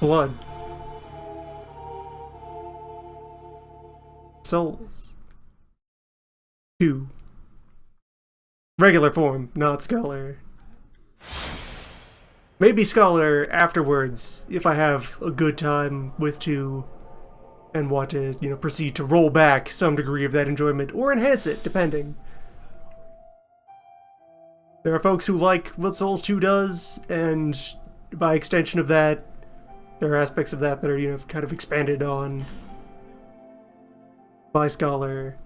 Blood. Souls. 2. Regular form, not Scholar. Maybe Scholar afterwards, if I have a good time with 2 and want to, proceed to roll back some degree of that enjoyment, or enhance it, depending. There are folks who like what Souls 2 does, and by extension of that, there are aspects of that that are, kind of expanded on by Scholar.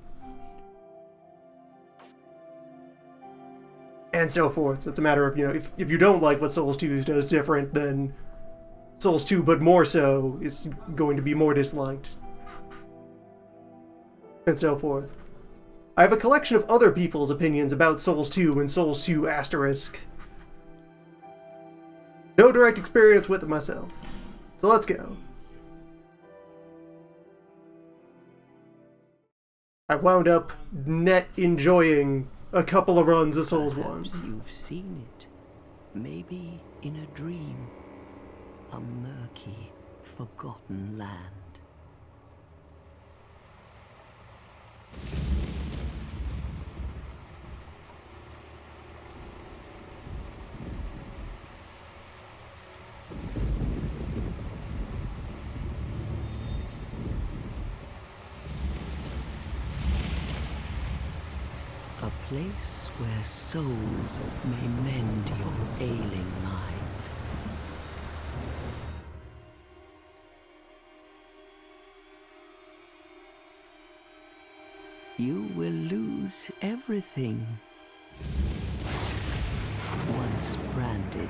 And so forth. So it's a matter of, if you don't like what Souls 2 does different, then Souls 2, but more so, is going to be more disliked. And so forth. I have a collection of other people's opinions about Souls 2 and Souls 2 asterisk. No direct experience with it myself. So let's go. I wound up net enjoying a couple of runs of Souls 1. Perhaps you've seen it. Maybe in a dream. A murky, forgotten land. A place where souls may mend your ailing mind. You will lose everything. Once branded.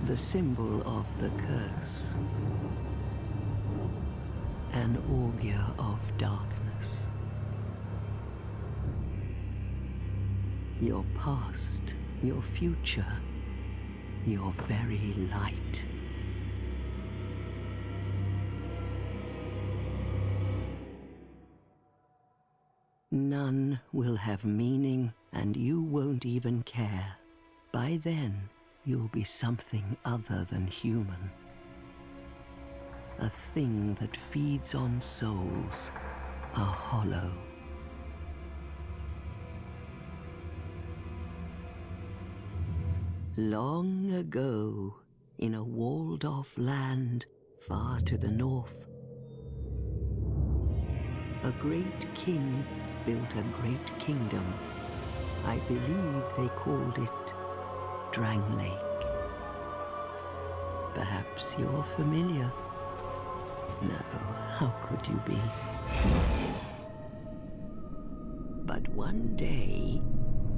The symbol of the curse. An augur of darkness. Your past, your future, your very light. None will have meaning, and you won't even care. By then, you'll be something other than human. A thing that feeds on souls, a hollow. Long ago, in a walled-off land far to the north, a great king built a great kingdom. I believe they called it Drang Lake. Perhaps you're familiar. No, how could you be? But one day,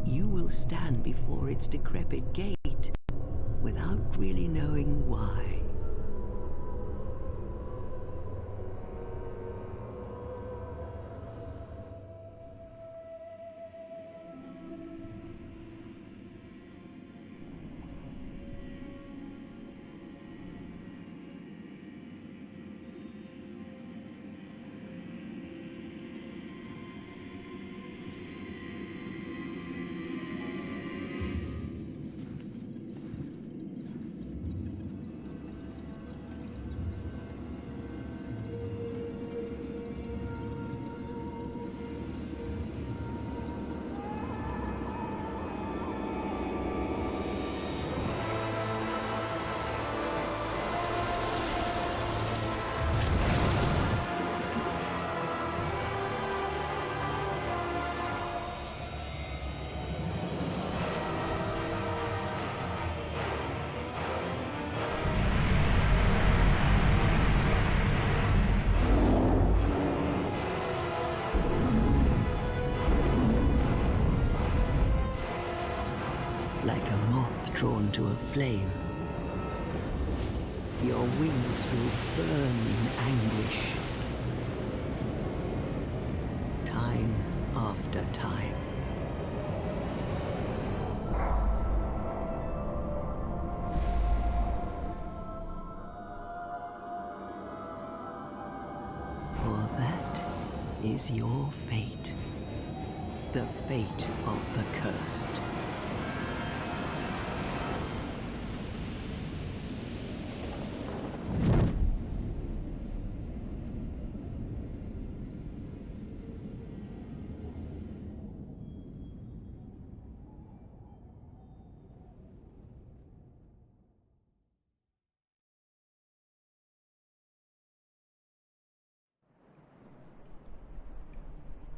you will stand before its decrepit gate without really knowing why. Like a moth drawn to a flame, your wings will burn in anguish. Time after time. For that is your fate. The fate of the cursed.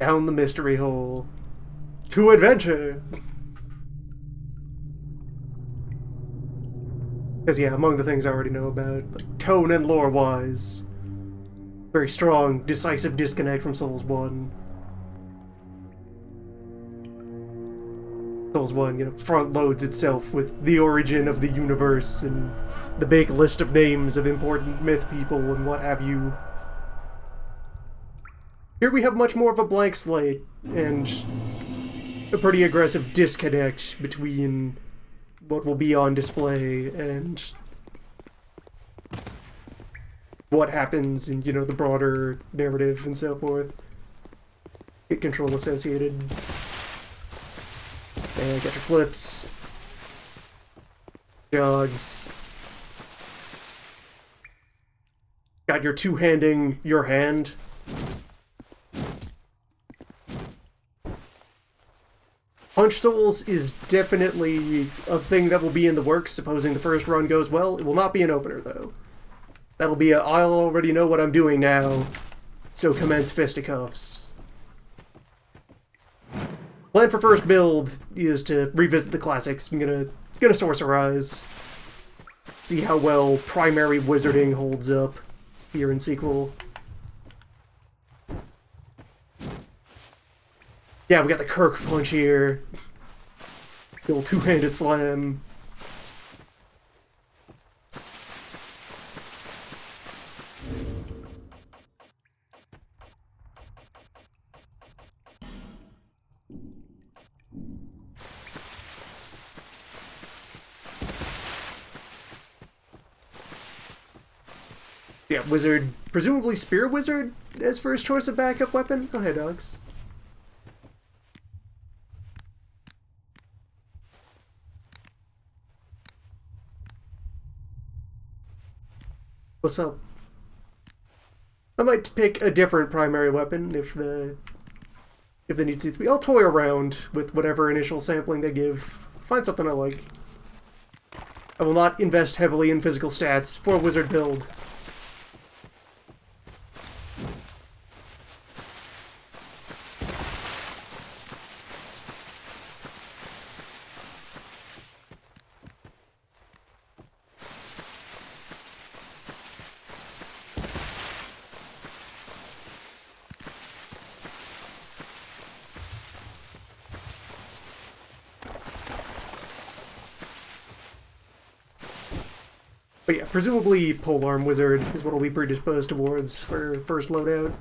Down the mystery hole. To adventure! Because, yeah, among the things I already know about, like, tone and lore-wise, very strong, decisive disconnect from Souls 1. Souls 1, front loads itself with the origin of the universe and the big list of names of important myth people and what have you. Here we have much more of a blank slate and a pretty aggressive disconnect between what will be on display and what happens in, the broader narrative and so forth. Hit control associated. And get your flips. Jogs. Got your two-handing your hand. Punch Souls is definitely a thing that will be in the works, supposing the first run goes well. It will not be an opener, though. That'll be I'll already know what I'm doing now, so commence fisticuffs. Plan for first build is to revisit the classics. I'm gonna sorcerize. See how well primary wizarding holds up here in sequel. Yeah, we got the Kirk punch here. The old two-handed slam. Yeah, wizard. Presumably Spear Wizard as first choice of backup weapon? Go ahead, dogs. What's up? I might pick a different primary weapon if the need suits me. I'll toy around with whatever initial sampling they give. Find something I like. I will not invest heavily in physical stats for a wizard build. But yeah, presumably Polearm Wizard is what I'll be predisposed towards for first loadout.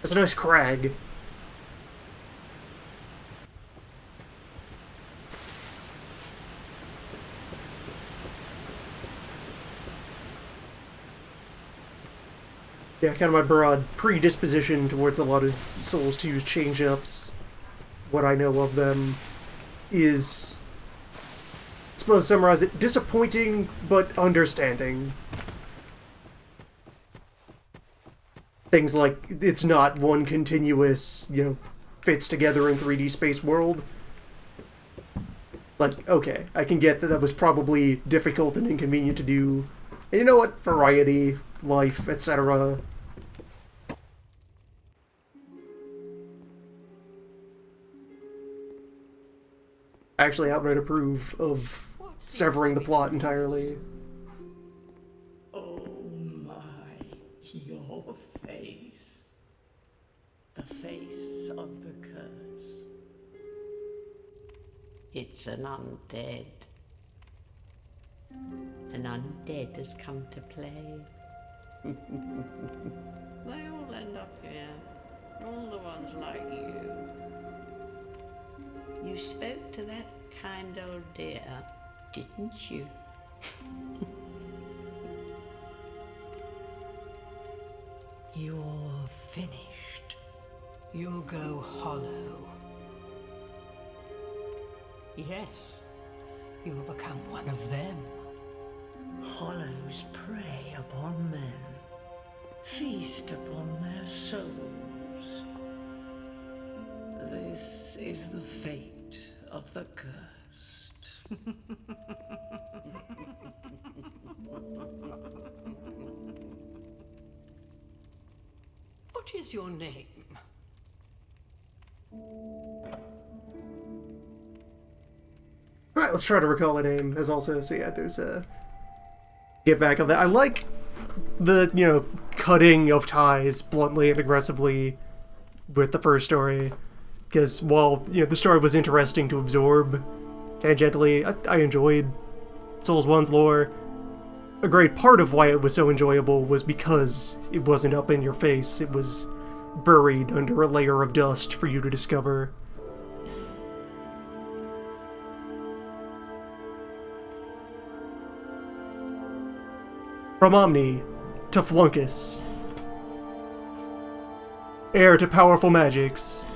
That's a nice crag. Yeah, kind of my broad predisposition towards a lot of Souls 2's change-ups. What I know of them is, I suppose to summarize it, disappointing but understanding. Things like, it's not one continuous, fits together in 3D space world. Like, okay, I can get that that was probably difficult and inconvenient to do. And you know what? Variety, life, etc. I actually outright approve of severing the plot entirely. Oh my, your face. The face of the curse. It's an undead. An undead has come to play. They all end up here. All the ones like you. You spoke to that kind old dear, didn't you? You're finished. You'll go hollow. Yes, you'll become one of them. Hollows prey upon men, feast upon their souls. This is the fate of the cursed. is your name? Alright, let's try to recall a name as also, so yeah, there's a... Get back on that. I like the, cutting of ties bluntly and aggressively with the first story. Because while, the story was interesting to absorb tangentially, I enjoyed Souls 1's lore. A great part of why it was so enjoyable was because it wasn't up in your face. It was buried under a layer of dust for you to discover. From Omni to Flunkus, heir to powerful magics.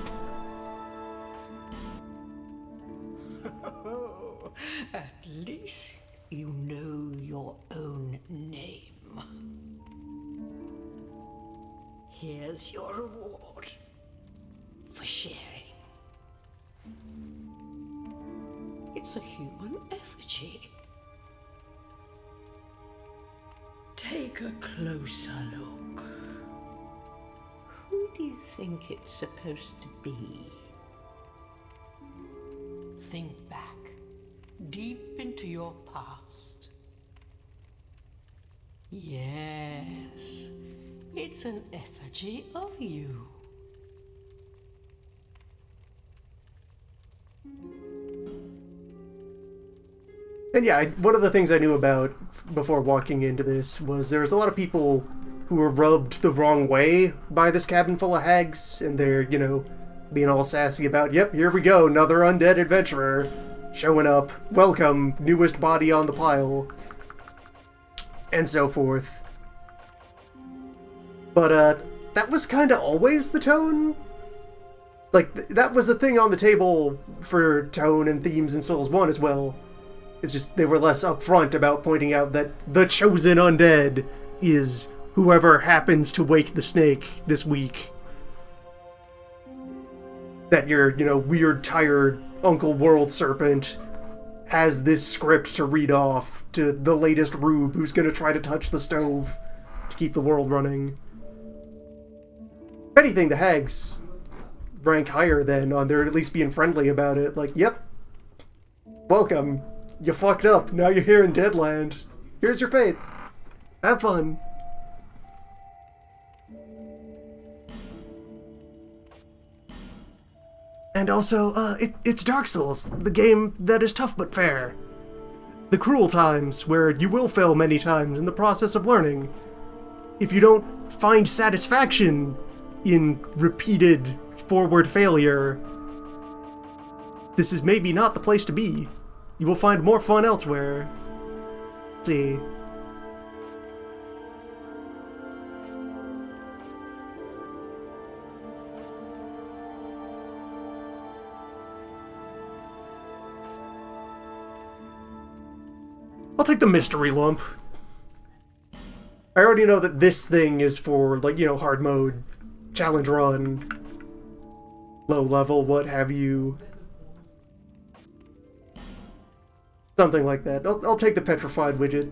At least you know your own name. Here's your reward for sharing. It's a human effigy. Take a closer look. Who do you think it's supposed to be? Think back, deep into your past. Yes, it's an effigy of you. And yeah, one of the things I knew about before walking into this was there's a lot of people who were rubbed the wrong way by this cabin full of hags, and they're, being all sassy about, yep, here we go, another undead adventurer showing up, welcome, newest body on the pile, and so forth. But, that was kinda always the tone. Like, that was the thing on the table for tone and themes in Souls 1 as well. It's just they were less upfront about pointing out that the chosen undead is whoever happens to wake the snake this week. That your, weird, tired Uncle World Serpent has this script to read off to the latest rube who's gonna try to touch the stove to keep the world running. If anything, the hags rank higher than on there at least being friendly about it. Like, yep, welcome. You fucked up. Now you're here in Deadland. Here's your fate. Have fun. And also, it's Dark Souls, the game that is tough but fair. The cruel times, where you will fail many times in the process of learning. If you don't find satisfaction in repeated forward failure, this is maybe not the place to be. You will find more fun elsewhere. Let's see. I'll take the mystery lump. I already know that this thing is for, hard mode, challenge run, low level, what have you. Something like that. I'll take the petrified widget.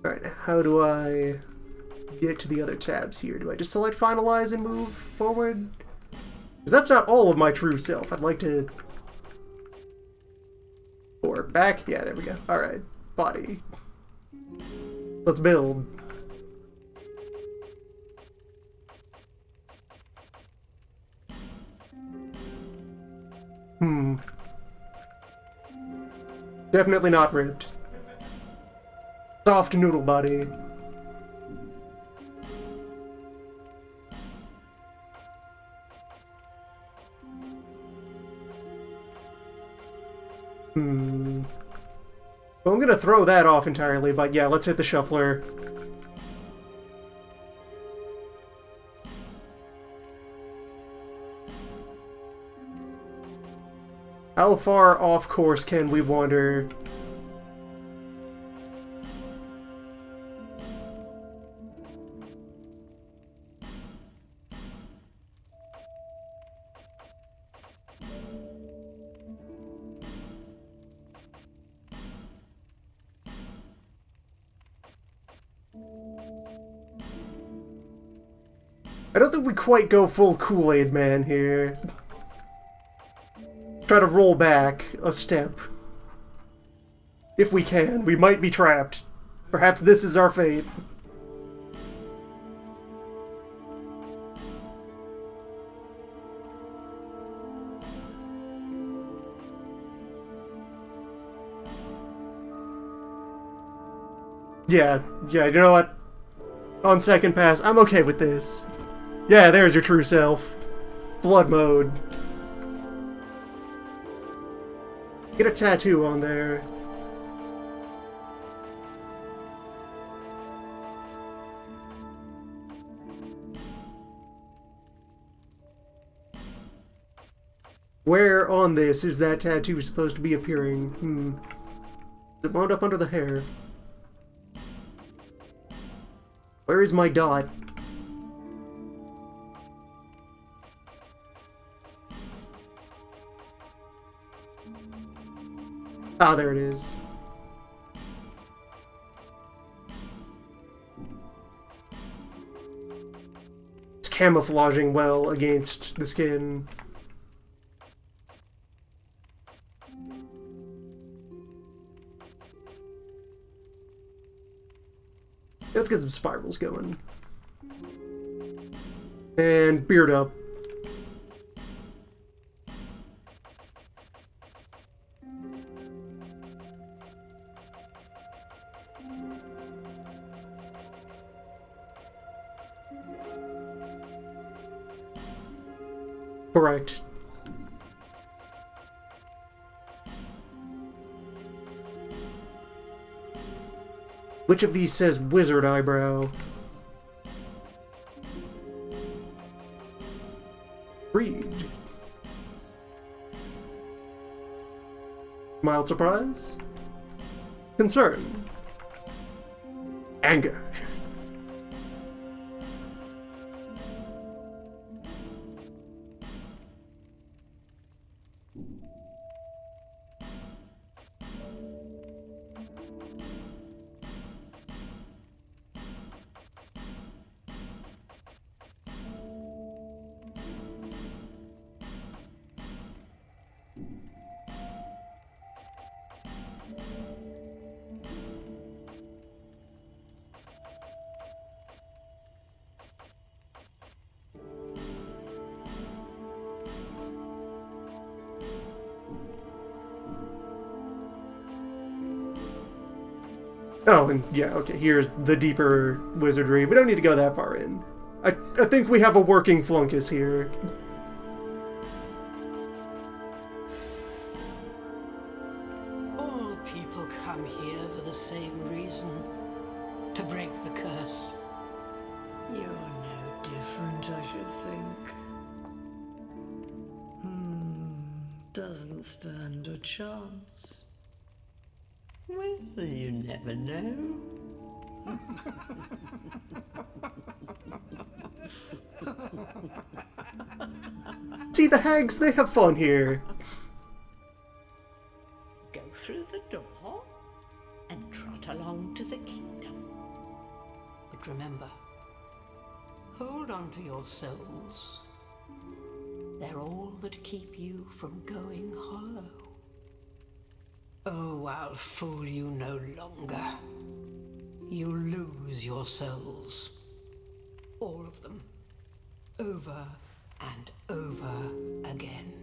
Alright, how do I get to the other tabs here? Do I just select finalize and move forward? Because that's not all of my true self. I'd like to... Or back? Yeah, there we go. Alright. Body. Let's build. Definitely not ripped. Soft noodle body. Well, I'm gonna throw that off entirely, but yeah, let's hit the shuffler. How far off course can we wander? I don't think we quite go full Kool-Aid Man here. Try to roll back a step. If we can, we might be trapped. Perhaps this is our fate. Yeah, you know what? On second pass, I'm okay with this. Yeah, there's your true self. Blood mode. Get a tattoo on there. Where on this is that tattoo supposed to be appearing? Is it wound up under the hair? Where is my dot? Ah, there it is. It's camouflaging well against the skin. Let's get some spirals going. And beard up. Correct. Which of these says wizard eyebrow? Read. Mild surprise? Concern? Anger? Oh, and yeah, okay, here's the deeper wizardry. We don't need to go that far in. I think we have a working flunkus here. All people come here for the same reason. To break the curse. You're no different, I should think. Doesn't stand a chance. Well, you never know. See, the hags, they have fun here. Go through the door and trot along to the kingdom. But remember, hold on to your souls. They're all that keep you from going hollow. Oh, I'll fool you no longer. You'll lose your souls. All of them. Over and over again.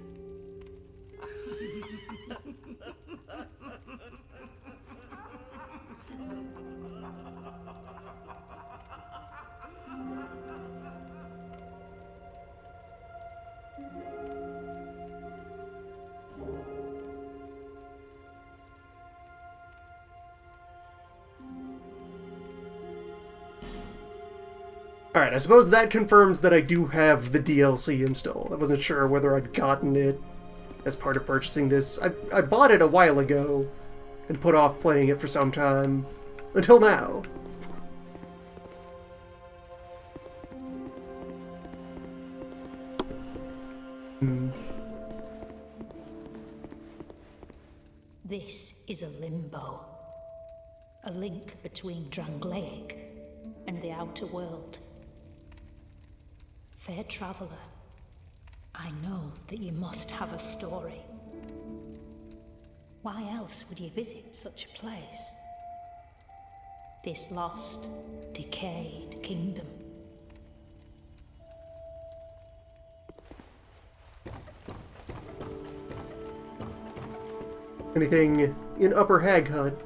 Alright, I suppose that confirms that I do have the DLC installed. I wasn't sure whether I'd gotten it as part of purchasing this. I bought it a while ago and put off playing it for some time. Until now. This is a limbo. A link between Drangleic and the outer world. Fair traveler, I know that you must have a story. Why else would you visit such a place? This lost, decayed kingdom. Anything in Upper Hag Hut?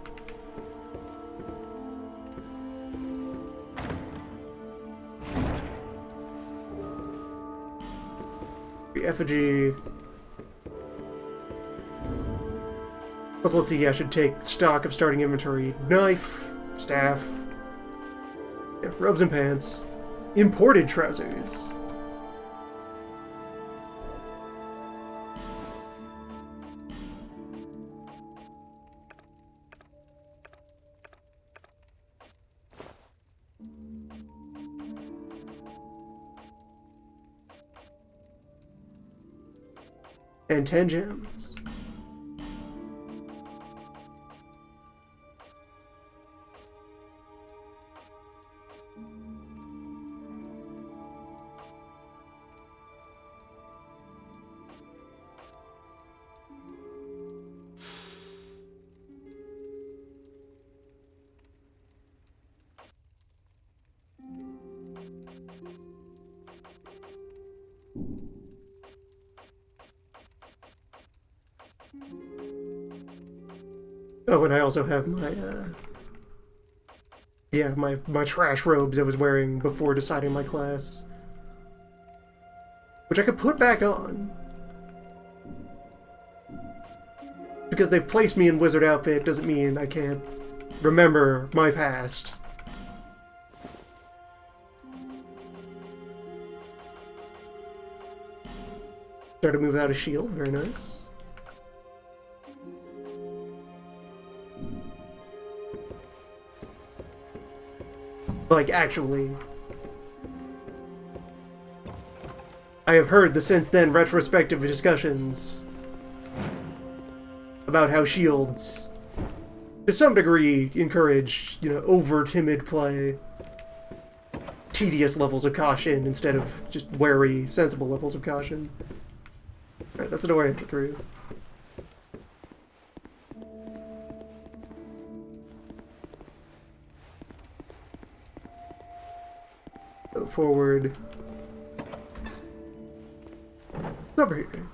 The effigy. Also, let's see, I should take stock of starting inventory. Knife, staff, yeah, robes and pants, imported trousers. And 10 gems. Oh, and I also have my, yeah, my trash robes I was wearing before deciding my class. Which I could put back on. Because they've placed me in wizard outfit doesn't mean I can't remember my past. Start to move out a shield, very nice. Like, actually. I have heard the since then retrospective discussions about how shields, to some degree, encourage, you know, over-timid play. Tedious levels of caution instead of just wary, sensible levels of caution. Alright, that's the door I enter through. Go forward. It's over here.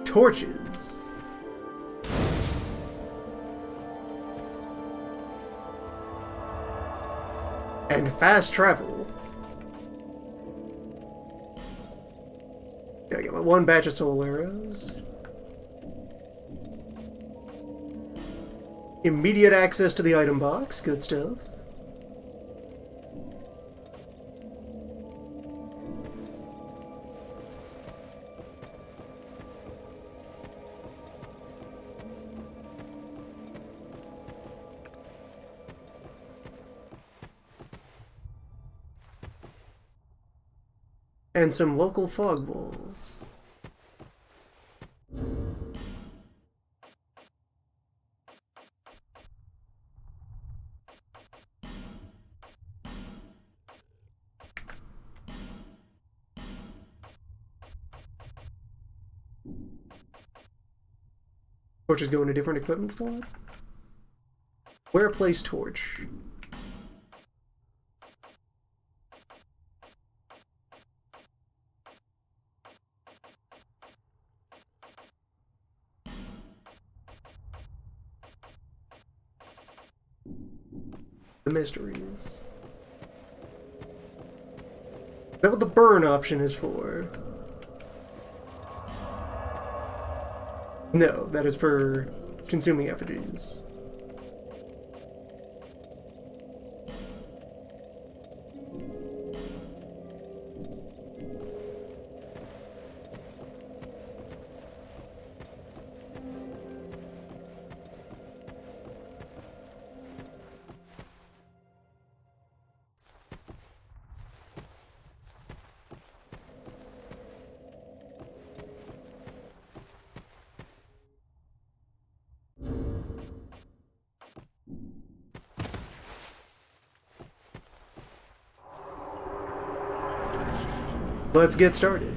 Torches. And fast travel. Gotta get my one batch of soul arrows. Immediate access to the item box, good stuff. And some local fog balls. Torches go in a different equipment slot. Where a place torch? The mysteries. Is that what the burn option is for? No, that is for consuming effigies. let's get started.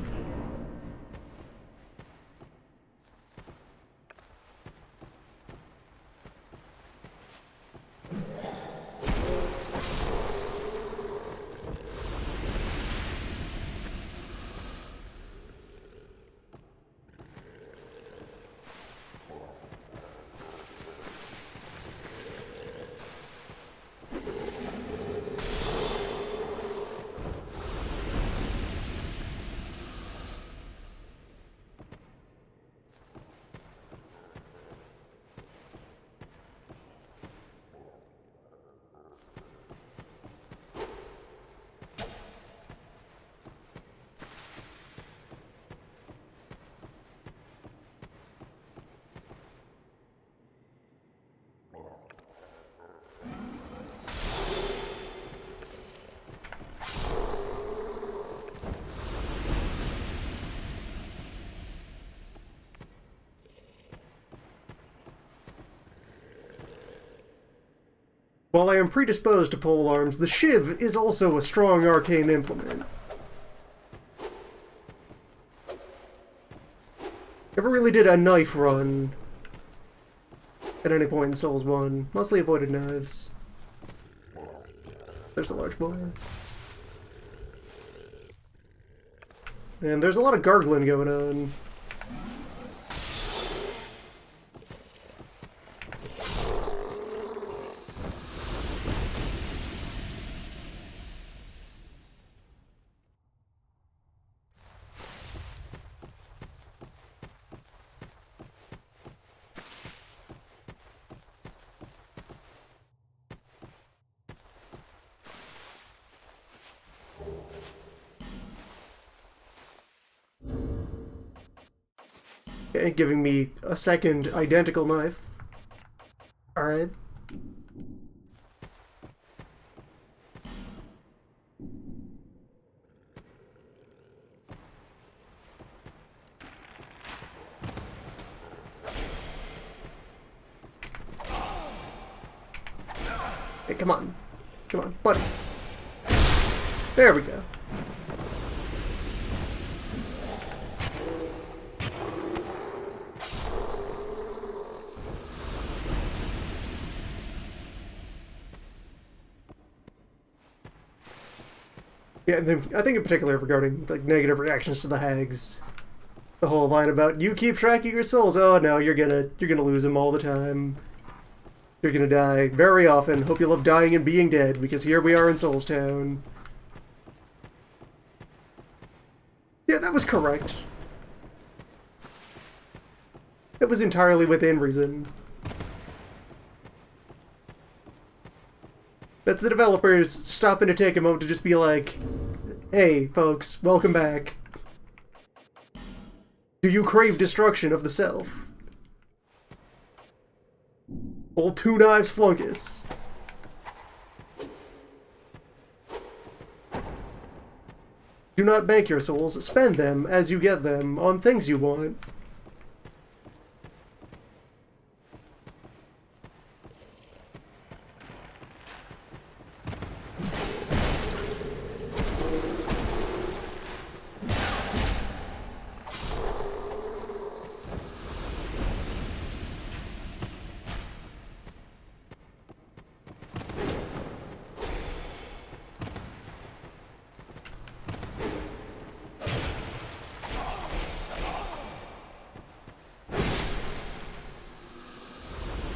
While I am predisposed to pole arms, the shiv is also a strong arcane implement. Never really did a knife run at any point in Souls 1. Mostly avoided knives. There's a large boy. And there's a lot of gargling going on. Okay, giving me a second identical knife. Alright. Hey, come on. Come on, buddy. There we go. Yeah, and then I think in particular regarding like negative reactions to the hags, the whole line about you keep track of your souls. Oh no, you're gonna lose them all the time. You're gonna die very often. Hope you love dying and being dead, because here we are in Souls Town. Yeah, that was correct. That was entirely within reason. That's the developers stopping to take a moment to just be like, hey, folks, welcome back. Do you crave destruction of the self? Old Two Knives Flunkus. Do not bank your souls, spend them as you get them on things you want.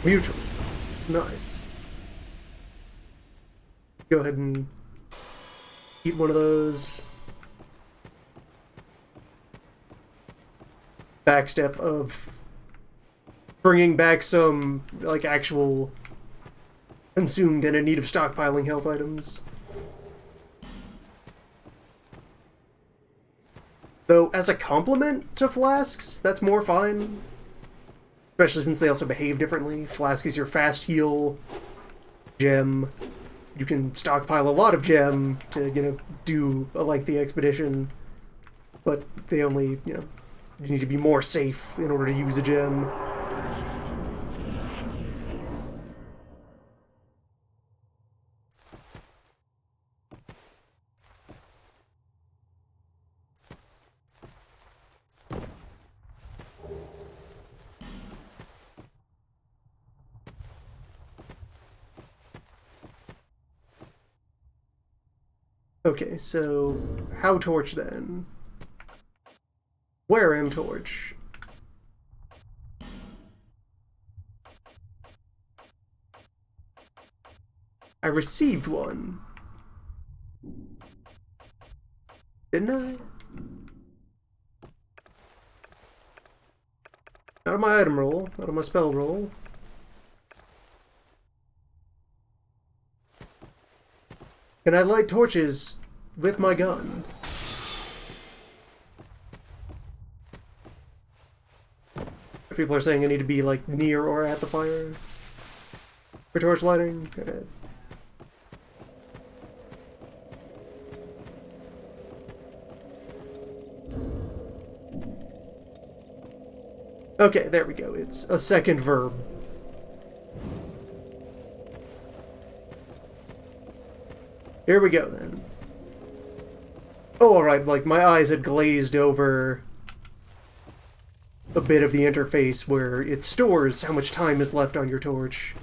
Mutual. Nice. Go ahead and eat one of those. Backstep of bringing back some, like, actual consumed and in need of stockpiling health items. Though, as a complement to flasks, that's more fine. Especially since they also behave differently. Flask is your fast heal gem. You can stockpile a lot of gem to, do a lengthy expedition. But they only, you need to be more safe in order to use a gem. Okay, so how torch then? Where am torch? I received one. Didn't I? Not on my item roll, not on my spell roll. Can I light torches with my gun? People are saying I need to be, like, near or at the fire for torch lighting. Okay, there we go. It's a second verb. Here we go, then. Oh, alright, like, my eyes had glazed over a bit of the interface where it stores how much time is left on your torch.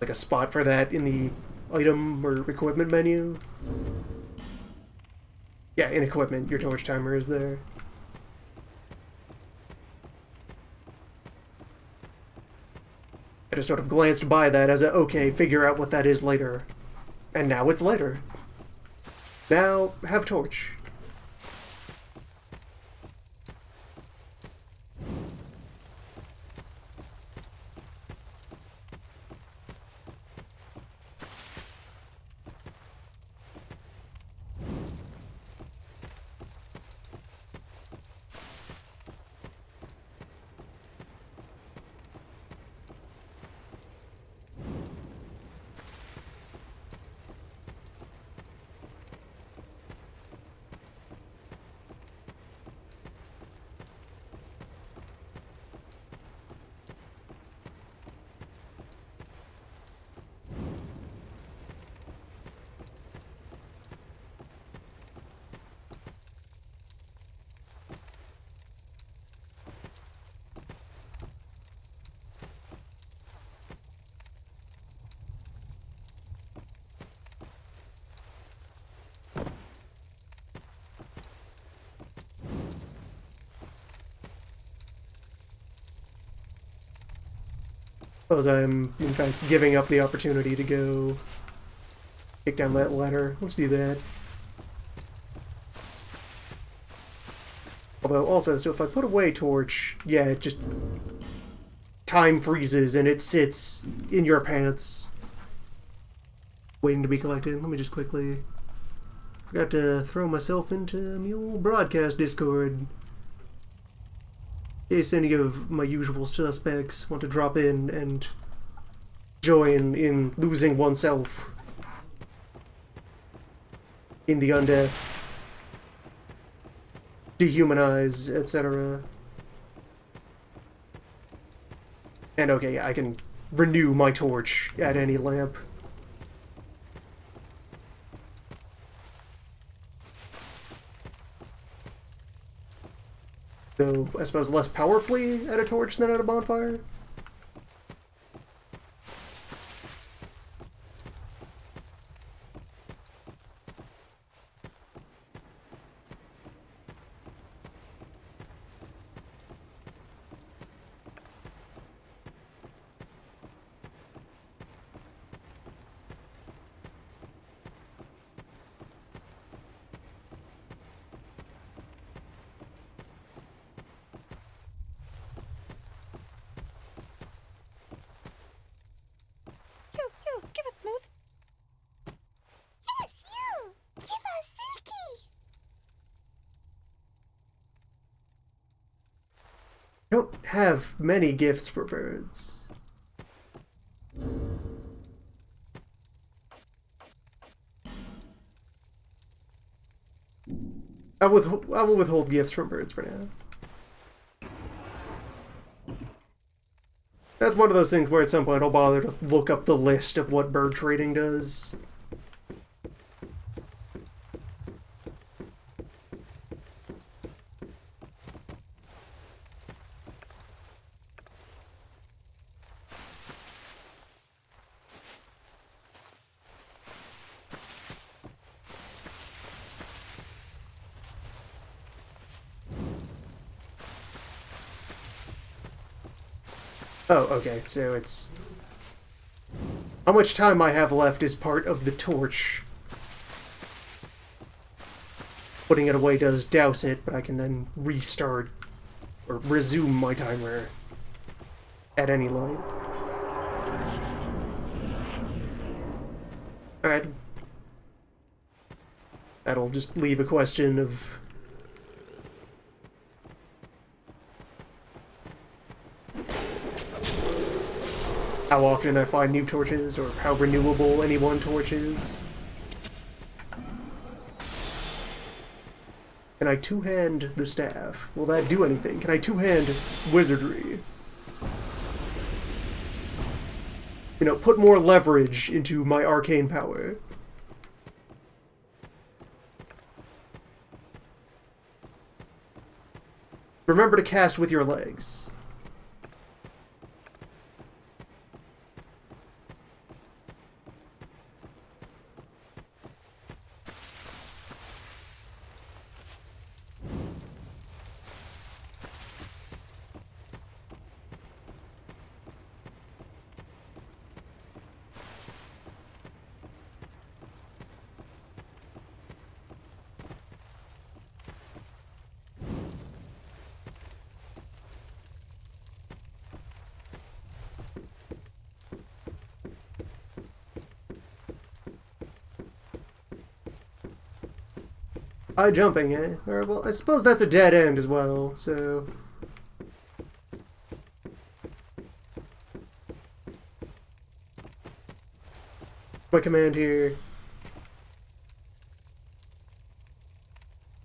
Like a spot for that in the item or equipment menu. Yeah, in equipment, your torch timer is there. I just sort of glanced by that as a, okay, figure out what that is later. And now it's later. Now, have torch. Suppose I'm, in fact, giving up the opportunity to go kick down that ladder. Let's do that. Although, also, so if I put away torch, yeah, it just... time freezes and it sits in your pants waiting to be collected. Let me just quickly... Forgot to throw myself into Mule Broadcast Discord. In case any of my usual suspects want to drop in and join in losing oneself in the undead, dehumanize, etc. And okay, I can renew my torch at any lamp. Though, I suppose less powerfully at a torch than at a bonfire? Give it, Moose. Yes, you! Give us Silky! Don't have many gifts for birds. I will withhold gifts from birds for now. That's one of those things where at some point I'll bother to look up the list of what bird trading does. Oh, okay, so it's... How much time I have left is part of the torch. Putting it away does douse it, but I can then restart or resume my timer at any light. Alright. That'll just leave a question of... how often I find new torches, or how renewable any one torch is. Can I two-hand the staff? Will that do anything? Can I two-hand wizardry? You know, put more leverage into my arcane power. Remember to cast with your legs. High jumping, eh? Or, well, I suppose that's a dead end as well, so... My command here.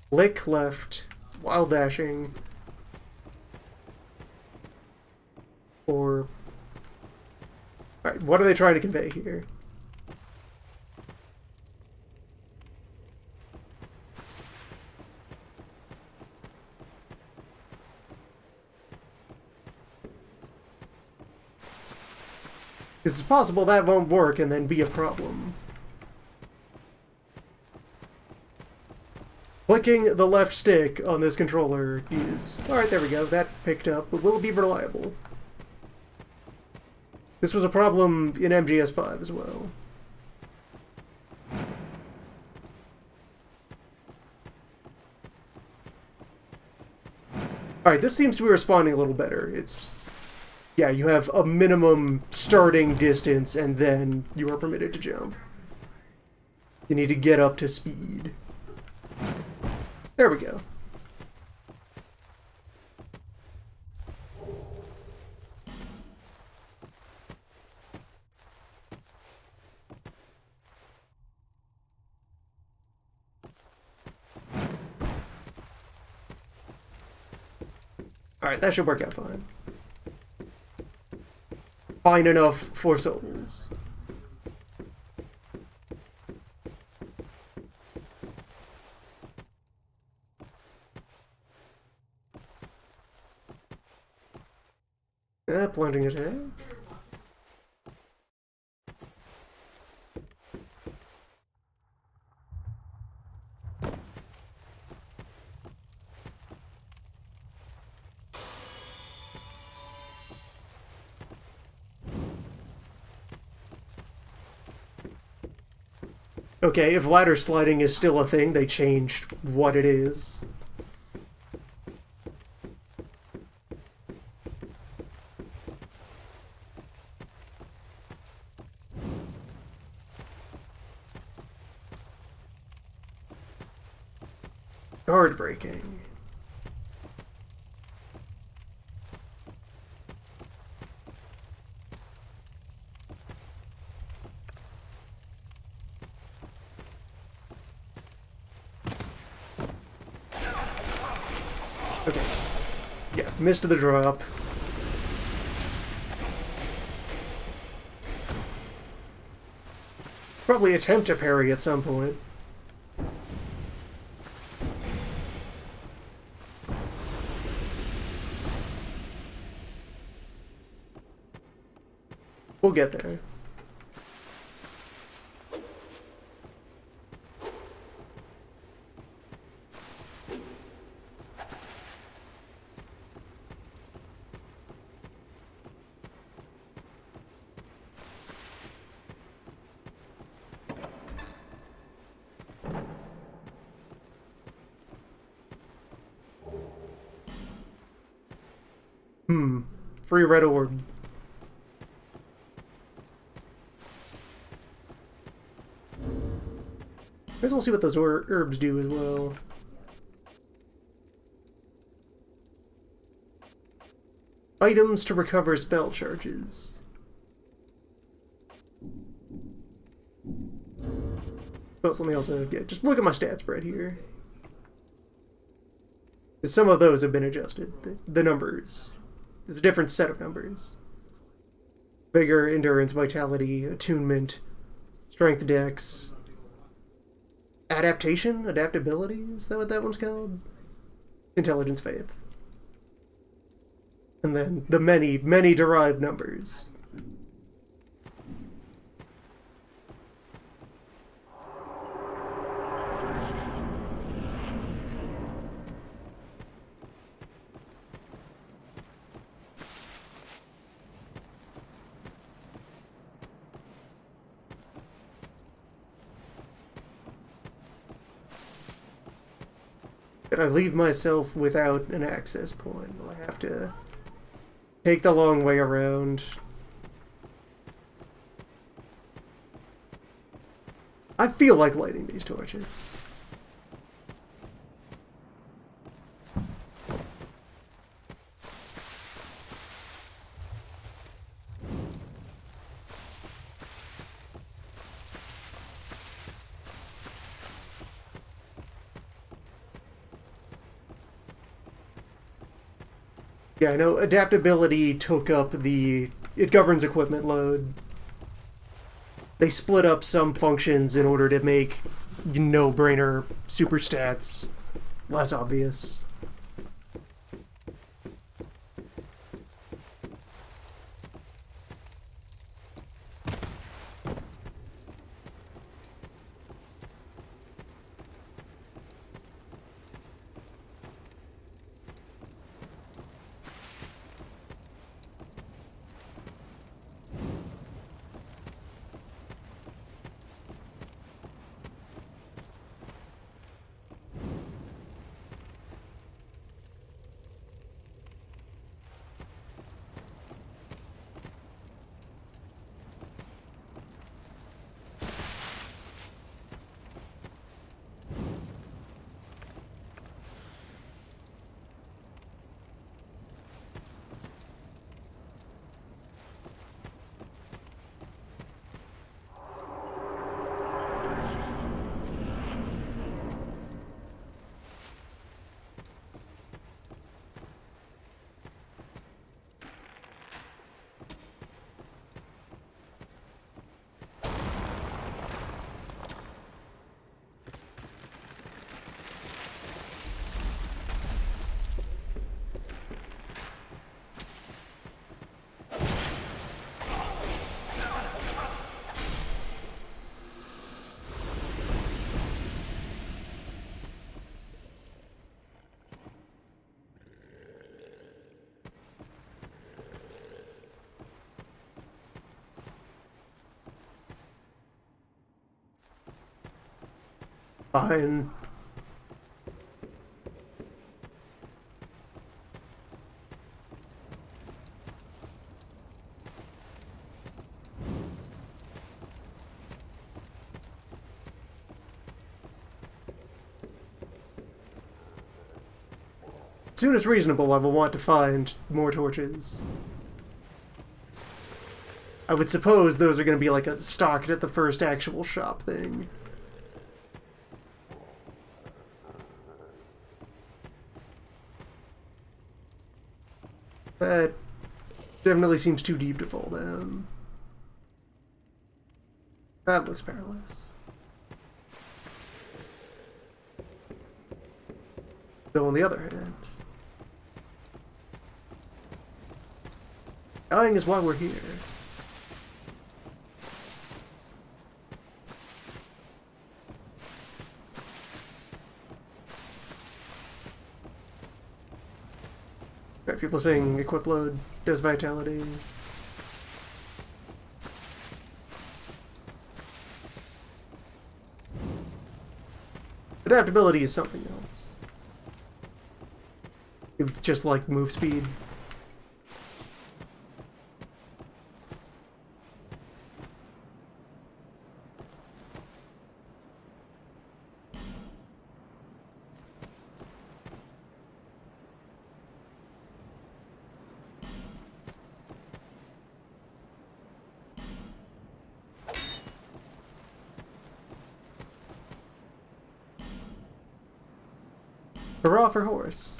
Lick left, while dashing. Or... Alright, what are they trying to convey here? It's possible that won't work and then be a problem. Clicking the left stick on this controller is... Alright, there we go. That picked up, but will it be reliable? This was a problem in MGS5 as well. Alright, this seems to be responding a little better. It's... Yeah, you have a minimum starting distance, and then you are permitted to jump. You need to get up to speed. There we go. Alright, that should work out fine. Fine enough for souls. Plunging attack. Okay, if ladder sliding is still a thing, they changed what it is. Guard breaking. Okay. Yeah, missed the drop. Probably attempt to parry at some point. We'll get there. Free red orb. Might as well see what those herbs do as well. Items to recover spell charges. Oh, so let me also just look at my stat spread here. Some of those have been adjusted. The numbers. There's a different set of numbers. Vigor, endurance, vitality, attunement, strength, dex, adaptation, adaptability. Is that what that one's called? Intelligence, faith. And then the many, many derived numbers. But I leave myself without an access point. I have to take the long way around. I feel like lighting these torches. Yeah, I know adaptability took up it governs equipment load. They split up some functions in order to make no-brainer super stats less obvious. Fine. As soon as reasonable, I will want to find more torches. I would suppose those are going to be like a stocked at the first actual shop thing. That definitely seems too deep to fall down. That looks perilous. Though on the other hand, dying is why we're here. Right, people saying equip load does vitality. Adaptability is something else. Just like move speed. Hurrah for horse.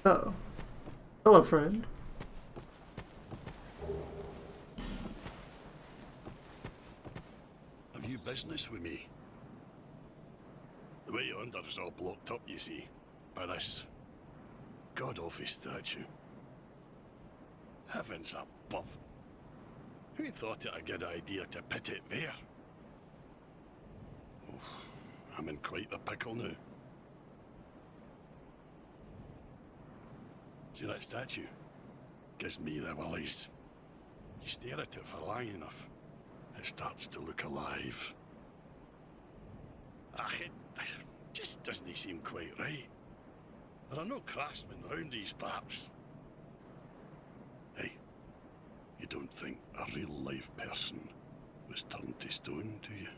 Oh. Hello, friend. Have you business with me? The way yonder is all blocked up, you see, by this god-awful statue. Heavens above! Who thought it a good idea to put it there? Oh, I'm in quite the pickle now. See that statue? Gives me the willies. You stare at it for long enough, it starts to look alive. It just doesn't seem quite right. There are no craftsmen round these parts. Hey, you don't think a real live person was turned to stone, do you?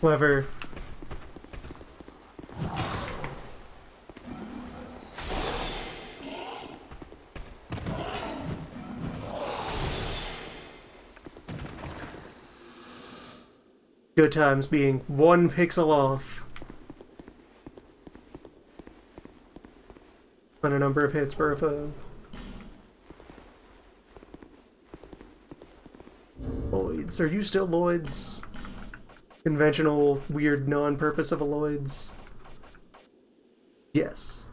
Clever. Good times being 1 pixel off on a number of hits for a foe. Lloyds. Are you still Lloyds? Conventional, weird, non-purpose of a Lloyds? Yes.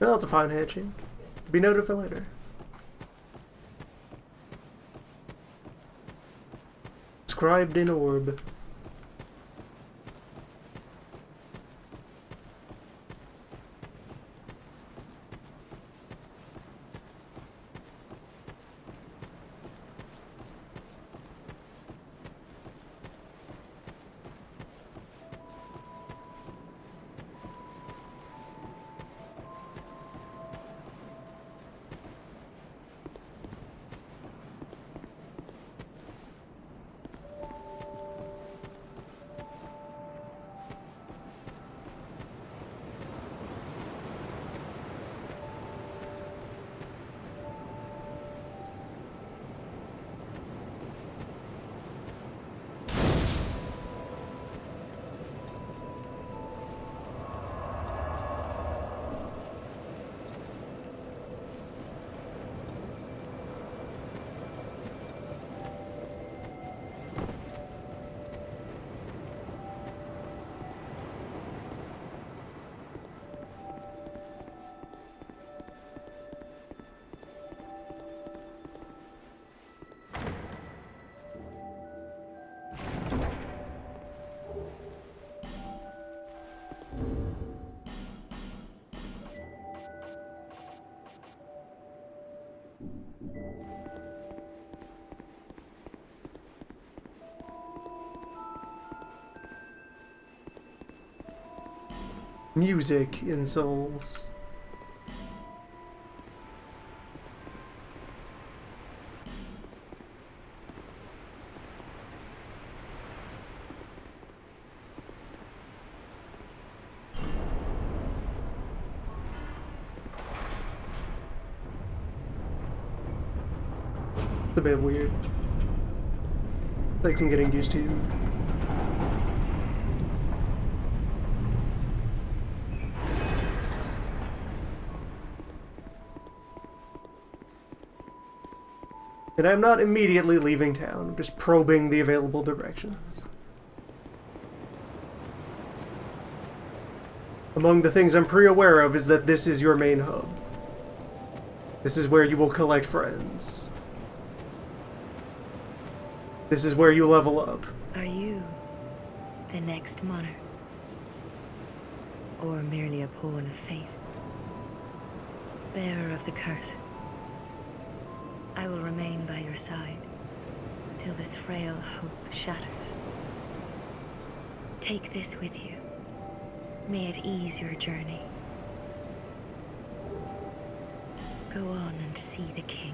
Well, that's a fine handshake. Be noted for later. Inscribed in orb. Music in Souls. It's a bit weird. Like some getting used to. And I'm not immediately leaving town, I'm just probing the available directions. Among the things I'm pre-aware of is that this is your main hub. This is where you will collect friends. This is where you level up. Are you the next monarch? Or merely a pawn of fate? Bearer of the curse. I will remain by your side till this frail hope shatters. Take this with you. May it ease your journey. Go on and see the king.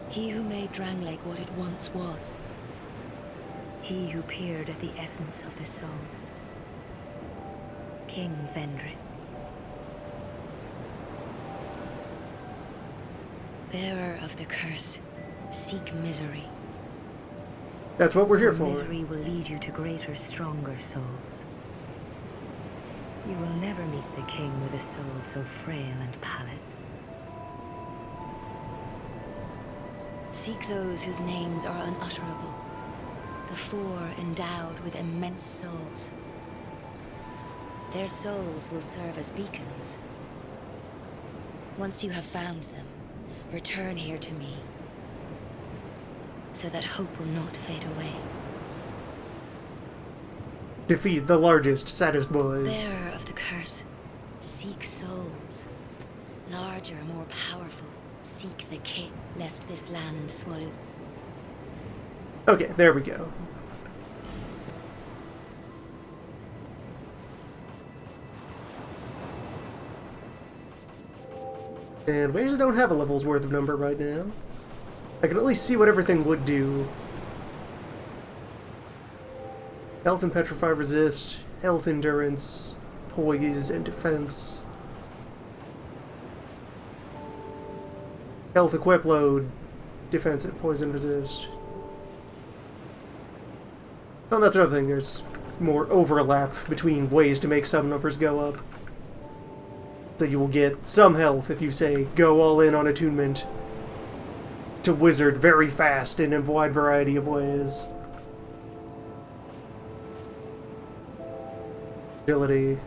He who made Drangleic what it once was. He who peered at the essence of the soul. King Vendrick. Bearer of the curse, seek misery. That's what we're here for. Misery will lead you to greater, stronger souls. You will never meet the king with a soul so frail and pallid. Seek those whose names are unutterable. The four endowed with immense souls. Their souls will serve as beacons. Once you have found them, return here to me, so that hope will not fade away. Defeat the largest, saddest boys. Bearer of the curse, seek souls. Larger, more powerful, seek the king, lest this land swallow. Okay, there we go. And ways I don't have a level's worth of number right now. I can at least see what everything would do. Health and Petrify resist, health endurance, poise and defense. Health equip load, defense and poison resist. Oh, that's another thing, there's more overlap between ways to make some numbers go up. So you will get some health if you say, go all in on attunement to wizard very fast in a wide variety of ways. Agility.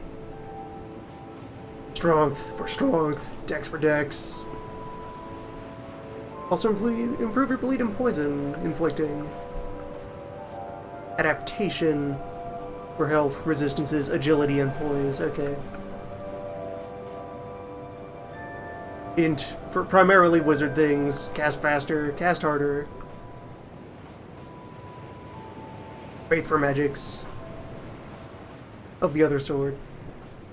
Strength for strength, dex for dex. Also improve your bleed and poison inflicting. Adaptation for health, resistances, agility, and poise. Okay. Int for primarily wizard things. Cast faster, cast harder. Faith for magics of the other sword.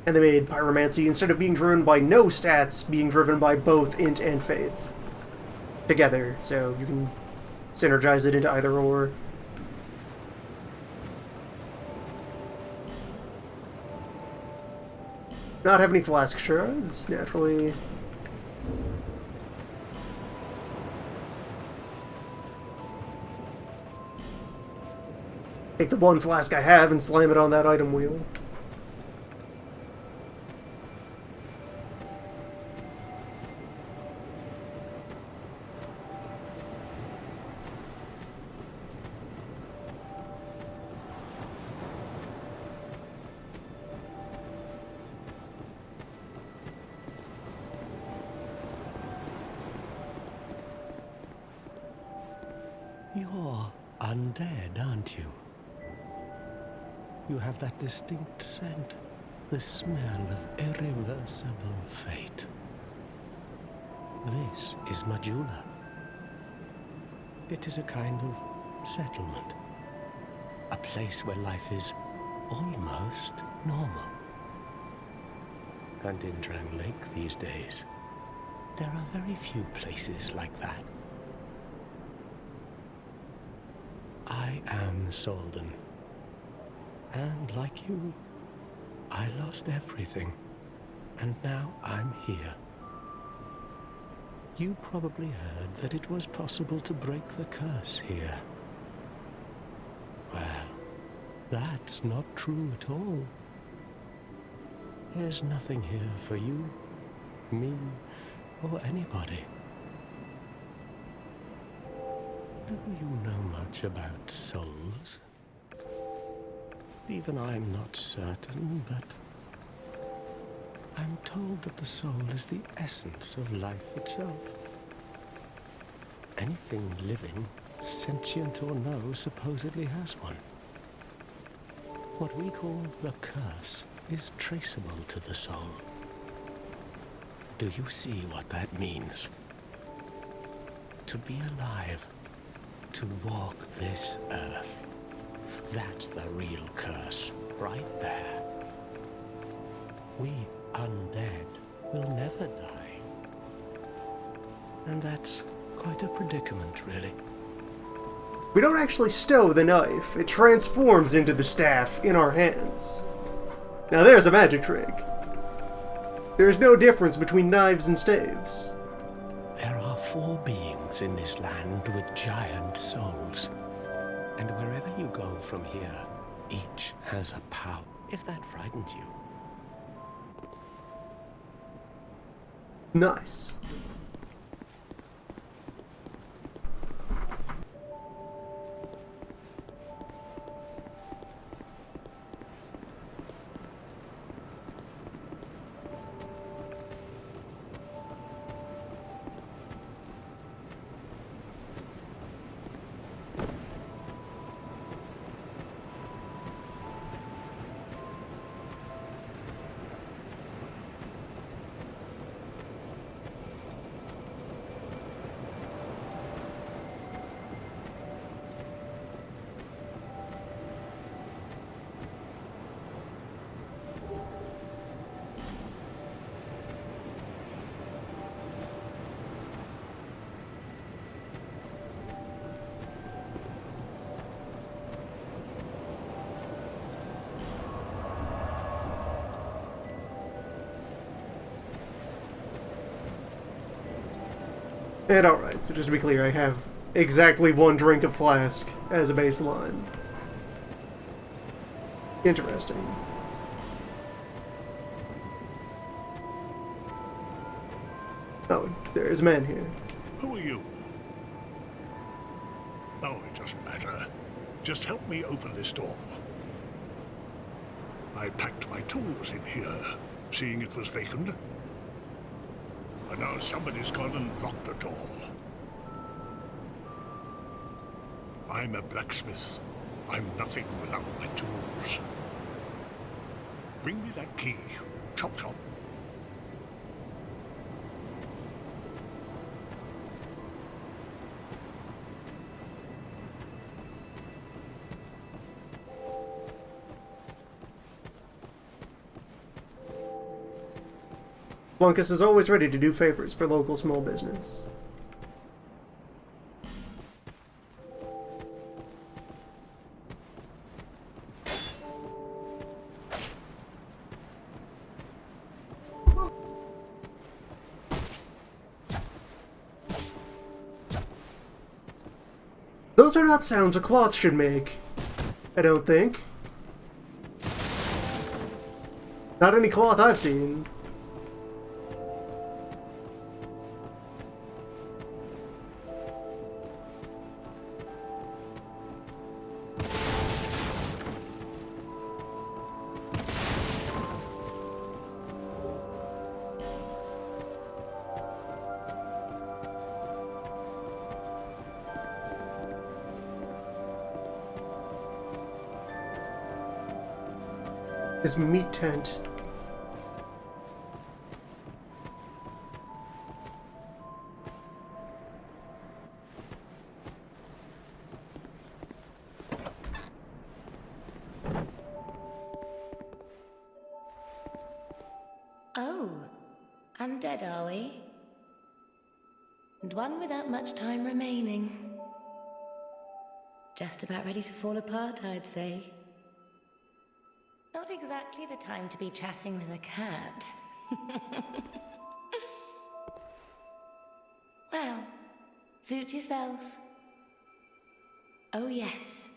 And they made pyromancy, instead of being driven by no stats, being driven by both int and faith together, so you can synergize it into either or. Not have any flask shards, naturally. Take the one flask I have and slam it on that item wheel. You're undead, aren't you? You have that distinct scent, the smell of irreversible fate. This is Majula. It is a kind of settlement. A place where life is almost normal. And in Drang Lake these days, there are very few places like that. I am Solden. And like you, I lost everything. And now I'm here. You probably heard that it was possible to break the curse here. Well, that's not true at all. There's nothing here for you, me, or anybody. Do you know much about souls? Even I'm not certain, but I'm told that the soul is the essence of life itself. Anything living, sentient or no, supposedly has one. What we call the curse is traceable to the soul. Do you see what that means? To be alive, to walk this earth. That's the real curse, right there. We undead will never die. And that's quite a predicament, really. We don't actually stow the knife. It transforms into the staff in our hands. Now there's a magic trick. There is no difference between knives and staves. There are 4 beings in this land with giant souls. And wherever you go from here, each has a power. If that frightens you. Nice. And alright, so just to be clear, I have exactly 1 drink of flask as a baseline. Interesting. Oh, there's men here. Who are you? Oh, it doesn't matter. Just help me open this door. I packed my tools in here. seeing it was vacant. And now somebody's gone and locked the door. I'm a blacksmith. I'm nothing without my tools. Bring me that key. Chop chop. Flunkus is always ready to do favors for local small business. Those are not sounds a cloth should make, I don't think. Not any cloth I've seen. His meat tent. Oh, undead are we? And one without much time remaining. Just about ready to fall apart, I'd say. Not exactly the time to be chatting with a cat. Well, suit yourself. Oh yes,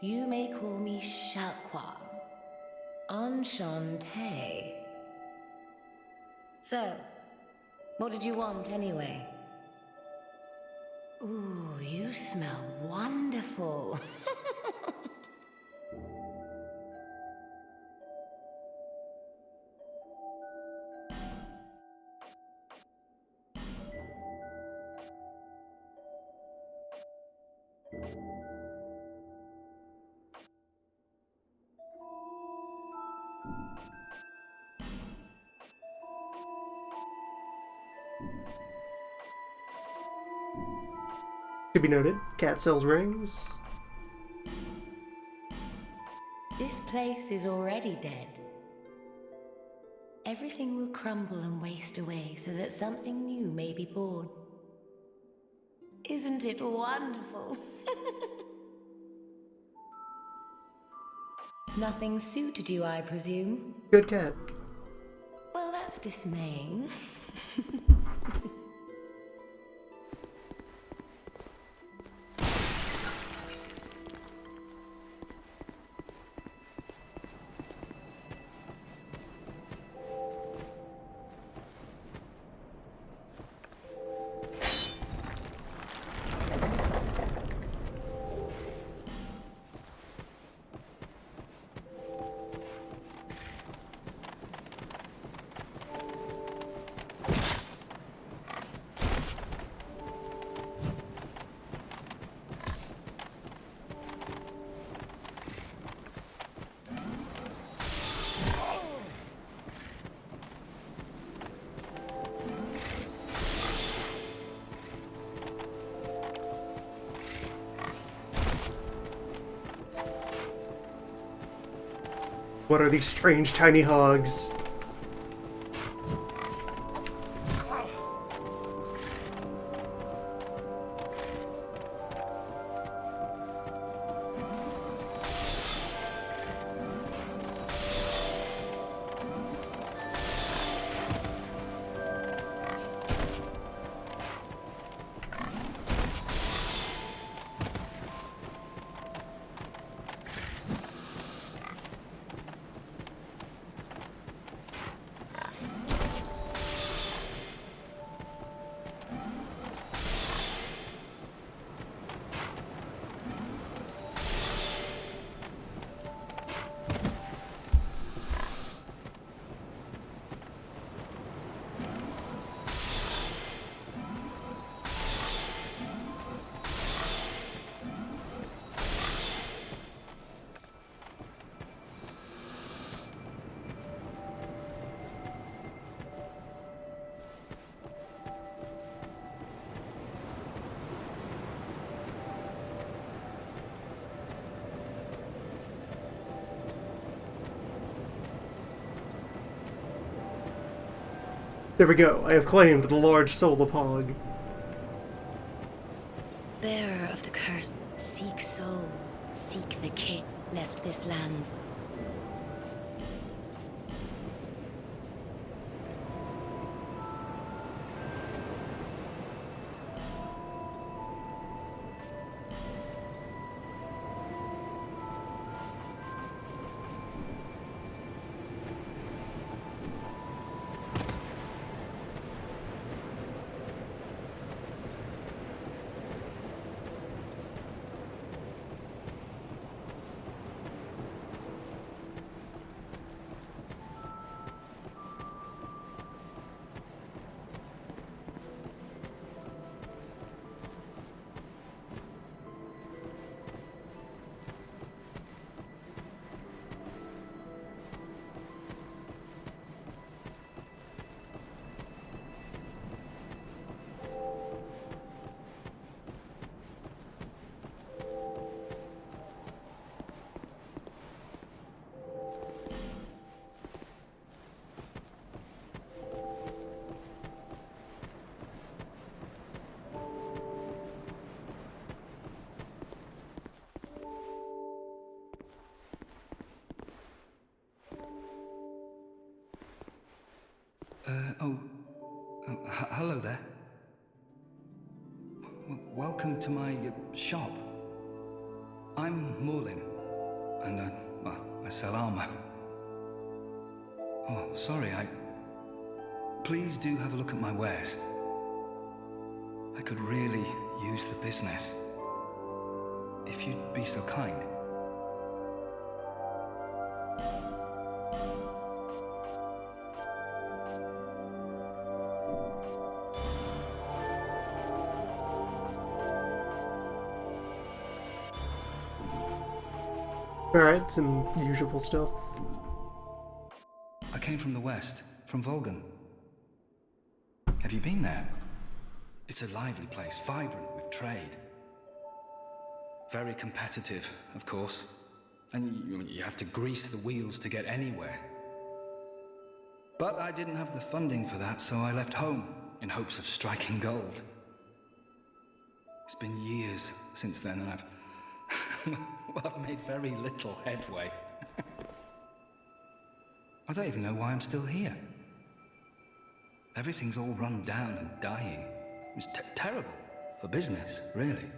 you may call me Shalqua. Enchanté. So, what did you want anyway? Ooh, you smell wonderful. To be noted, cat sells rings. This place is already dead. Everything will crumble and waste away so that something new may be born. Isn't it wonderful? Nothing suited you, I presume? Good cat. Well, that's dismaying. What are these strange tiny hogs? There we go. I have claimed the large soul of Hog. Bearer of the curse, seek souls, seek the king, lest this land. Hello there. Welcome to my shop. I'm Morlin, and I sell armor. Oh, sorry, Please do have a look at my wares. I could really use the business. If you'd be so kind. Alright, some usual stuff. I came from the west, from Volgan. Have you been there? It's a lively place, vibrant with trade. Very competitive, of course. And you have to grease the wheels to get anywhere. But I didn't have the funding for that, so I left home in hopes of striking gold. It's been years since then, and I've made very little headway. I don't even know why I'm still here. Everything's all run down and dying. It's terrible for business, really.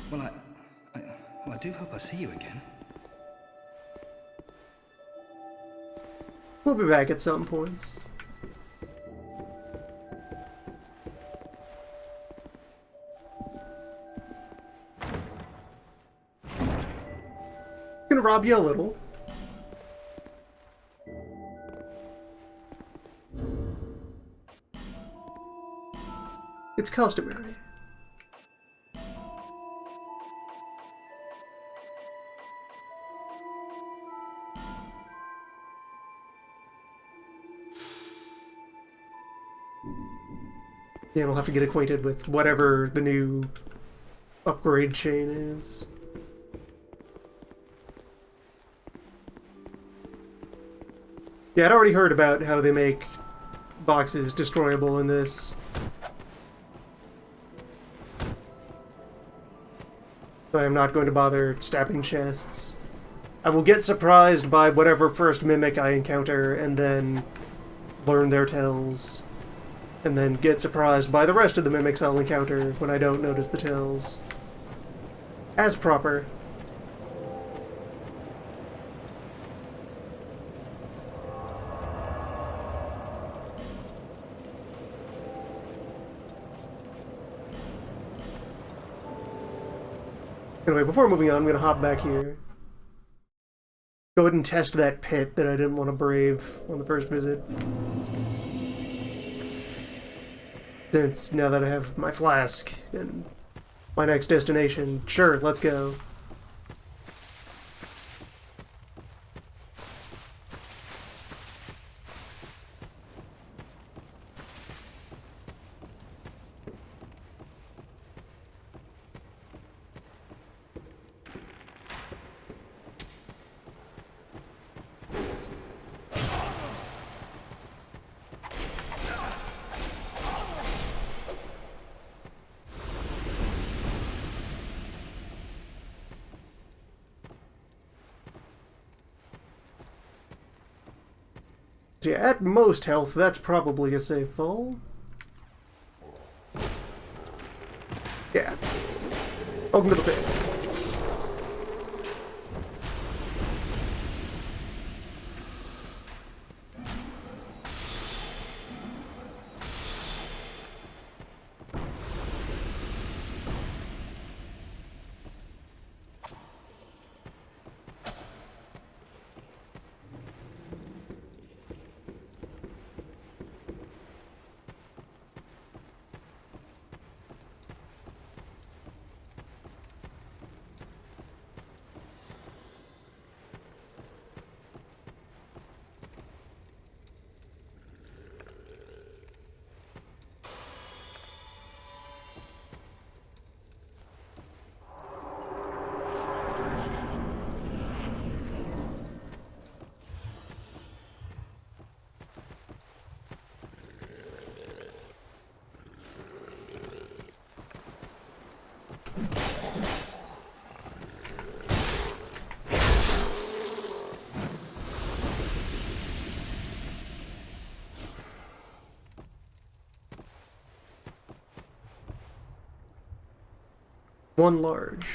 Well, I do hope I see you again. We'll be back at some points. Gonna rob you a little. It's customary. Yeah, we'll have to get acquainted with whatever the new upgrade chain is. Yeah, I'd already heard about how they make boxes destroyable in this. So I am not going to bother stabbing chests. I will get surprised by whatever first mimic I encounter, and then learn their tells. And then get surprised by the rest of the mimics I'll encounter when I don't notice the tells. As proper. Anyway, before moving on, I'm going to hop back here. Go ahead and test that pit that I didn't want to brave on the first visit. Since now that I have my flask and my next destination, sure, let's go. So yeah, at most health, that's probably a safe fall. Yeah. Welcome to the pit. One large.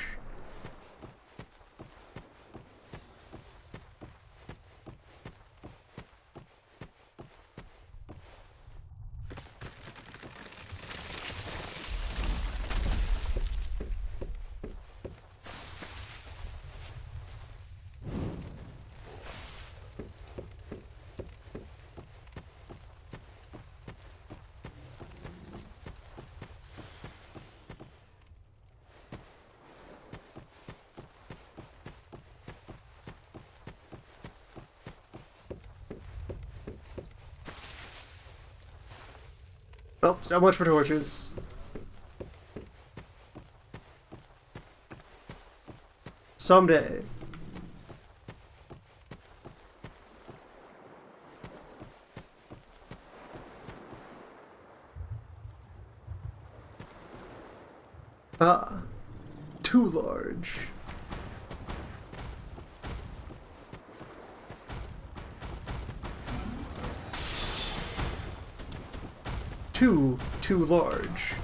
Well, so much for torches. Someday. Ah. Too large. Too large.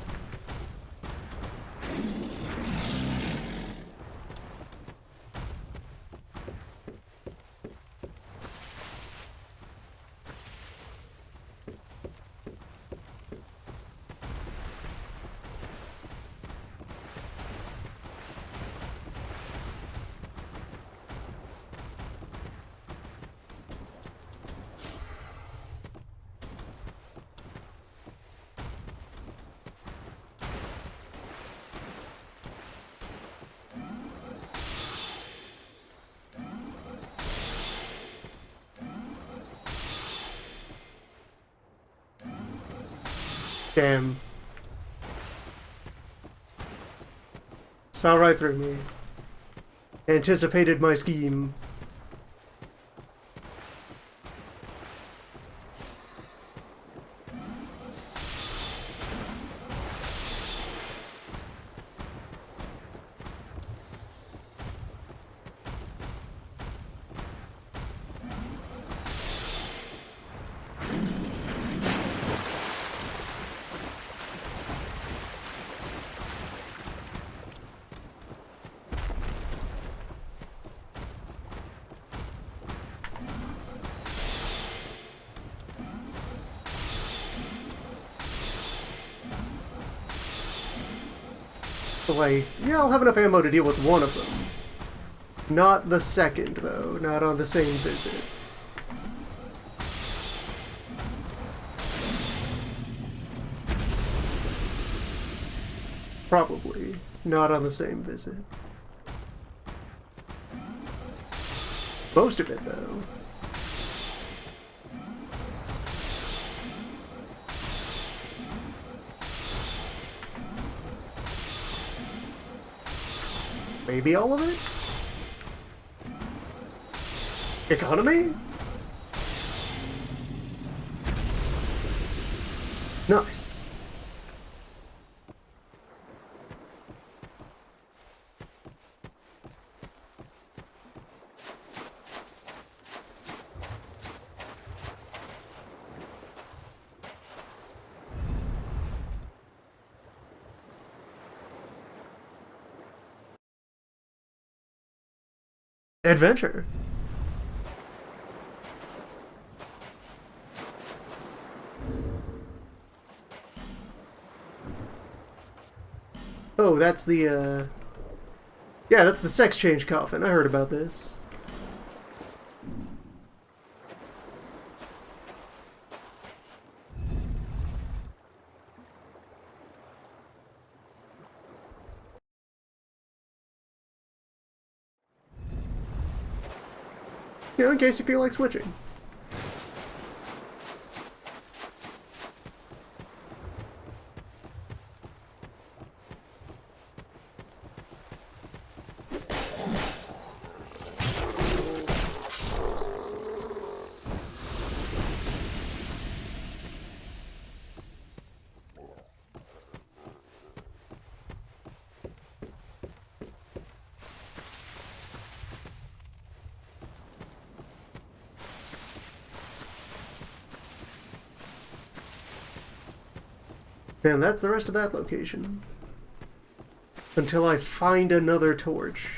Damn. Saw right through me. Anticipated my scheme. Like, yeah, I'll have enough ammo to deal with one of them. Not the second, though. Not on the same visit. Probably. Not on the same visit. Most of it, though. Maybe all of it? Economy? Nice. Adventure. Oh, that's the, yeah, that's the sex change coffin. I heard about this. You know, in case you feel like switching. And that's the rest of that location. Until I find another torch.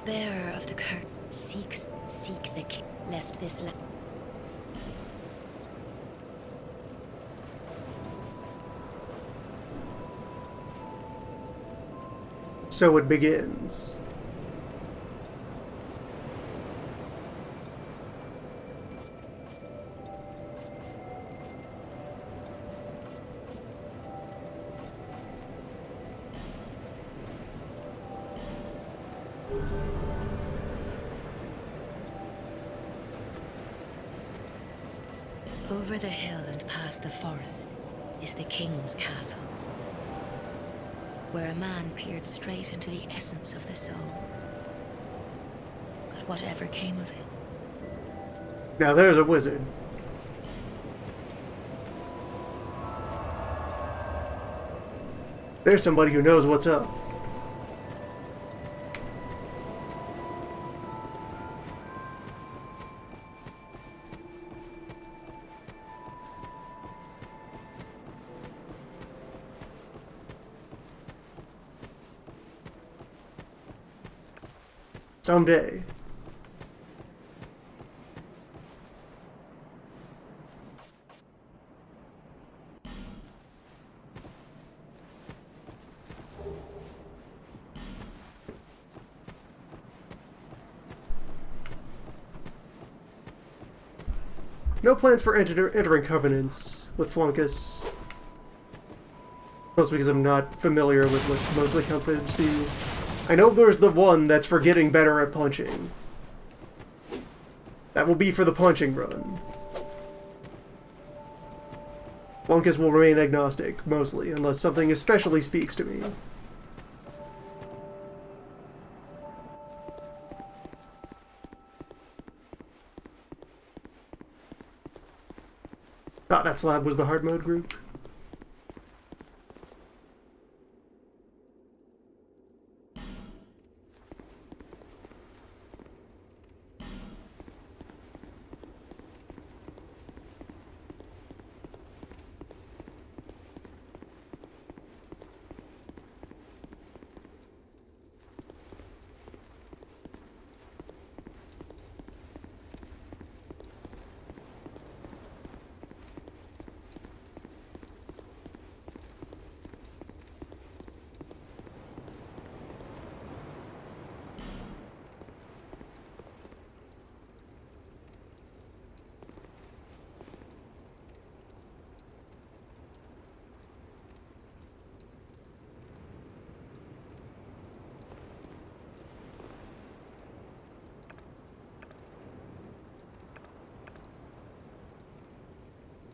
Bearer of the curse, seek the king, lest this So it begins. Over the hill and past the forest is the king's castle, where a man peered straight into the essence of the soul. But whatever came of it? Now there's a wizard. There's somebody who knows what's up. Someday. No plans for entering covenants with Flunkus. Mostly because I'm not familiar with what monthly covenants do. I know there's the one that's for getting better at punching. That will be for the punching run. Flunkus will remain agnostic, mostly, unless something especially speaks to me. Ah, that slab was the hard mode group.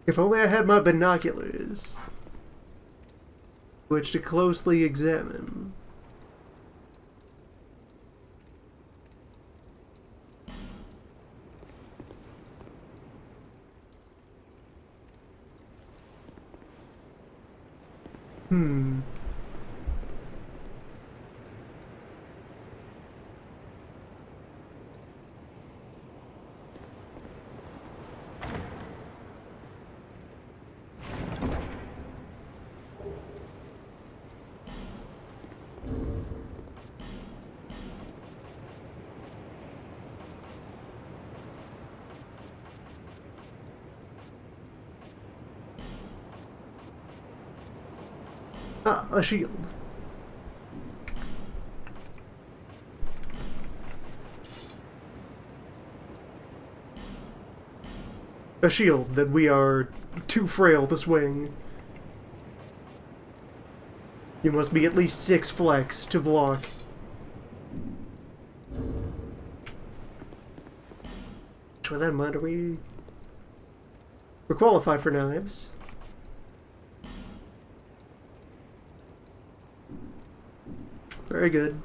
If only I had my binoculars, which to closely examine. Hmm. Ah, a shield. A shield that we are too frail to swing. You must be at least 6 flex to block. With that in mind, we're qualified for knives. Very good.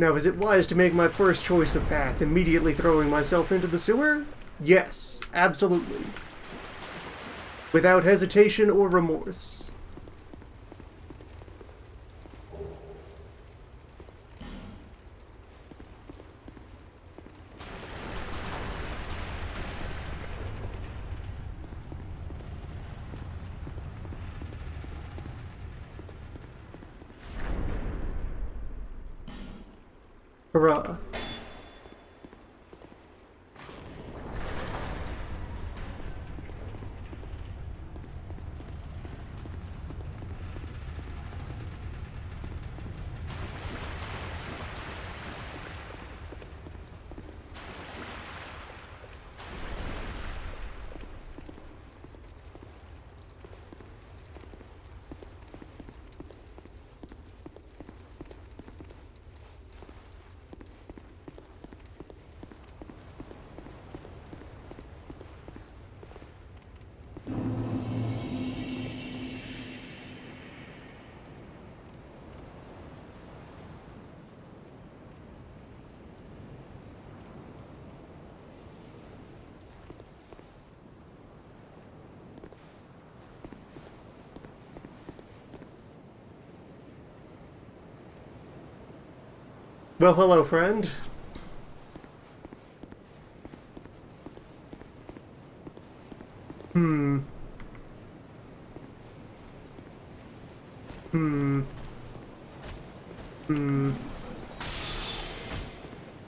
Now, is it wise to make my first choice of path immediately throwing myself into the sewer? Yes, absolutely. Without hesitation or remorse. Hurrah. Well, hello, friend. Hmm. Hmm. Hmm.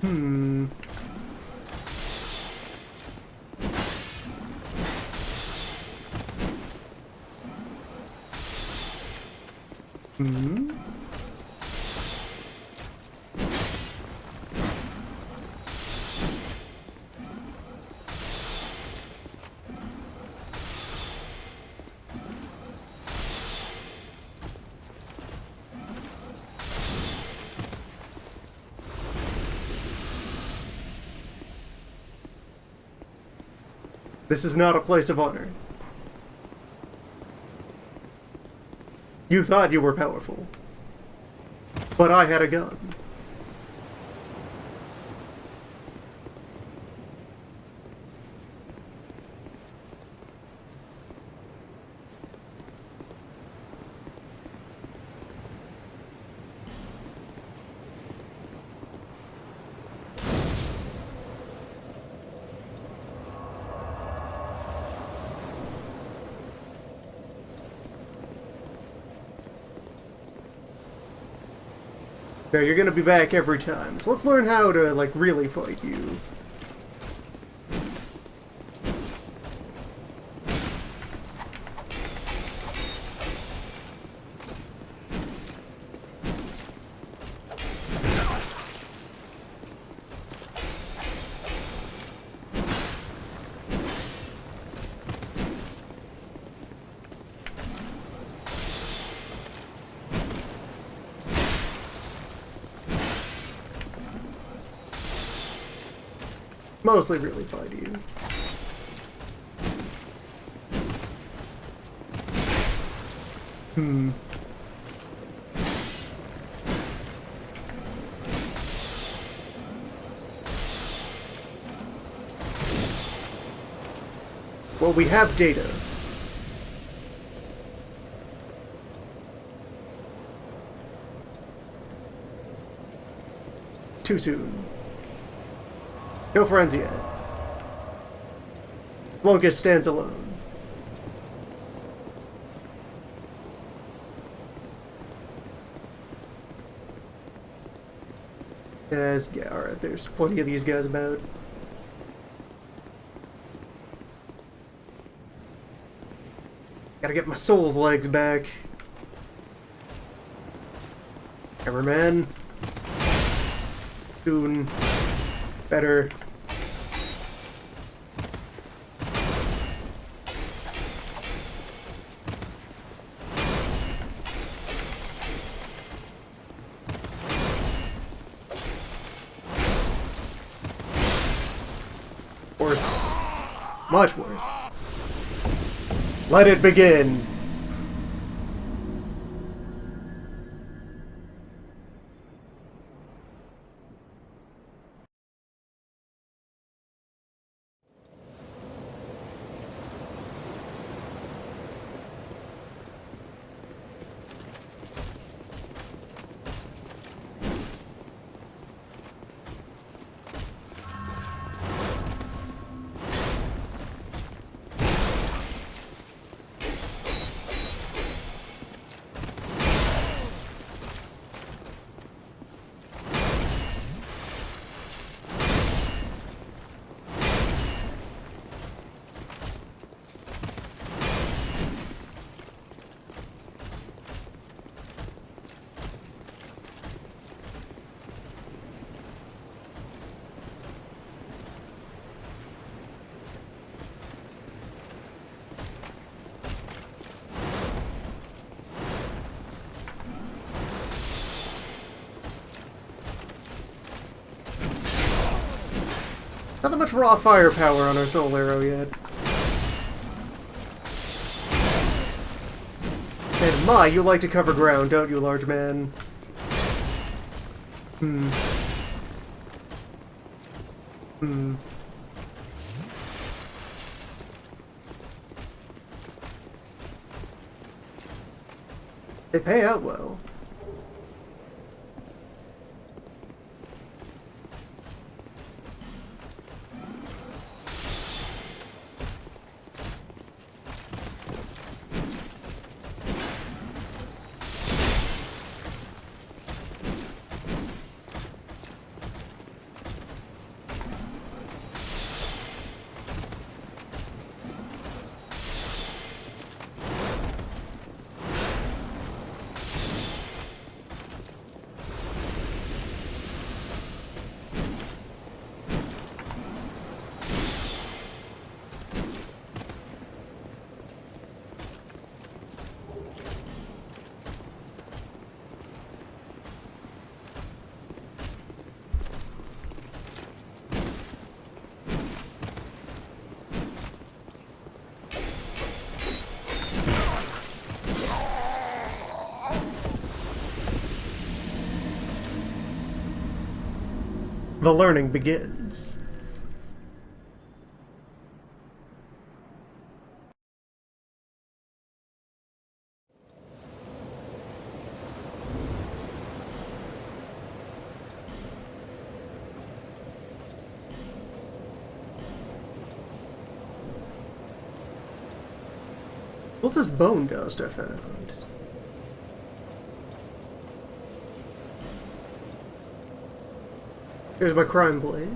Hmm. Hmm. This is not a place of honor. You thought you were powerful, but I had a gun. Yeah, you're gonna be back every time. So let's learn how to, like, really fight you. Mostly really fight you. Hmm. Well, we have data. Too soon. No friends yet. Flunkus stands alone. Yes, yeah, alright, there's plenty of these guys about. Gotta get my soul's legs back. Cameraman. Soon. Better. Worse. Much worse. Let it begin. Not that much raw firepower on our soul arrow yet. And my, you like to cover ground, don't you, large man? Hmm. Hmm. They pay out well. The learning begins. What's this bone dust I found? Here's my crime blade.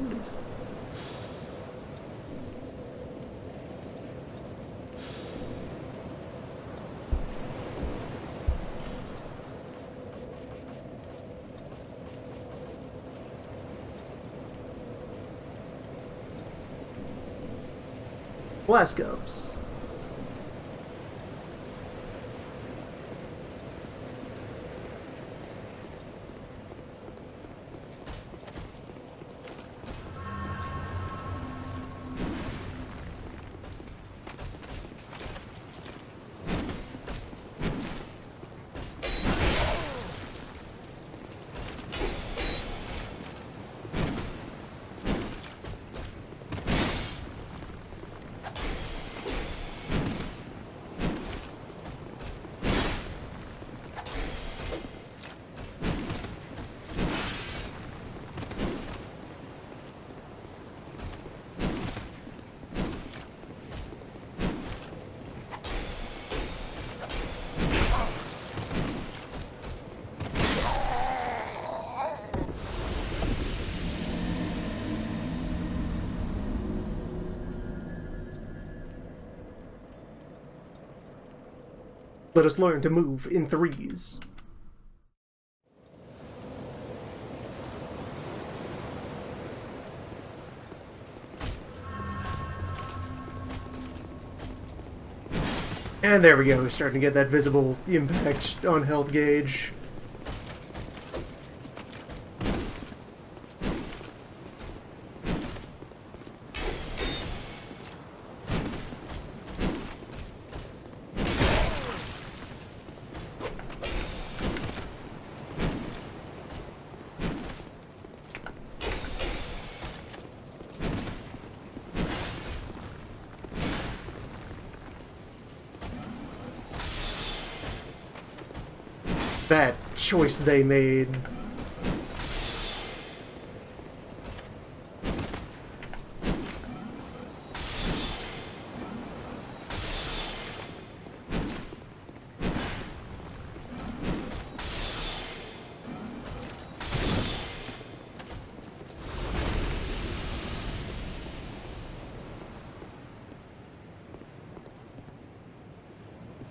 Blast cups. Let us learn to move in threes. And there we go, we're starting to get that visible impact on health gauge. That choice they made.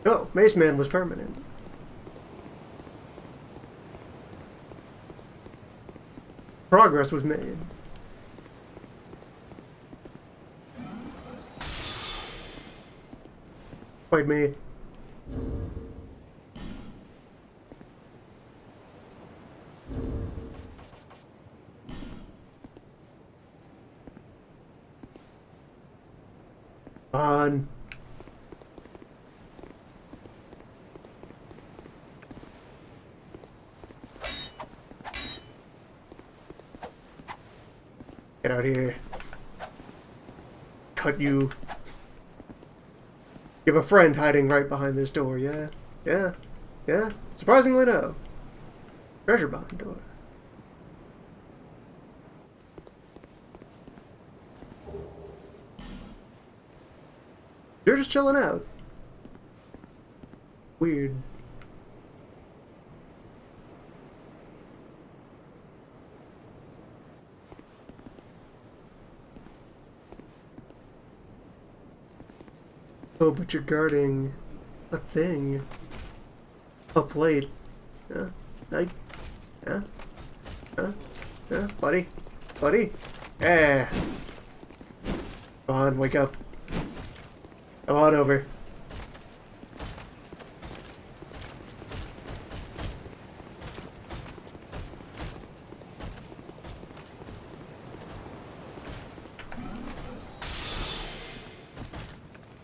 Oh, Mace Man was permanent. Progress was made. Quite me. On. Get out here. Cut you. You have a friend hiding right behind this door, yeah? Yeah? Yeah? Surprisingly no. Treasure behind the door. You're just chilling out. Weird. Oh, but you're guarding a thing. A plate. Yeah. Yeah. Yeah. Buddy. Buddy. Yeah. Come on, wake up. Come on over.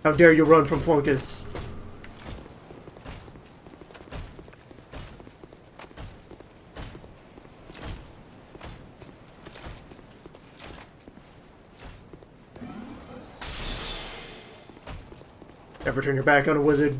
How dare you run from Flunkus? Never turn your back on a wizard.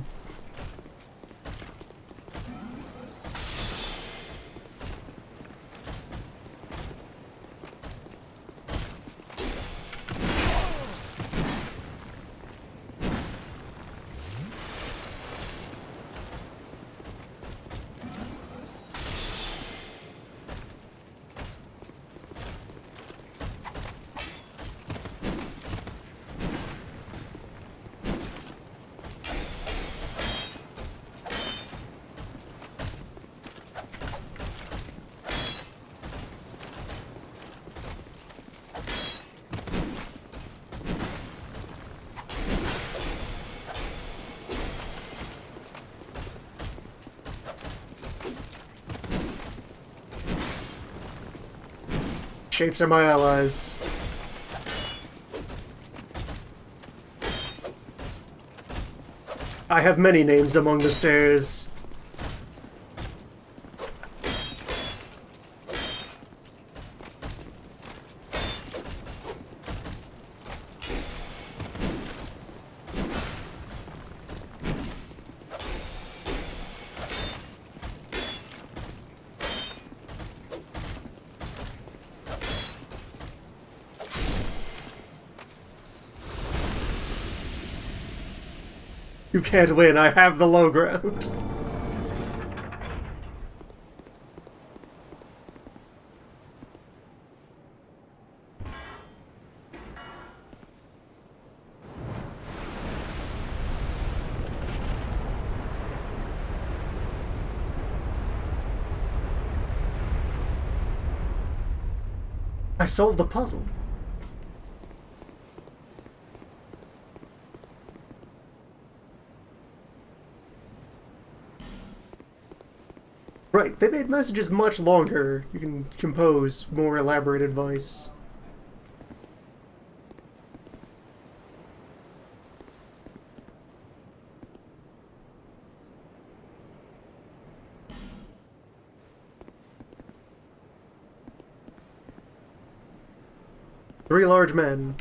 Shapes are my allies. I have many names among the stairs. You can't win, I have the low ground. I solved the puzzle. Right, they made messages much longer. You can compose more elaborate advice. Three large men.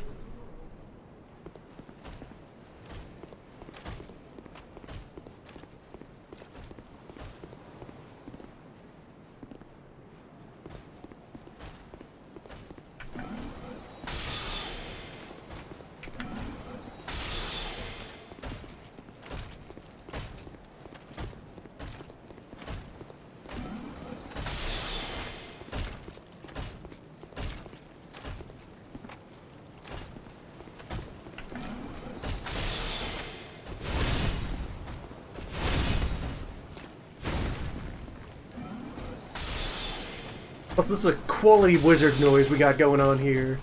Plus, this is a quality wizard noise we got going on here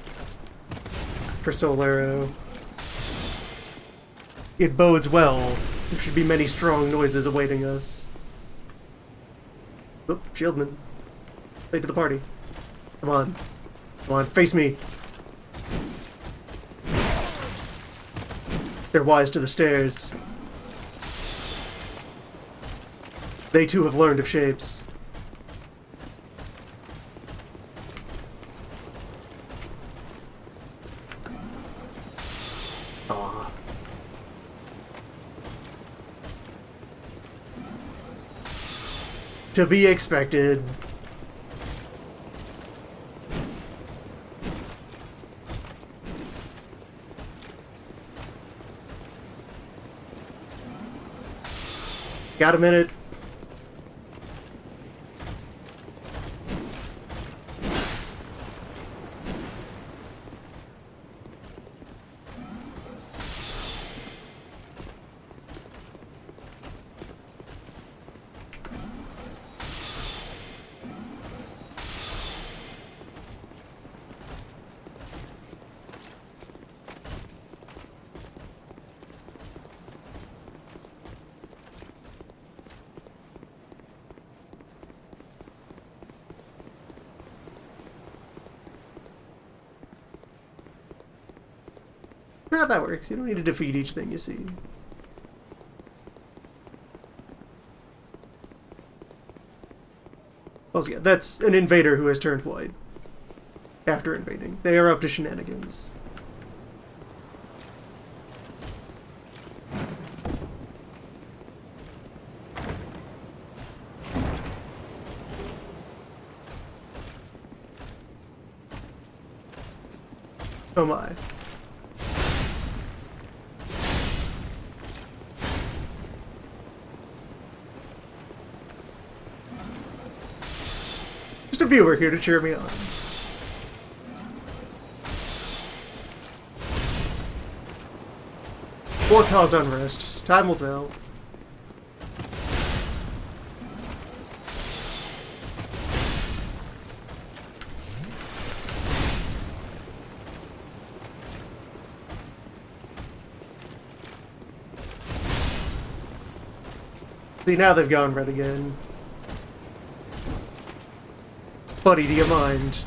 for Solero. It bodes well. There should be many strong noises awaiting us. Oop, Shieldman. Late to the party. Come on. Come on, face me. They're wise to the stairs. They too have learned of shapes. Aww. To be expected. Got a minute? How that works. You don't need to defeat each thing you see. Also, yeah, that's an invader who has turned white. After invading. They are up to shenanigans. Oh my. Just a viewer here to cheer me on. Or cause unrest. Time will tell. See, now they've gone red again. Buddy, do you mind?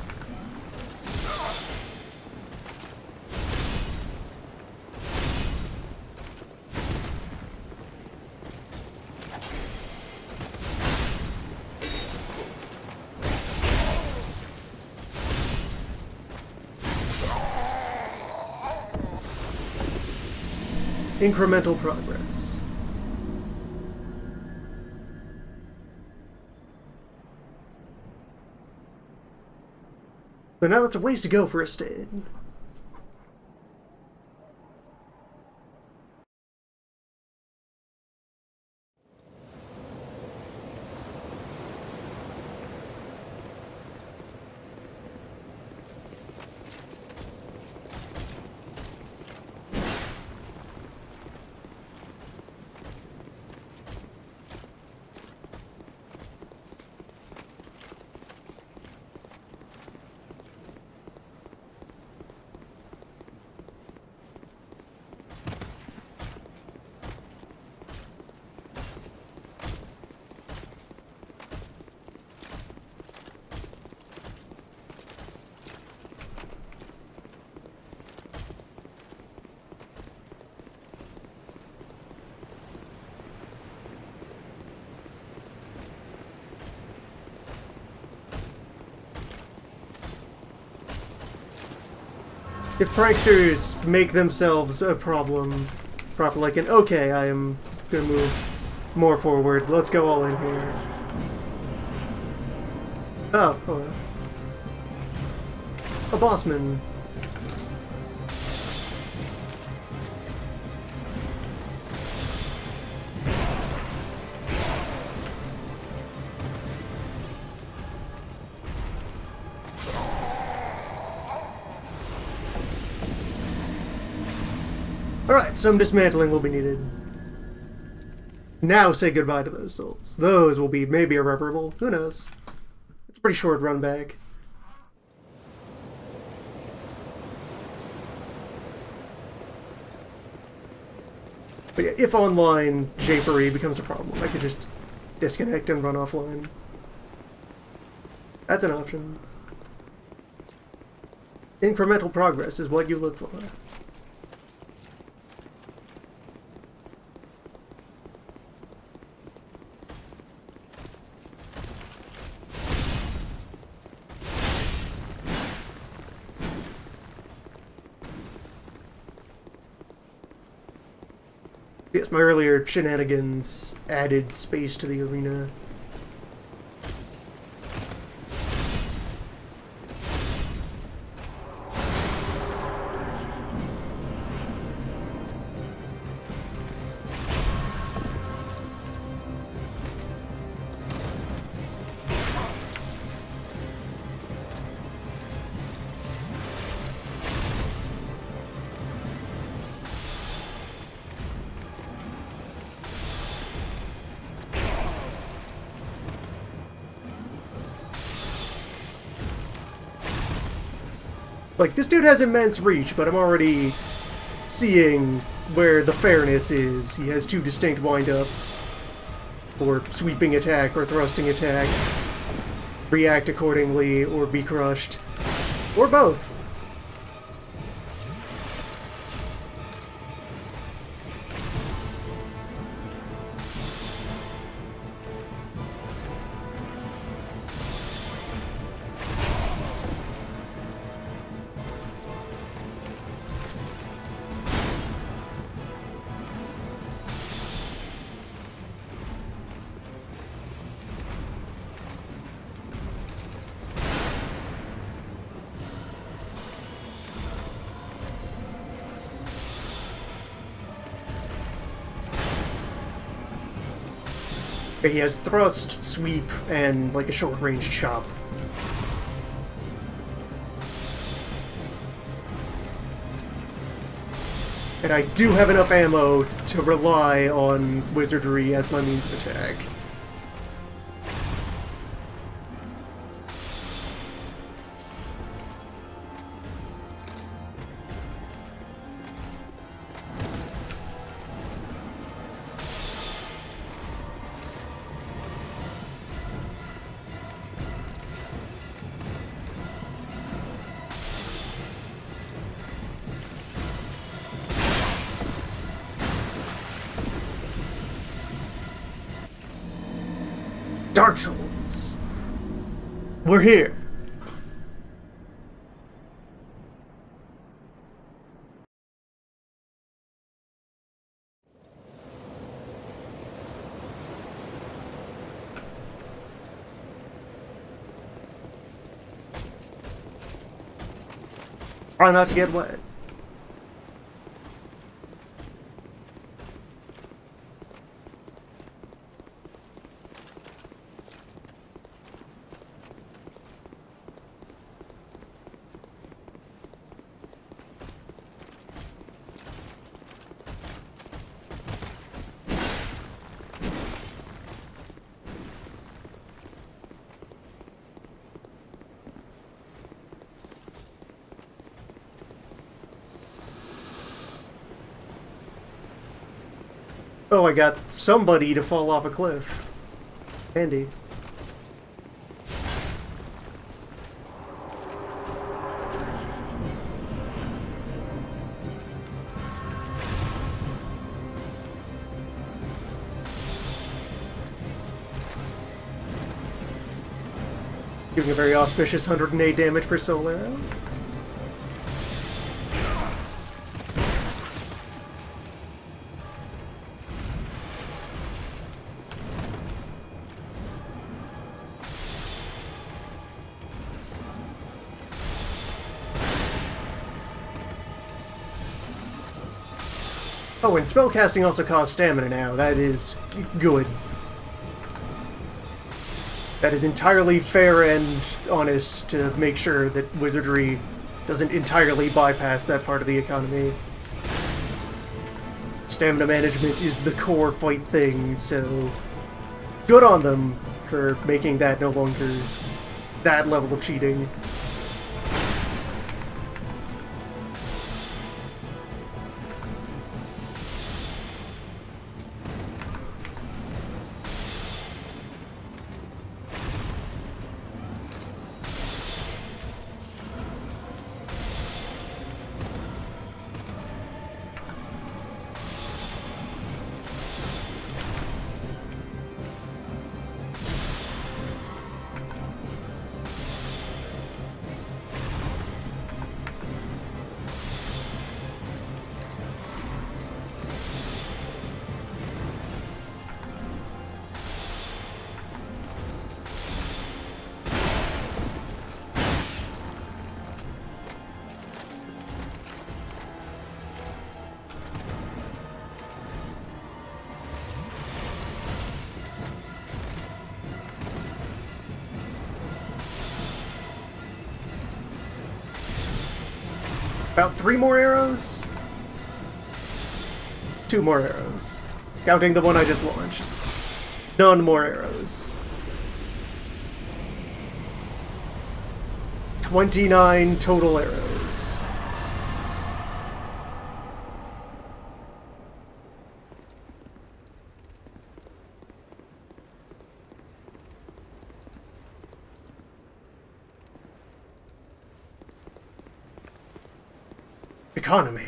Incremental progress. So now that's a ways to go for a stid. If pranksters make themselves a problem, proper like an okay, I am gonna move more forward. Let's go all in here. Oh, hello. A bossman. Alright, some dismantling will be needed. Now say goodbye to those souls. Those will be maybe irreparable. Who knows? It's a pretty short run back. But yeah, if online japery becomes a problem, I could just disconnect and run offline. That's an option. Incremental progress is what you look for. Yes, my earlier shenanigans added space to the arena. Like, this dude has immense reach, but I'm already seeing where the fairness is. He has two distinct wind-ups. Or sweeping attack or thrusting attack. React accordingly, or be crushed. Or both. He has thrust, sweep, and like a short-range chop. And I do have enough ammo to rely on wizardry as my means of attack. Dark Souls. We're here. Try not to get wet. Oh, I got somebody to fall off a cliff. Handy. Giving a very auspicious 108 damage per soul arrow. Oh, and spellcasting also costs stamina now. That is good. That is entirely fair and honest to make sure that wizardry doesn't entirely bypass that part of the economy. Stamina management is the core fight thing, so good on them for making that no longer that level of cheating. About 3 more arrows? 2 more arrows. Counting the one I just launched. None more arrows. 29 total arrows. Economy.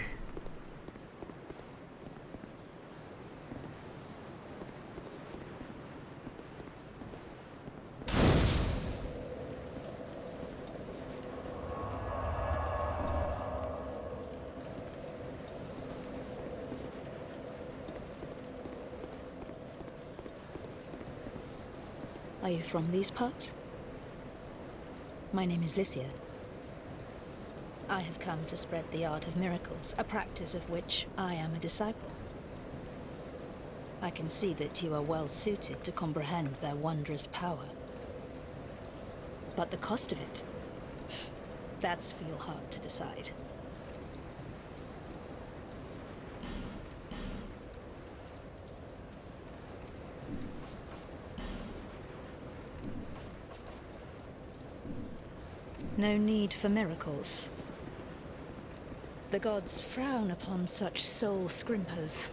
Are you from these parts? My name is Lycia. I have come to spread the art of miracles, a practice of which I am a disciple. I can see that you are well suited to comprehend their wondrous power. But the cost of it, that's for your heart to decide. No need for miracles. The gods frown upon such soul scrimpers.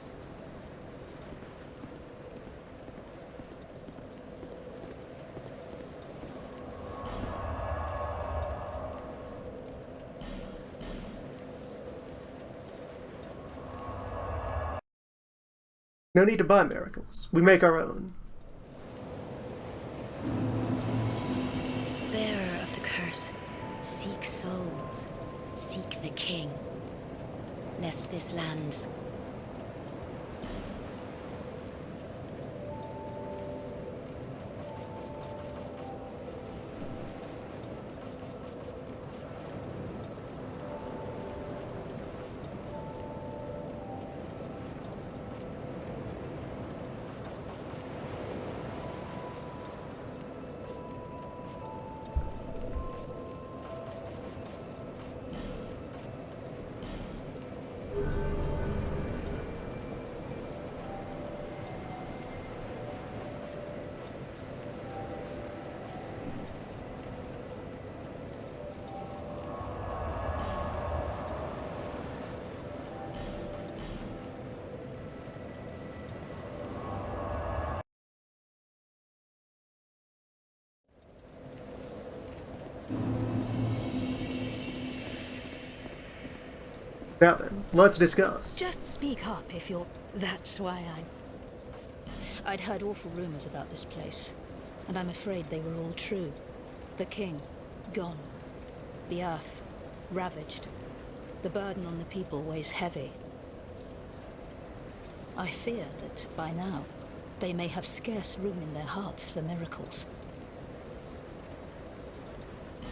No need to buy miracles. We make our own. Bearer of the curse, seek souls, seek the king, lest this land's Now then, let's discuss. Just speak up if you're... That's why I'd heard awful rumors about this place, and I'm afraid they were all true. The king, gone. The earth, ravaged. The burden on the people weighs heavy. I fear that, by now, they may have scarce room in their hearts for miracles.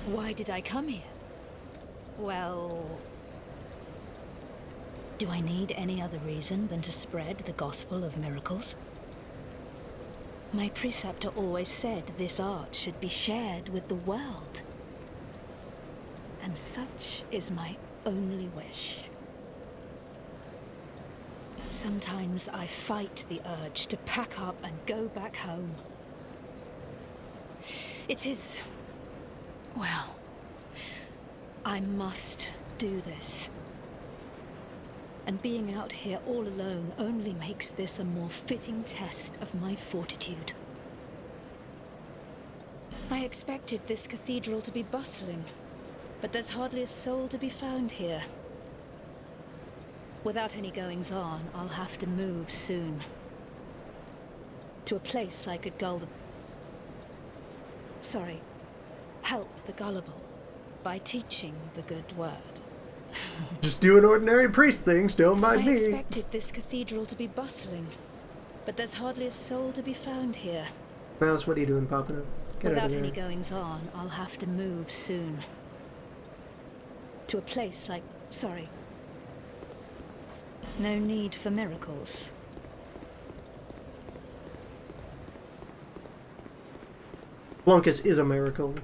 Why did I come here? Well... do I need any other reason than to spread the gospel of miracles? My preceptor always said this art should be shared with the world. And such is my only wish. Sometimes I fight the urge to pack up and go back home. It is... well, I must do this. And being out here all alone only makes this a more fitting test of my fortitude. I expected this cathedral to be bustling, but there's hardly a soul to be found here. Without any goings-on, I'll have to move soon. To a place I could gull the... sorry, help the gullible by teaching the good word. Just doing ordinary priest things, don't mind me. I expected this cathedral to be bustling, but there's hardly a soul to be found here. Mouse, what are you doing, Papa? Get out of Without there. any goings-on, I'll have to move soon. To a place I... sorry. No need for miracles. Flunkus is a miracle.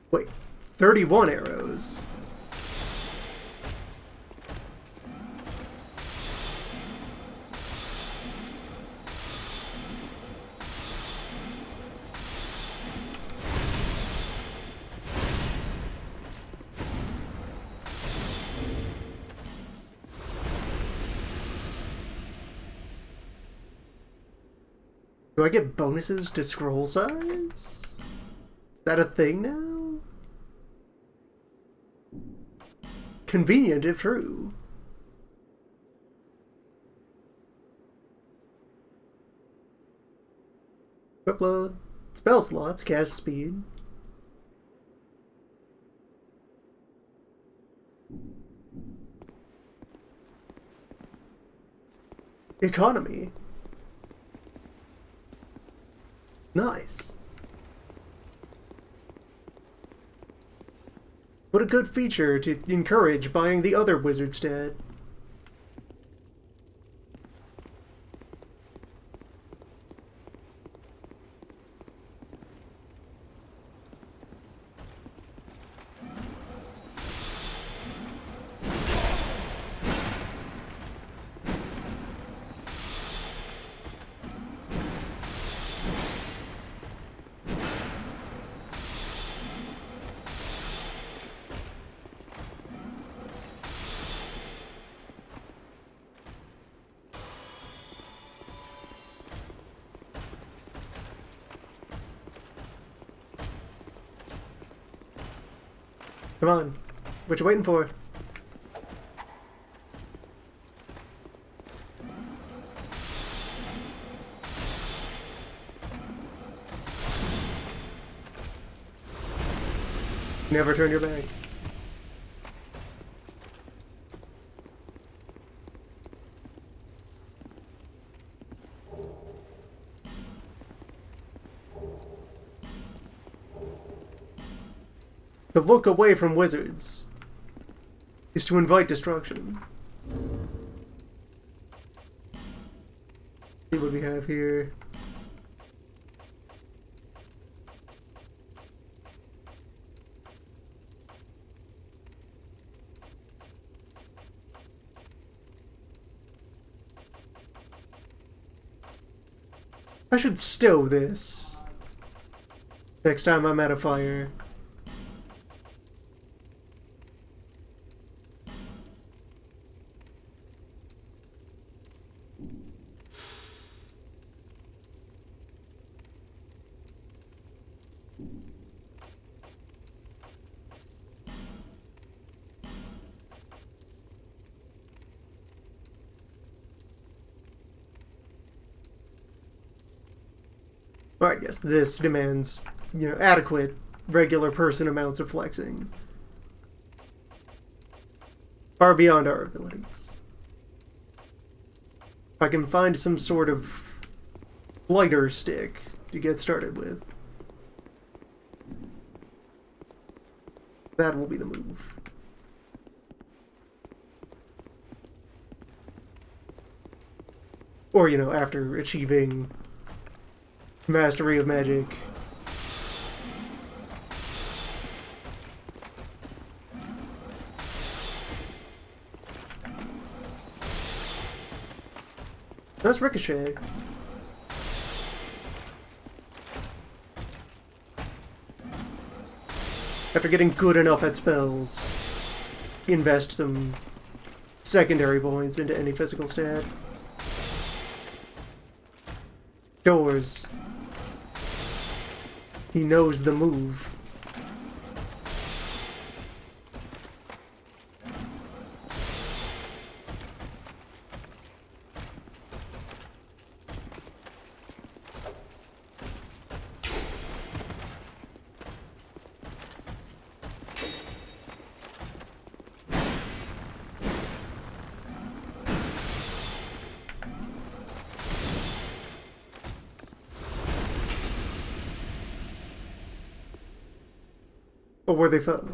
Wait, 31 arrows. Do I get bonuses to scroll size? Is that a thing now? Convenient if true. Upload. Spell slots, cast speed. Economy. Nice. What a good feature to encourage buying the other wizard stat. Come on. What you waiting for? Never turn your back. To look away from wizards is to invite destruction. See what we have here. I should stow this next time I'm at a fire. Alright, yes, this demands, adequate, regular person amounts of flexing. Far beyond our abilities. If I can find some sort of lighter stick to get started with, that will be the move. Or, after achieving mastery of magic. That's Ricochet. After getting good enough at spells, invest some secondary points into any physical stat. Doors. He knows the move. Or were they foe?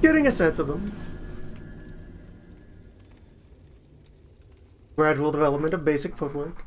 getting a sense of them. Gradual development of basic footwork.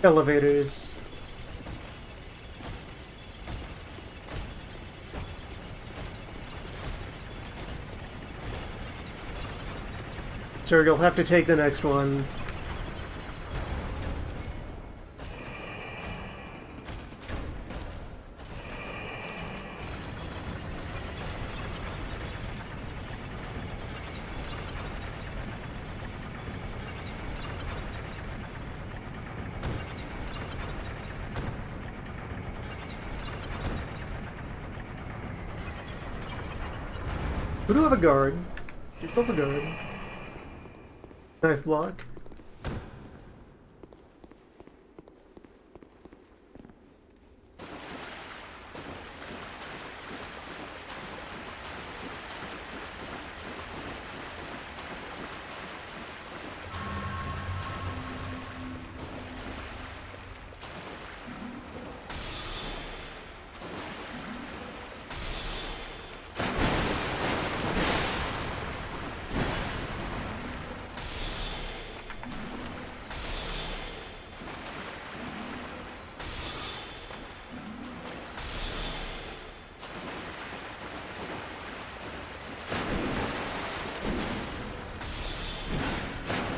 Elevators. Sir, you'll have to take the next one. We do have a guard. Just built a guard. Knife block.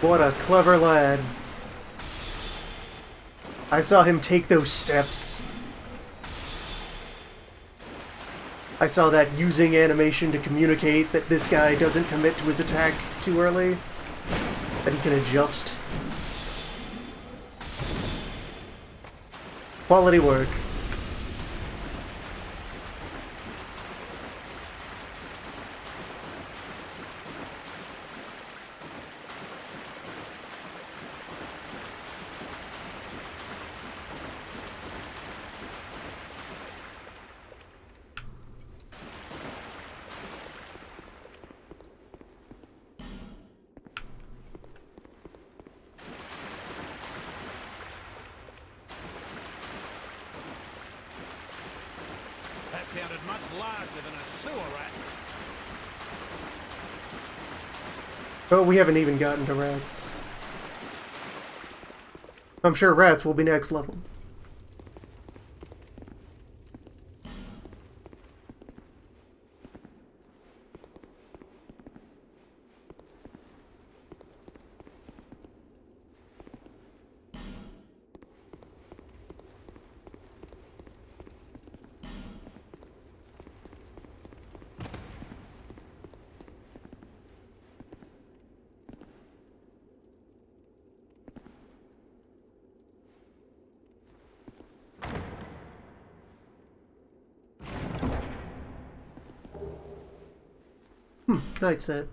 What a clever lad. I saw him take those steps. I saw that using animation to communicate that this guy doesn't commit to his attack too early. That he can adjust. Quality work. Sounded much larger than a sewer rat. Oh, we haven't even gotten to rats. I'm sure rats will be next level. Night set.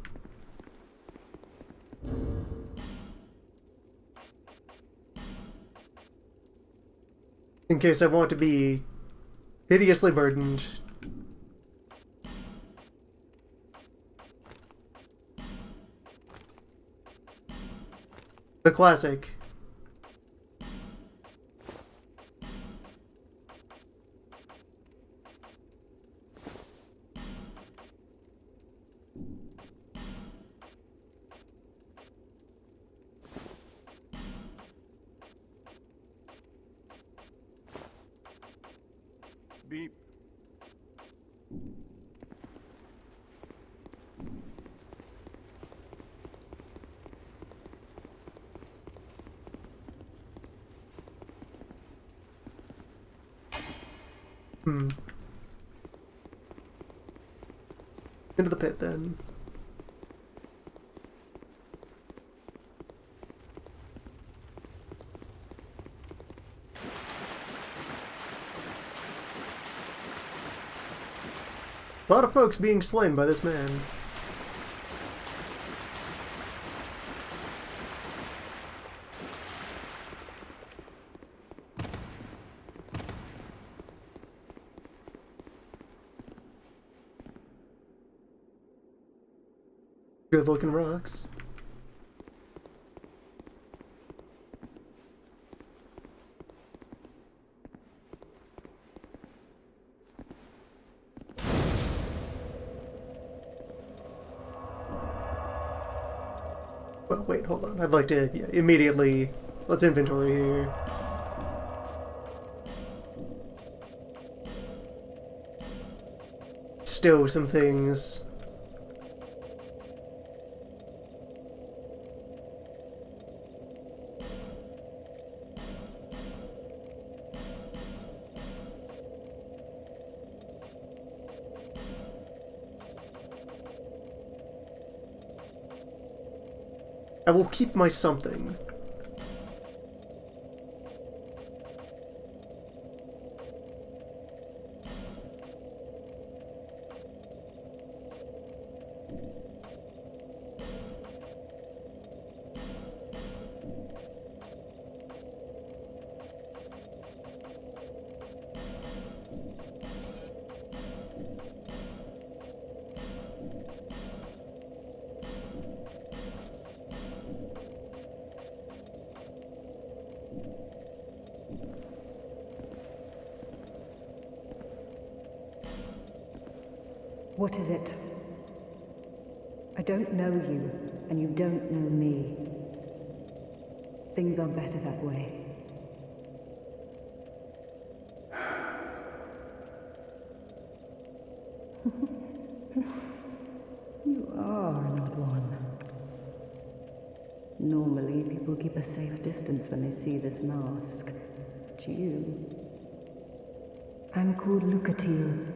In case I want to be hideously burdened. The classic. beep. Into the pit, then. A lot of folks being slain by this man. Good looking rocks. Well, wait, hold on. I'd like to immediately... Let's inventory here. Stow some things. I will keep my something. What is it? I don't know you, and you don't know me. Things are better that way. You are an odd one. Normally, people keep a safe distance when they see this mask. But you... I'm called Lucatil.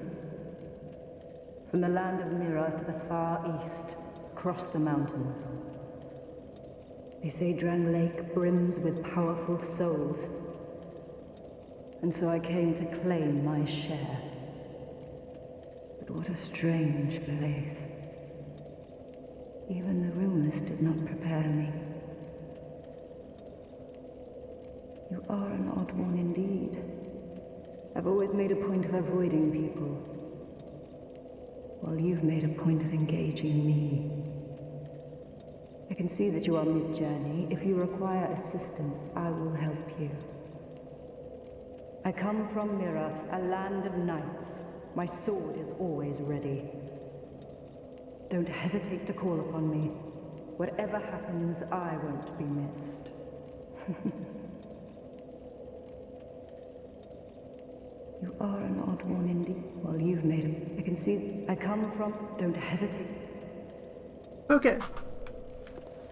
From the land of Mira to the far east, across the mountains. They say Drang Lake brims with powerful souls. And so I came to claim my share. But what a strange place. Even the rumors did not prepare me. You are an odd one indeed. I've always made a point of avoiding people. While you've made a point of engaging me. I can see that you are mid-journey. If you require assistance, I will help you. I come from Mira, a land of knights. My sword is always ready. Don't hesitate to call upon me. Whatever happens, I won't be missed. You are an odd one indeed. Well, you've made him. I can see. I come from. Don't hesitate. Okay.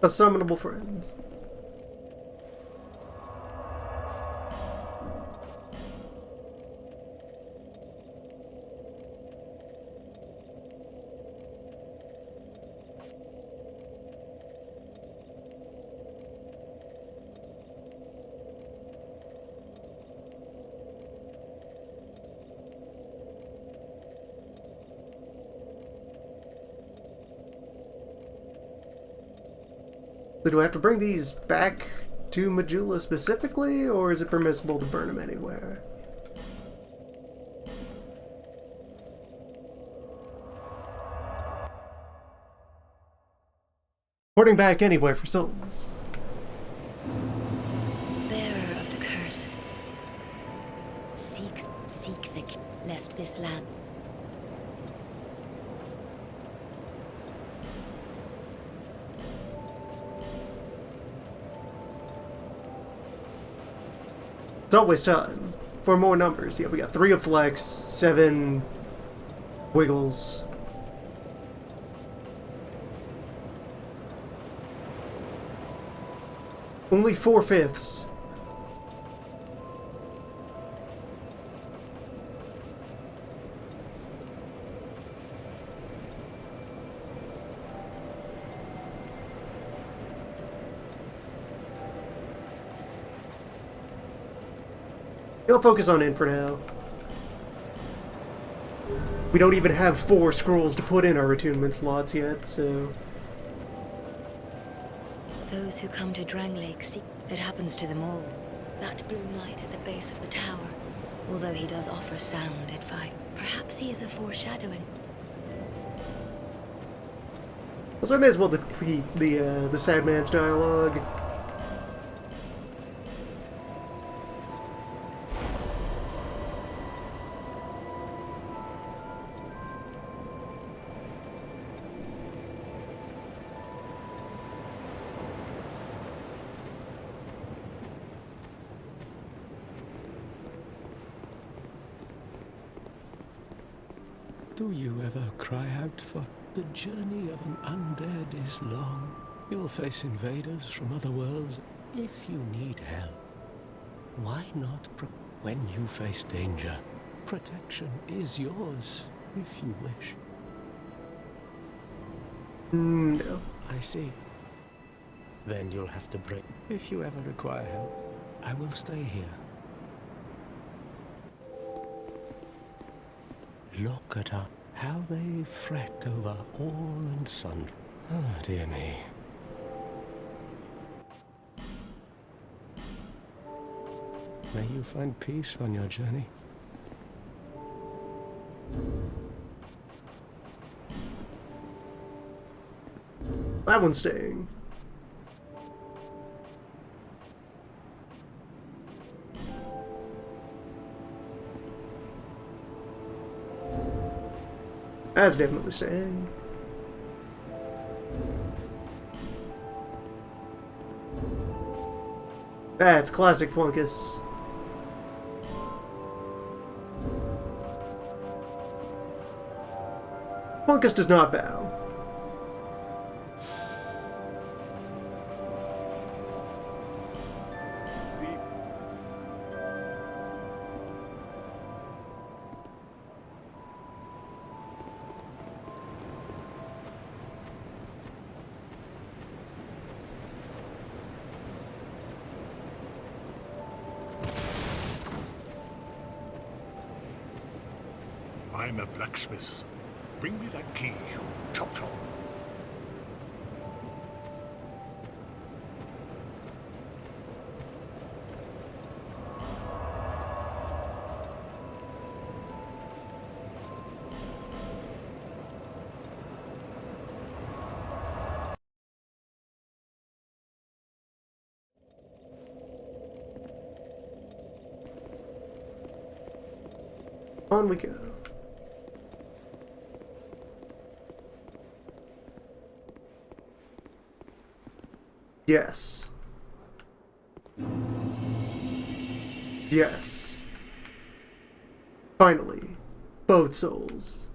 A summonable friend. So do I have to bring these back to Majula specifically, or is it permissible to burn them anywhere? Porting back anyway for souls. Bearer of the curse, seek the lest this land. It's always time. for more numbers. Yeah, we got 3 of Flex, 7 Wiggles. Only 4/5. I'll focus on in for now. We don't even have 4 scrolls to put in our attunement slots yet, so... Those who come to Drang Lake see it happens to them all. That blue knight at the base of the tower. Although he does offer sound advice. Perhaps he is a foreshadowing. So I may as well defeat the Sad Man's dialogue. Do you ever cry out for the journey of an undead is long? You'll face invaders from other worlds if you need help. Why not when you face danger? Protection is yours if you wish. No. I see. Then you'll have to break. If you ever require help, I will stay here. Look at how they fret over all and sundry. Ah, dear me. May you find peace on your journey. That one's staying. That's definitely staying. That's classic Flunkus. Flunkus does not bow. I'm a blacksmith. Bring me that key. Chop chop. On we go. Yes. Yes. Finally. Both souls.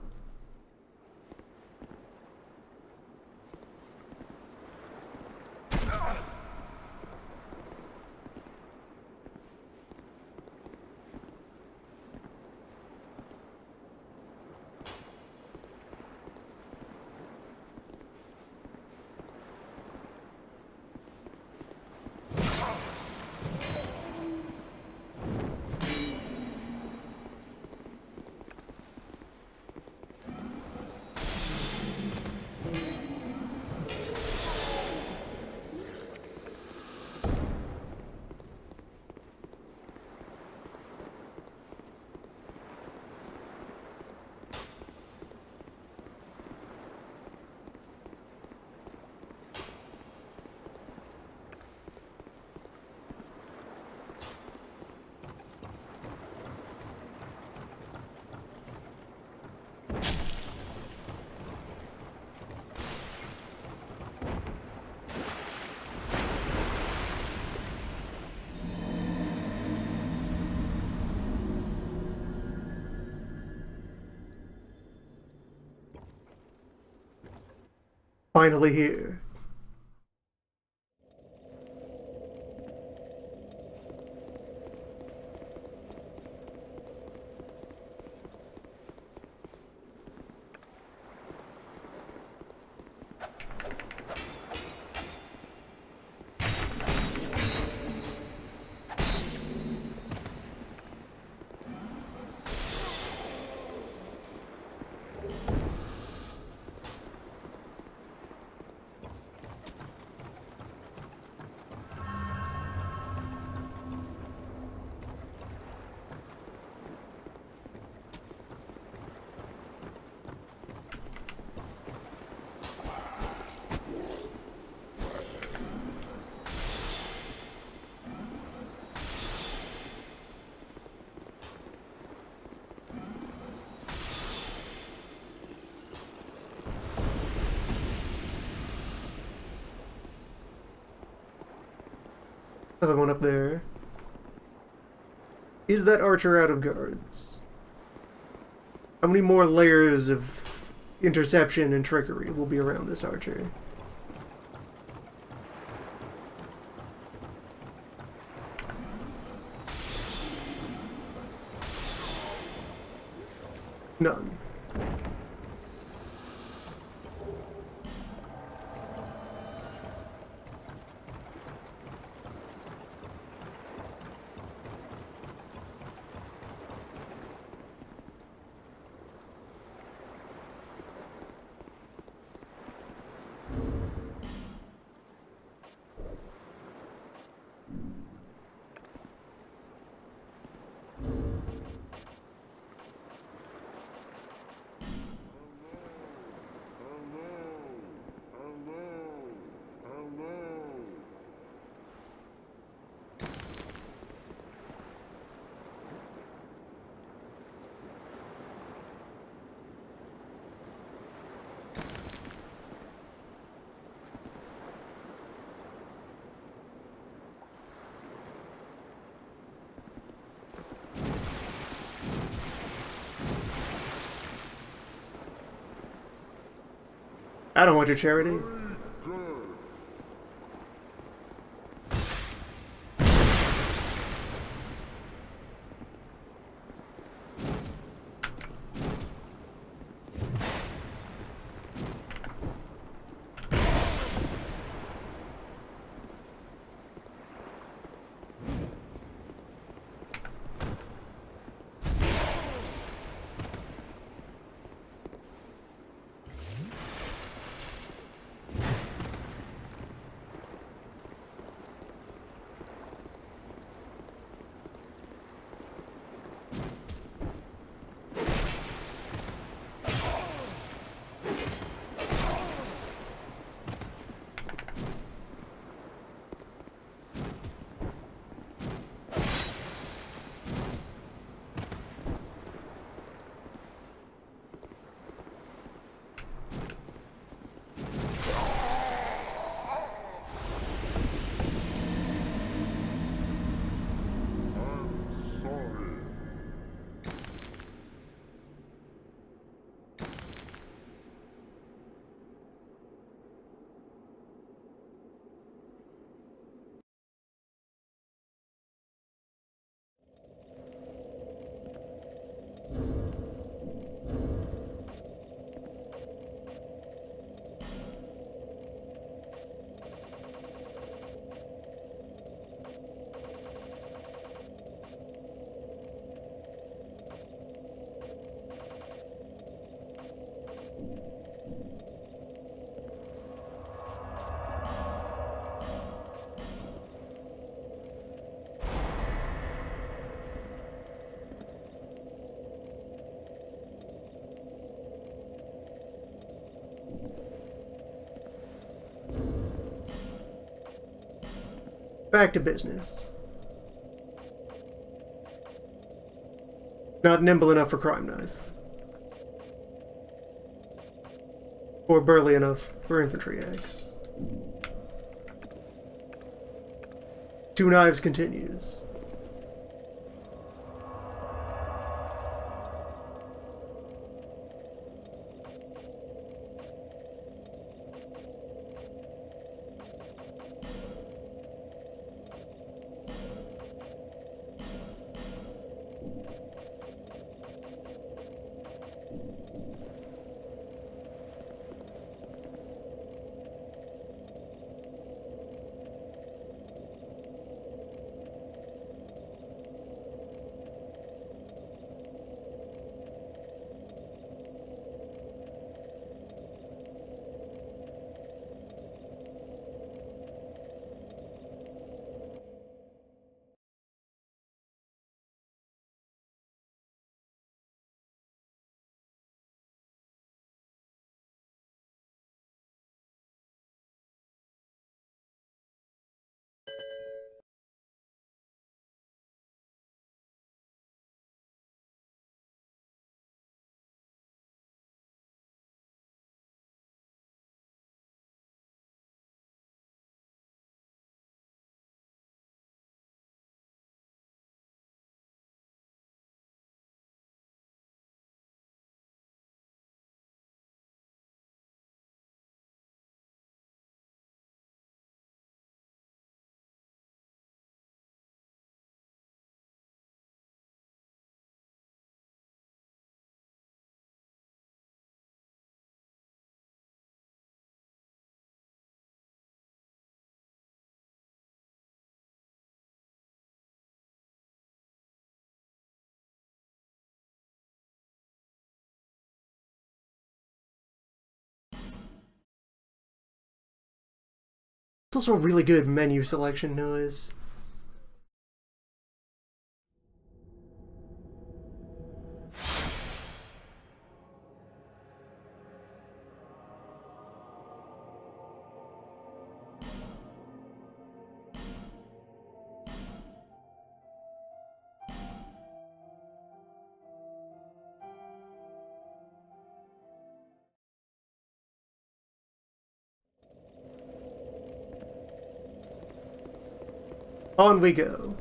Finally here. Another one up there. Is that archer out of guards? How many more layers of interception and trickery will be around this archer? None. I don't want your charity. Back to business. Not nimble enough for crime knife. Or burly enough for infantry axe. Two Knives continues. It's also a really good menu selection noise. On we go.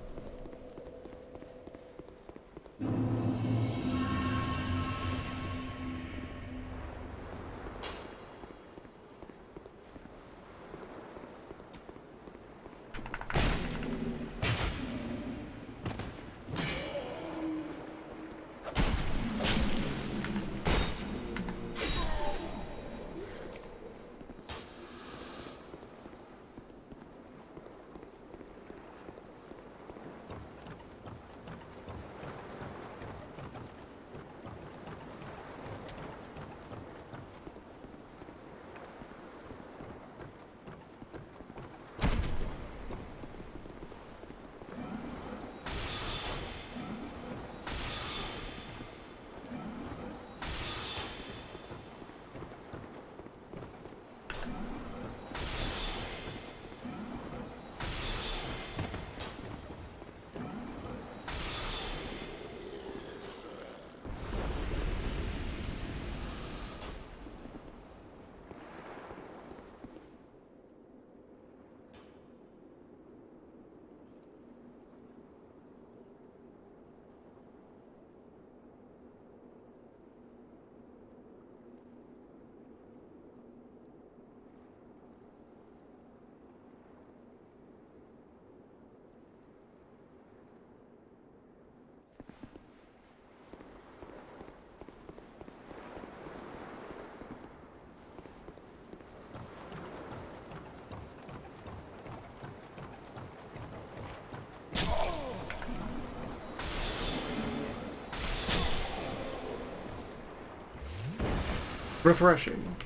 Refreshing.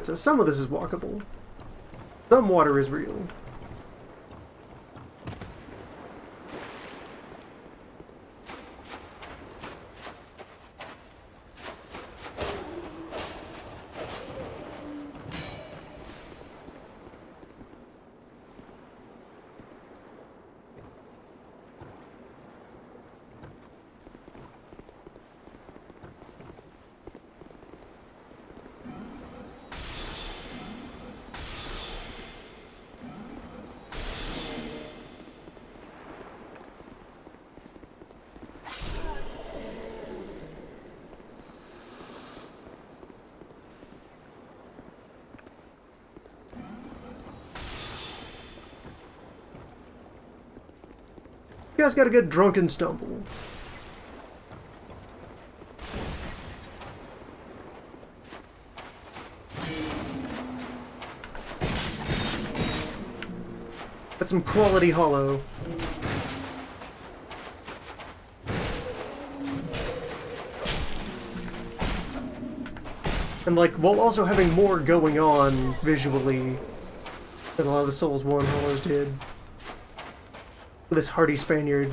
So some of this is walkable. Some water is real. You guys got a good drunken stumble. That's some quality hollow. And like, while also having more going on visually than a lot of the Souls 1 hollows did. This hardy Spaniard.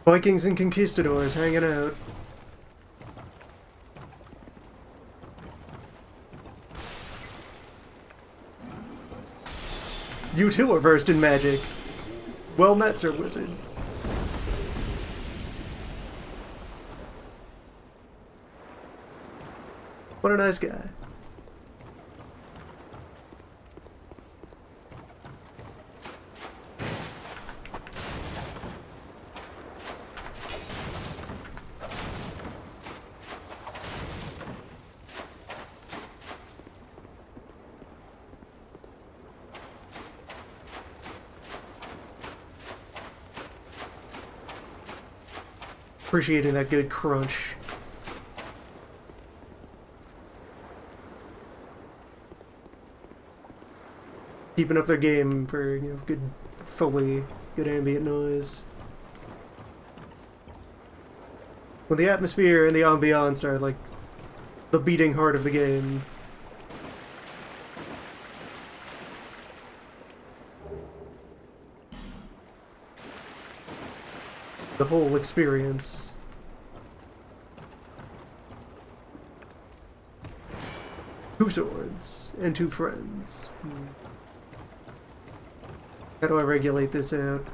Vikings and conquistadors hanging out. You too are versed in magic. Well met, Sir Wizard. What a nice guy. Appreciating that good crunch. Keeping up their game for, you know, good Foley, good ambient noise. When the atmosphere and the ambiance are like the beating heart of the game. The whole experience. Two swords and two friends. How do I regulate this out?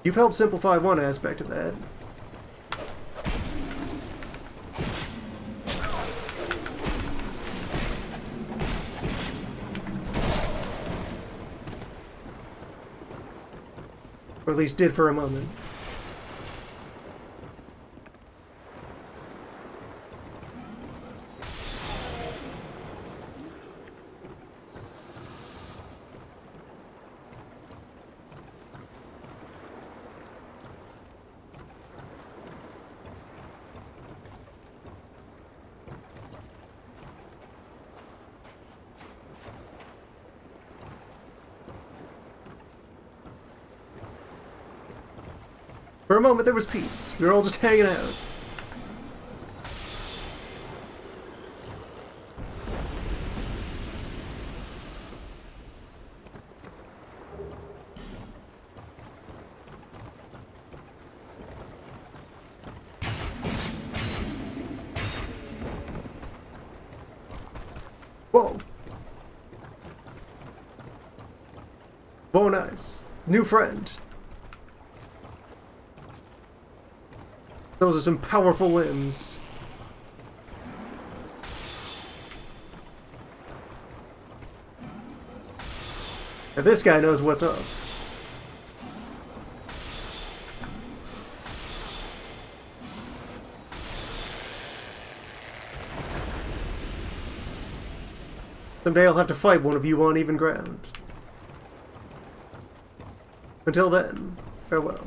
You've helped simplify one aspect of that. Or at least did for a moment. For a moment there was peace. We were all just hanging out. Whoa. Whoa, nice. New friend. Those are some powerful limbs. And this guy knows what's up. Someday I'll have to fight one of you on even ground. Until then, farewell.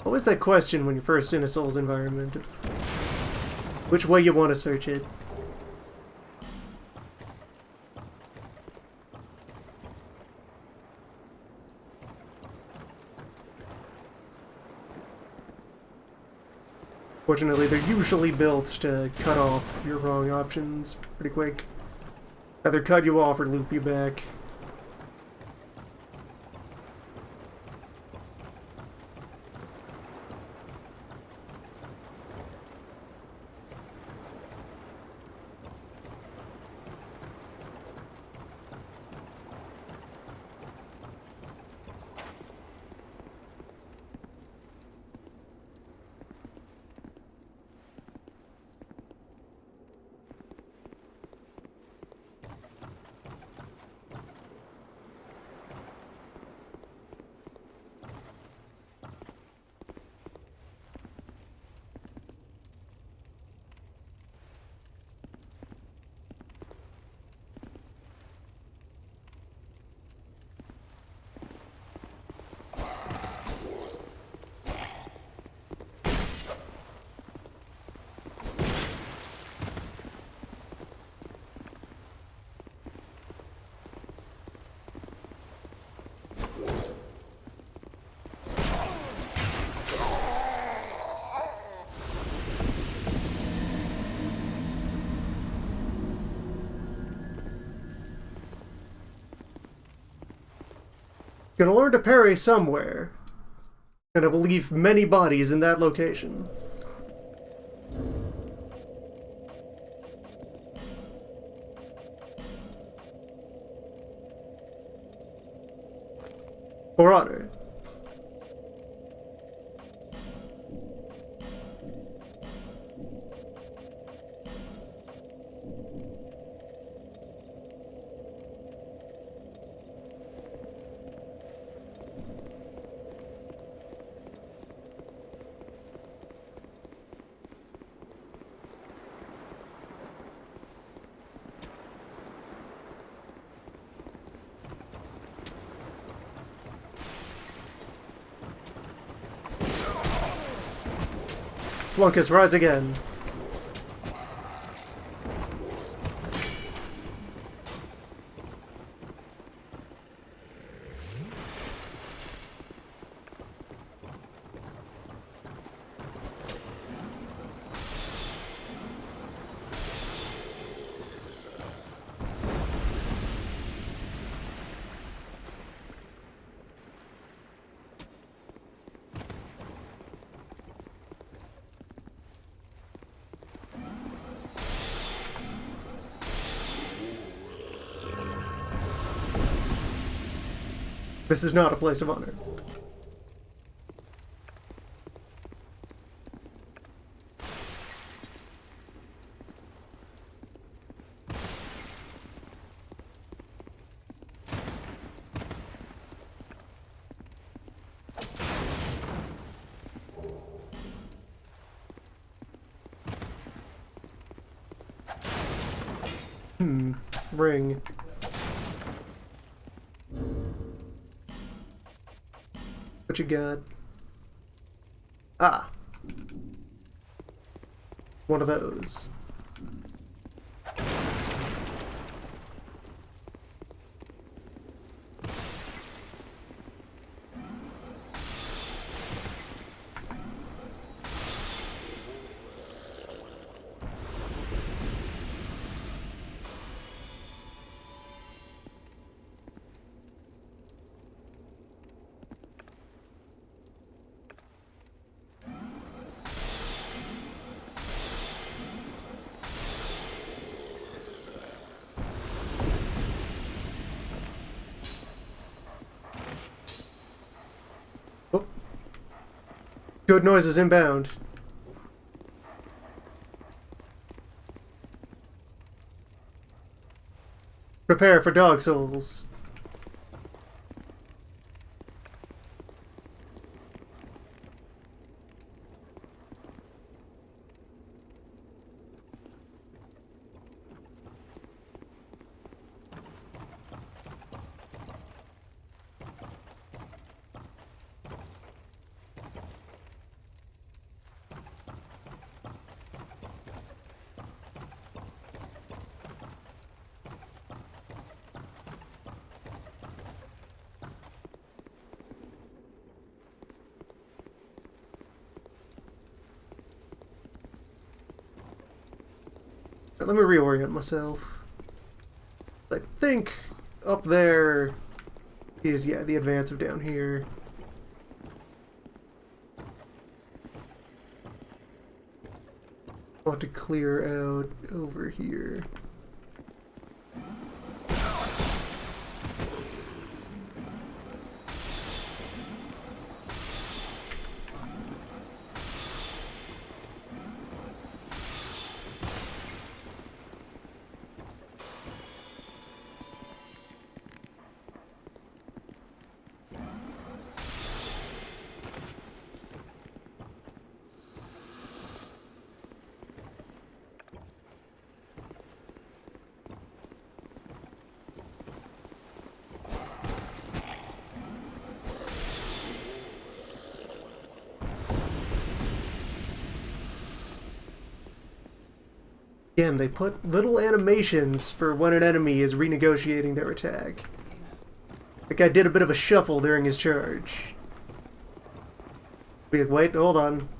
Always that question when you're first in a Souls environment of which way you want to search it. Fortunately, they're usually built to cut off your wrong options pretty quick. Either cut you off or loop you back. Gonna learn to parry somewhere. And I will leave many bodies in that location. For honor. Flunkus rides again. This is not a place of honor. Ring. What you got? Ah. One of those. Good noises inbound. Prepare for dog souls. Let me reorient myself. I think up there is, yeah, the advance of down here. I want to clear out over here. Again, they put little animations for when an enemy is renegotiating their attack. That guy did a bit of a shuffle during his charge. Wait, hold on.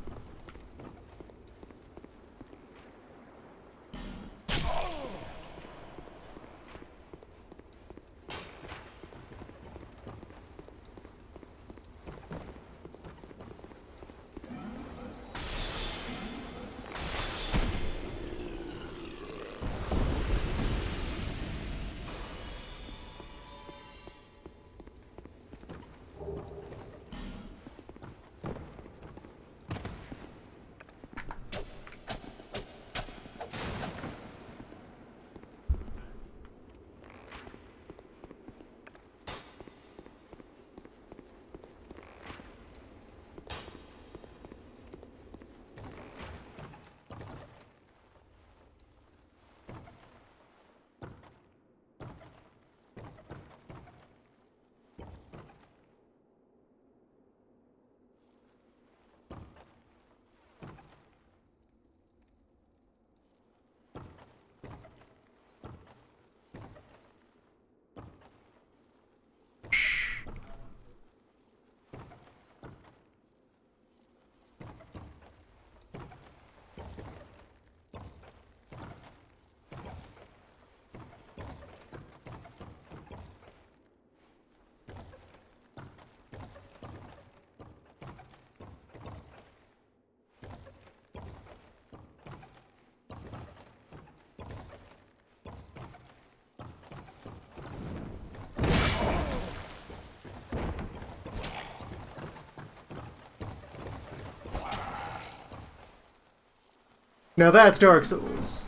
Now that's Dark Souls.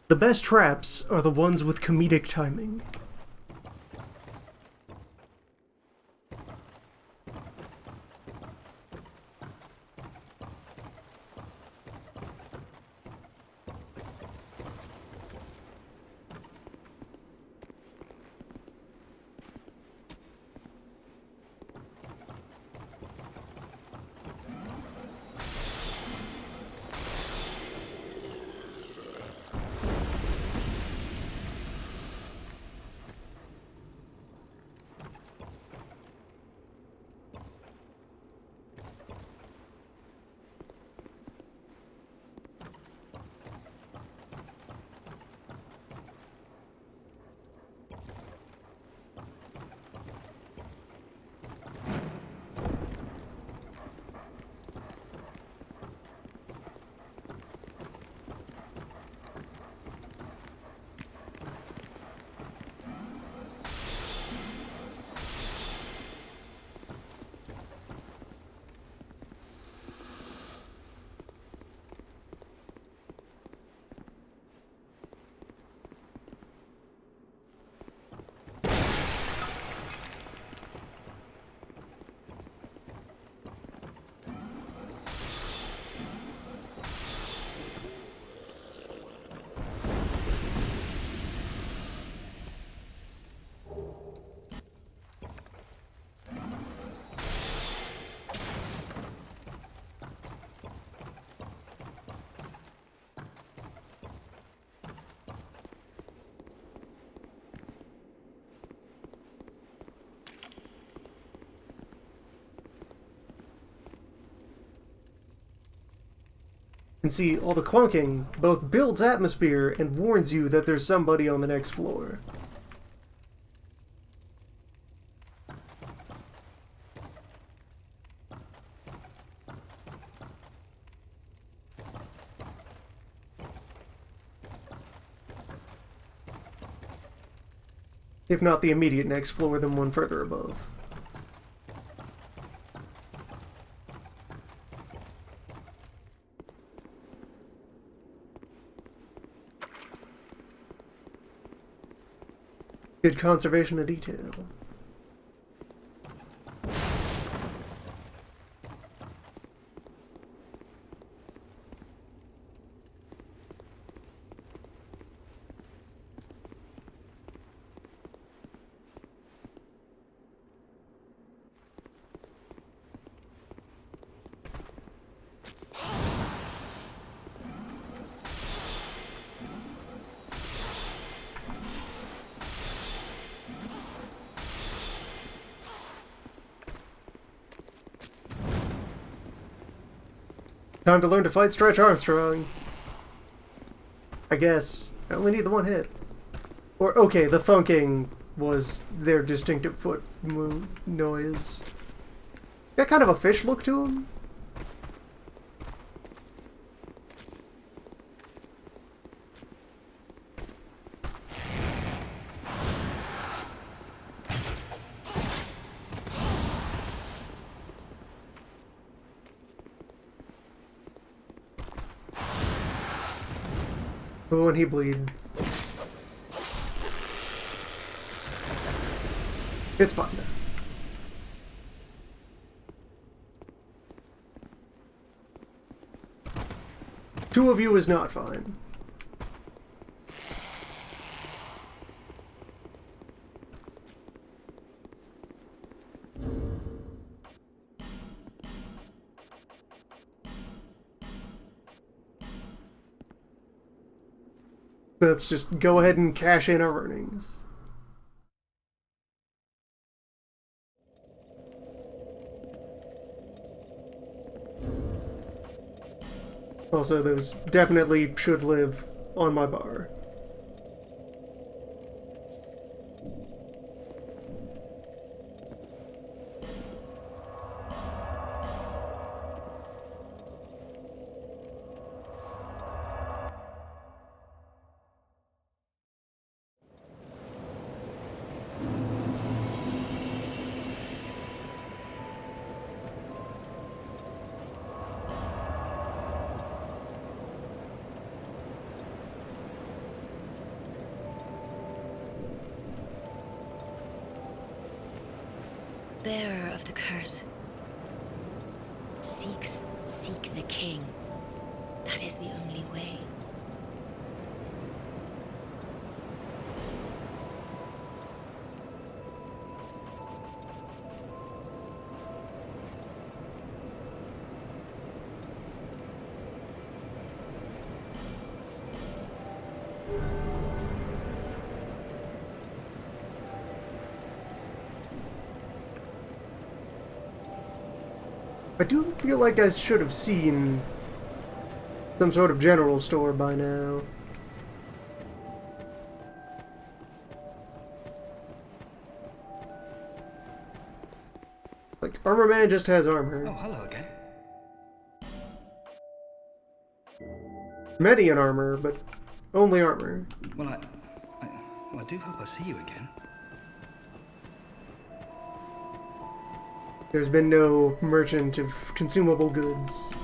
The best traps are the ones with comedic timing. And see, all the clunking both builds atmosphere and warns you that there's somebody on the next floor. If not the immediate next floor, then one further above. Good conservation of detail. Time to learn to fight Stretch Armstrong. I guess. I only need the one hit. Or, okay, the thunking was their distinctive foot noise. Got kind of a fish look to him. Oh, and he bleed. It's fine though. Two of you is not fine. Let's just go ahead and cash in our earnings. Also, those definitely should live on my bar. bearer of the curse. Seek the king. That is the only way. I do feel like I should have seen some sort of general store by now. Like, Armor Man just has armor. Oh, hello again. Median armor, but only armor. Well, I do hope I see you again. There's been no merchant of consumable goods.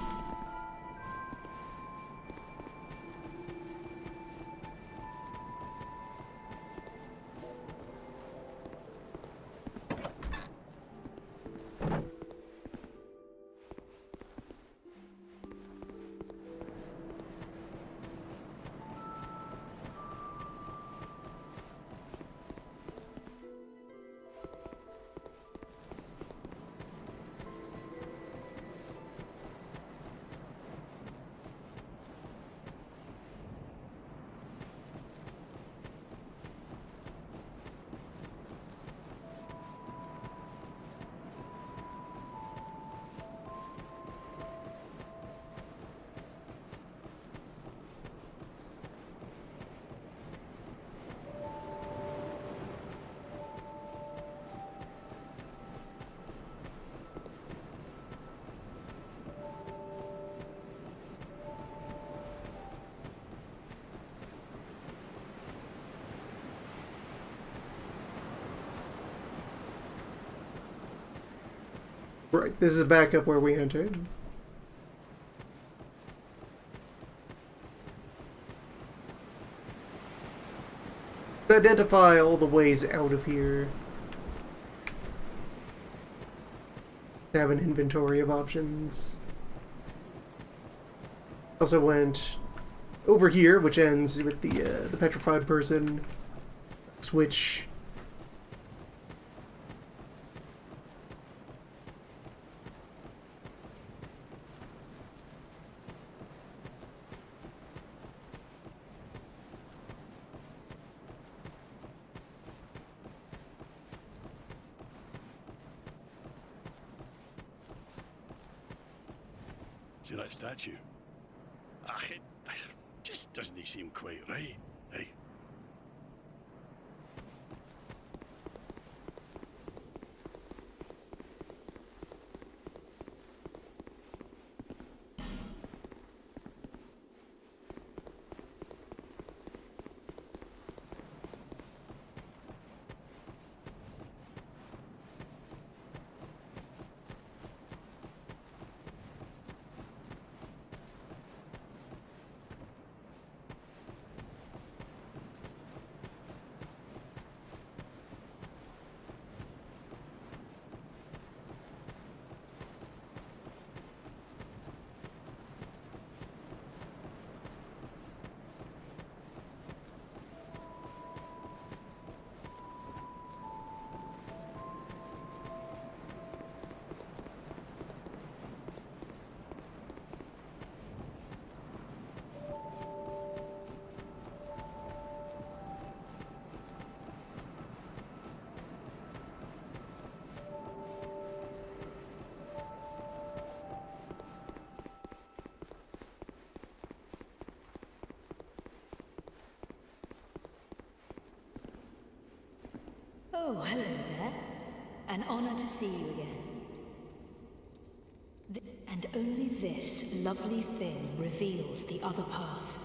Right, this is back up where we entered. Identify all the ways out of here. Have an inventory of options. Also went over here, which ends with the petrified person. Switch. See that statue? It just doesn't seem quite right, eh? Oh, hello there. An honor to see you again. And only this lovely thing reveals the other path.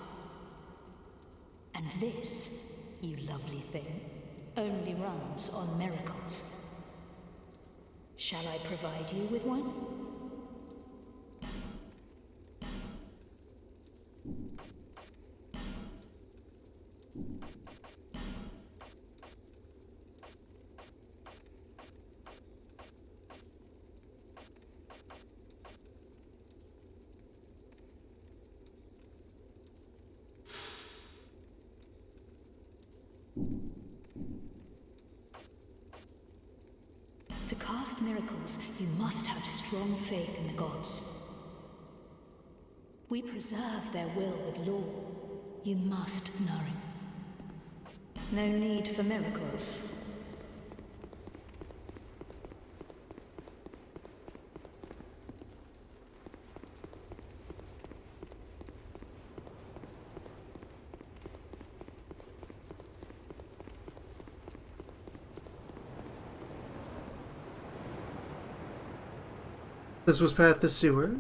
And this, you lovely thing, only runs on miracles. Shall I provide you with one? To cast miracles, you must have strong faith in the gods. We preserve their will with law. You must know it. No need for miracles. This was past the sewer.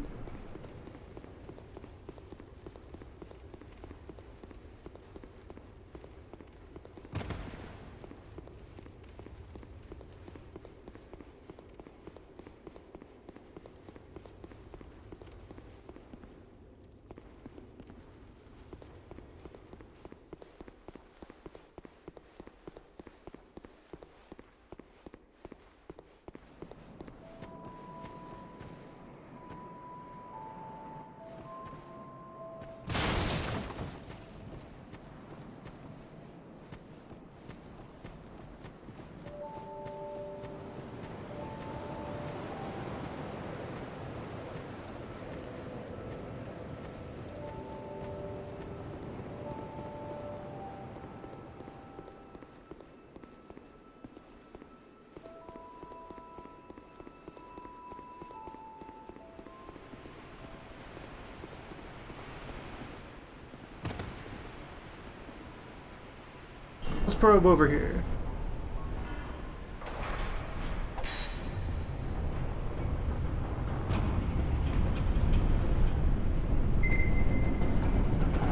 Let's probe over here.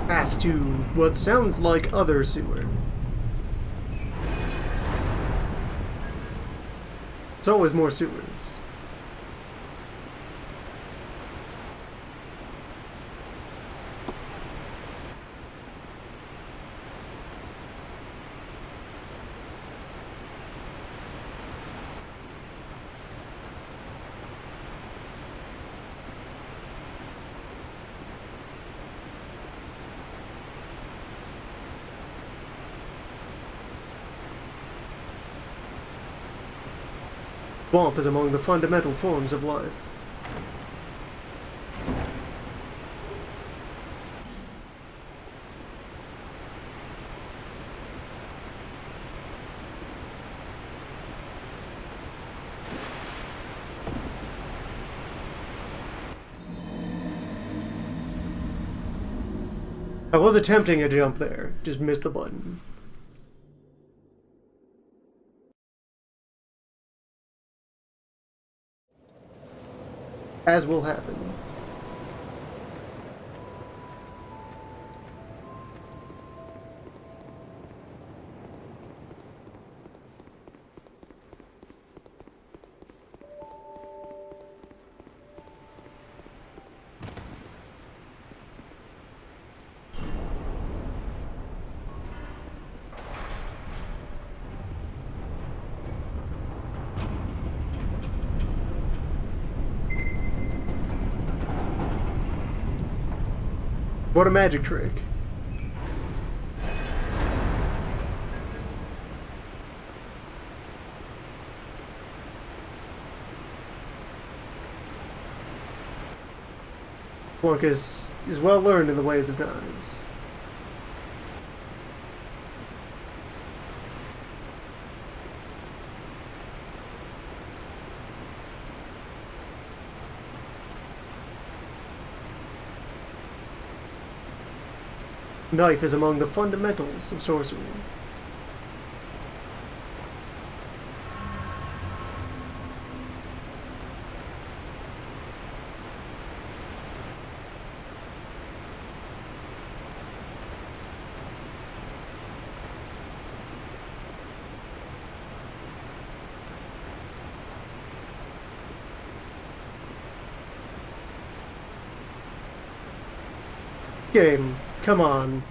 Path to what sounds like other sewer. It's always more sewers. Swamp is among the fundamental forms of life. I was attempting a jump there, just missed the button. As will happen. What a magic trick. Flunkus is well learned in the ways of times. Knife is among the fundamentals of sorcery. Game, come on.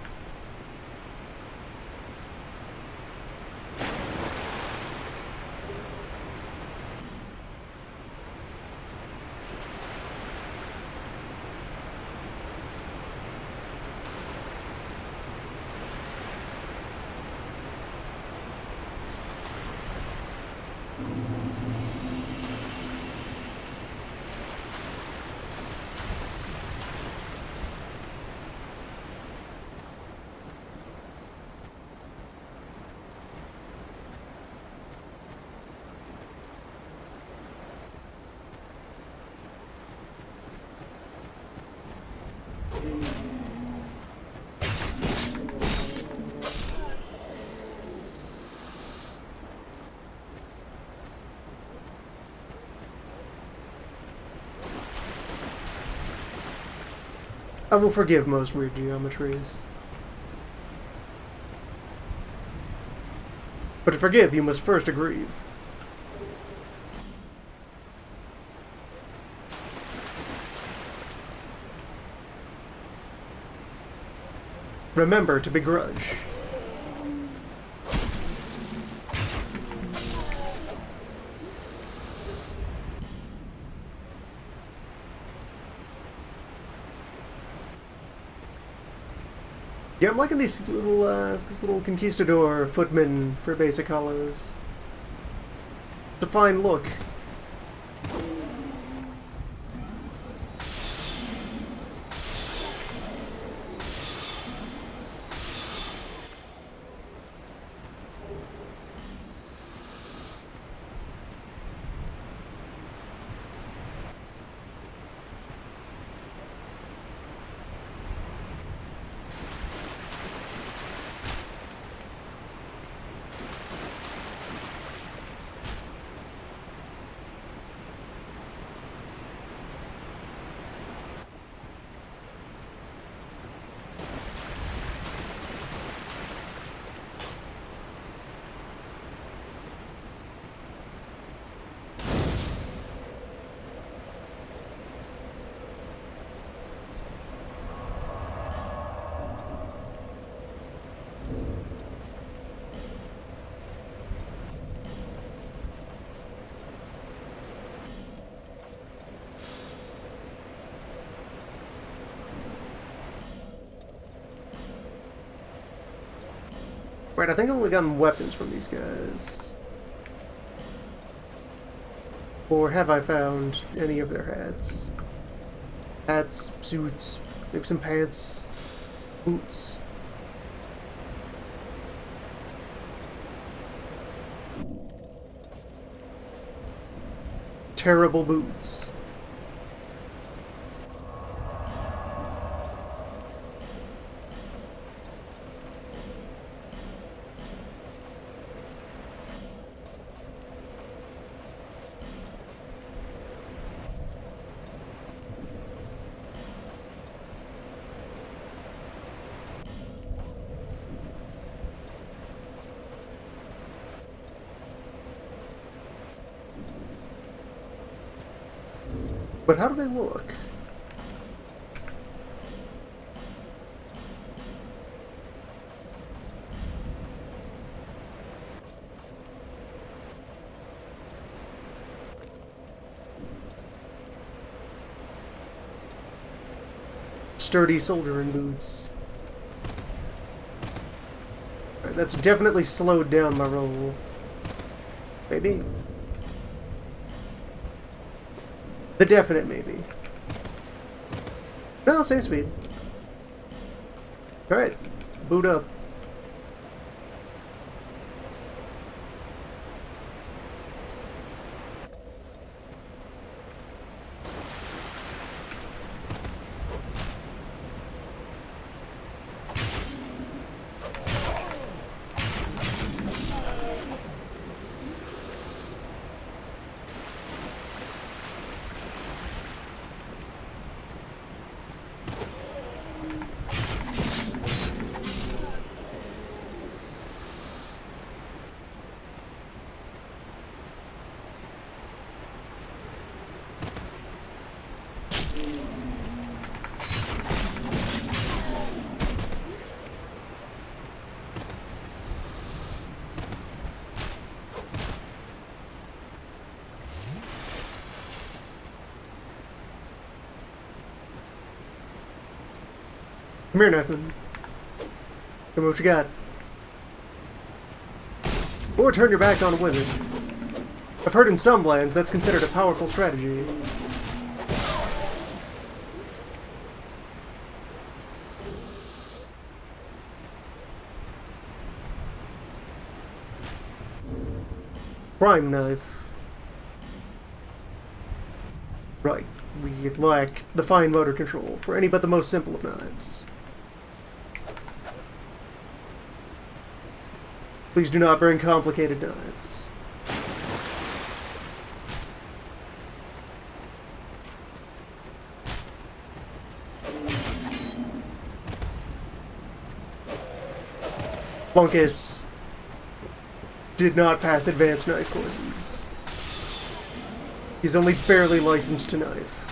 I will forgive most weird geometries. But to forgive, you must first agree. Remember to begrudge. Yeah, I'm liking these little conquistador footmen for basic hollows. It's a fine look. Right, I think I've only gotten weapons from these guys. Or have I found any of their hats? Hats, suits, maybe some pants, boots. Terrible boots. But how do they look? Sturdy soldiering boots. Right, that's definitely slowed down my roll. Maybe. The definite maybe. No, same speed. Alright, boot up. Come here, Nathan. Come on, what you got? Or turn your back on a wizard. I've heard in some lands that's considered a powerful strategy. Prime knife. Right. We lack the fine motor control for any but the most simple of knives. Please do not bring complicated knives. Flunkus did not pass advanced knife courses. He's only barely licensed to knife.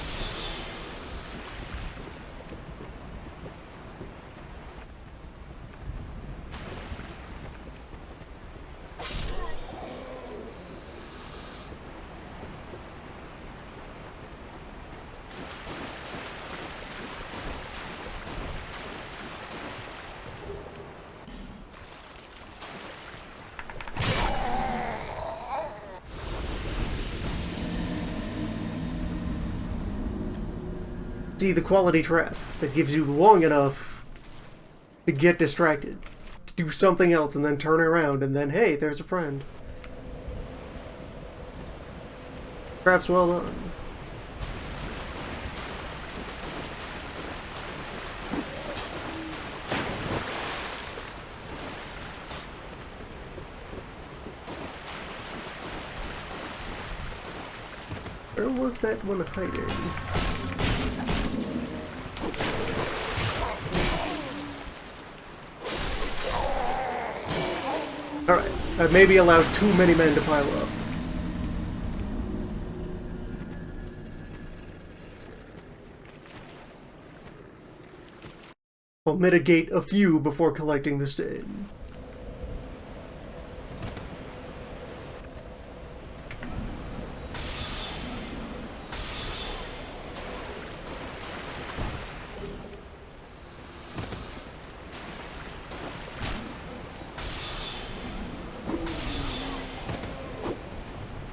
See the quality trap that gives you long enough to get distracted, to do something else, and then turn around, and then, hey, there's a friend. Traps well done. Where was that one hiding? Alright, I've maybe allowed too many men to pile up. I'll mitigate a few before collecting the stain.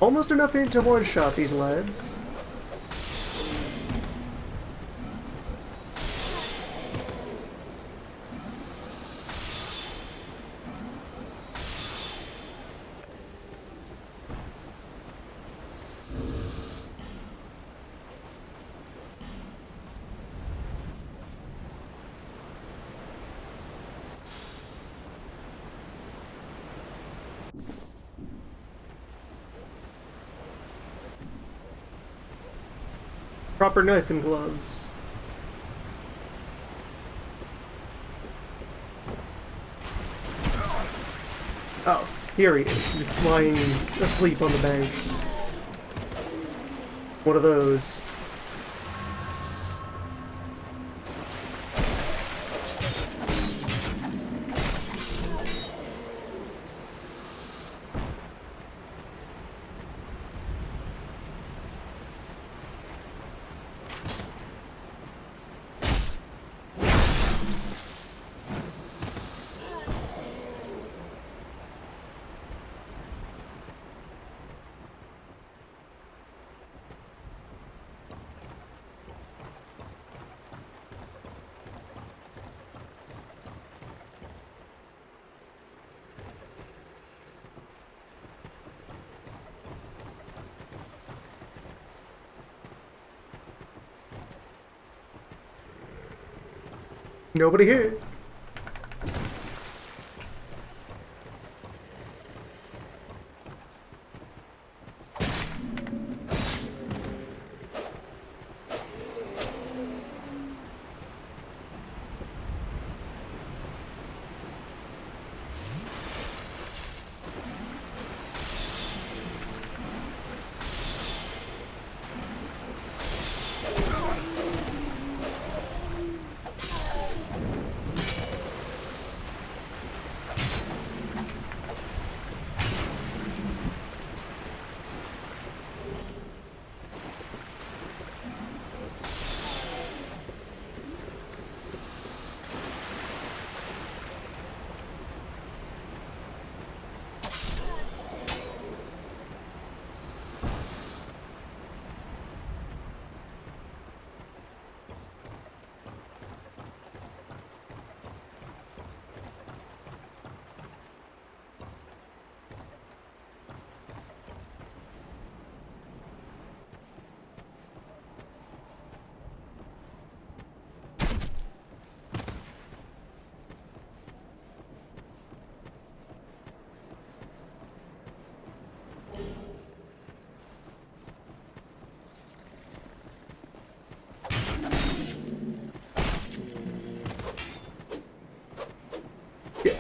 Almost enough ink to one-shot these lads. Proper knife and gloves. Oh, here he is. He's lying asleep on the bank. One of those. Nobody here.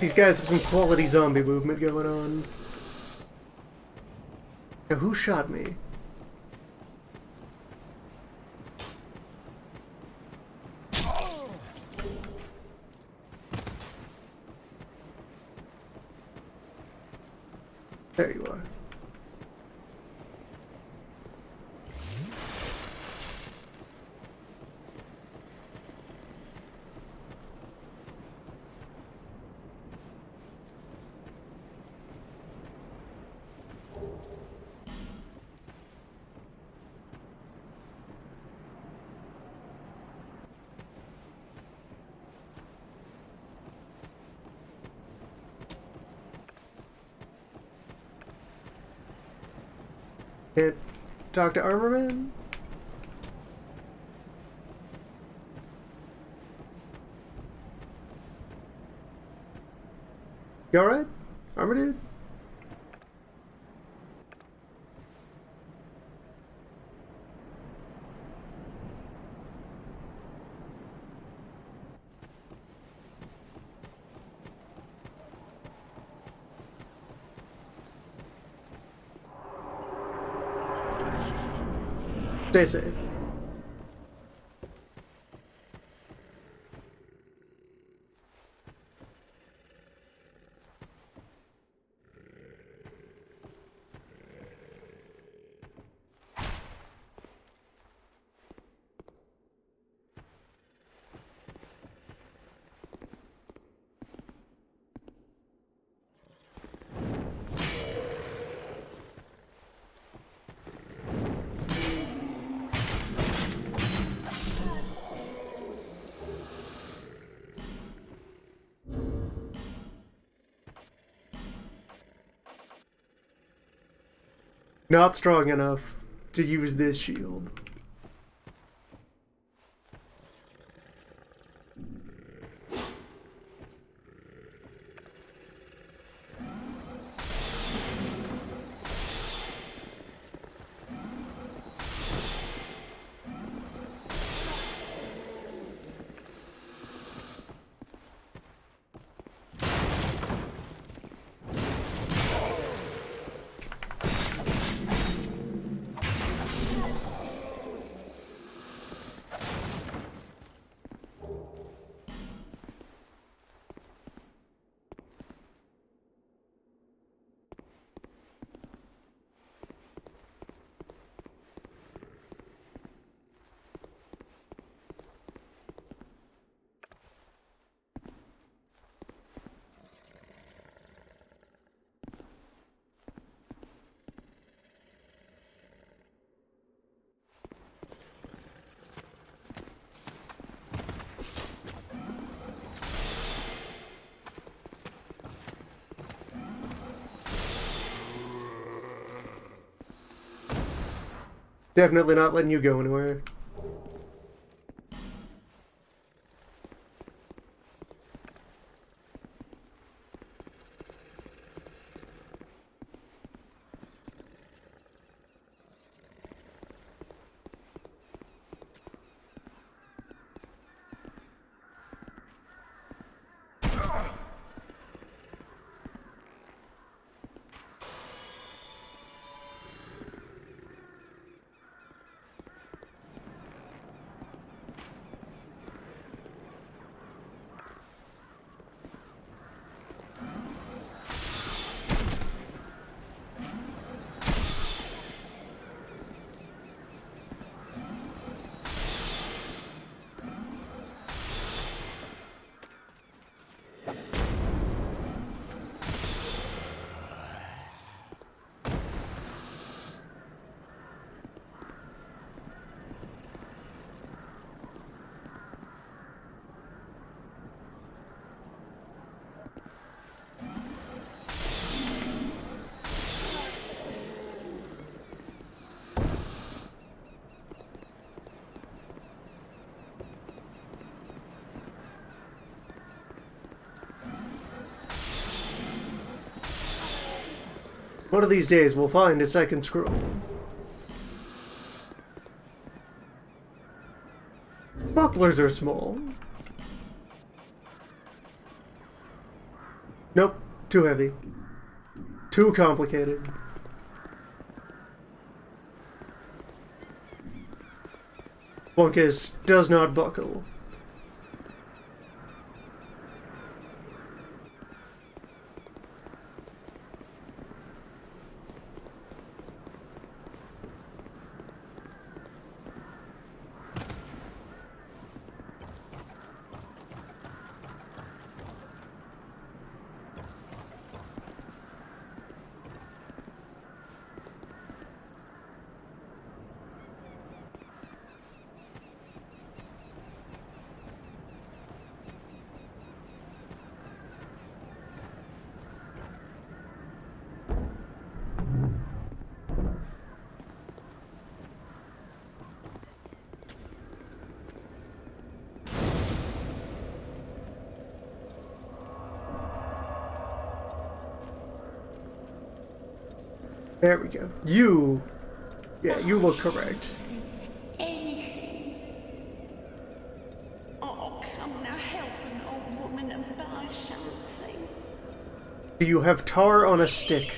These guys have some quality zombie movement going on. Now, who shot me? There you are. Can't talk to Armorman? You alright? Armor dude? Stay safe. Not strong enough to use this shield. Definitely not letting you go anywhere. One of these days we'll find a second scroll. Bucklers are small. Too heavy. Too complicated. Flunkus does not buckle. There we go. You look correct. Anything. Oh, come now, help an old woman and buy something. Do you have tar on a stick?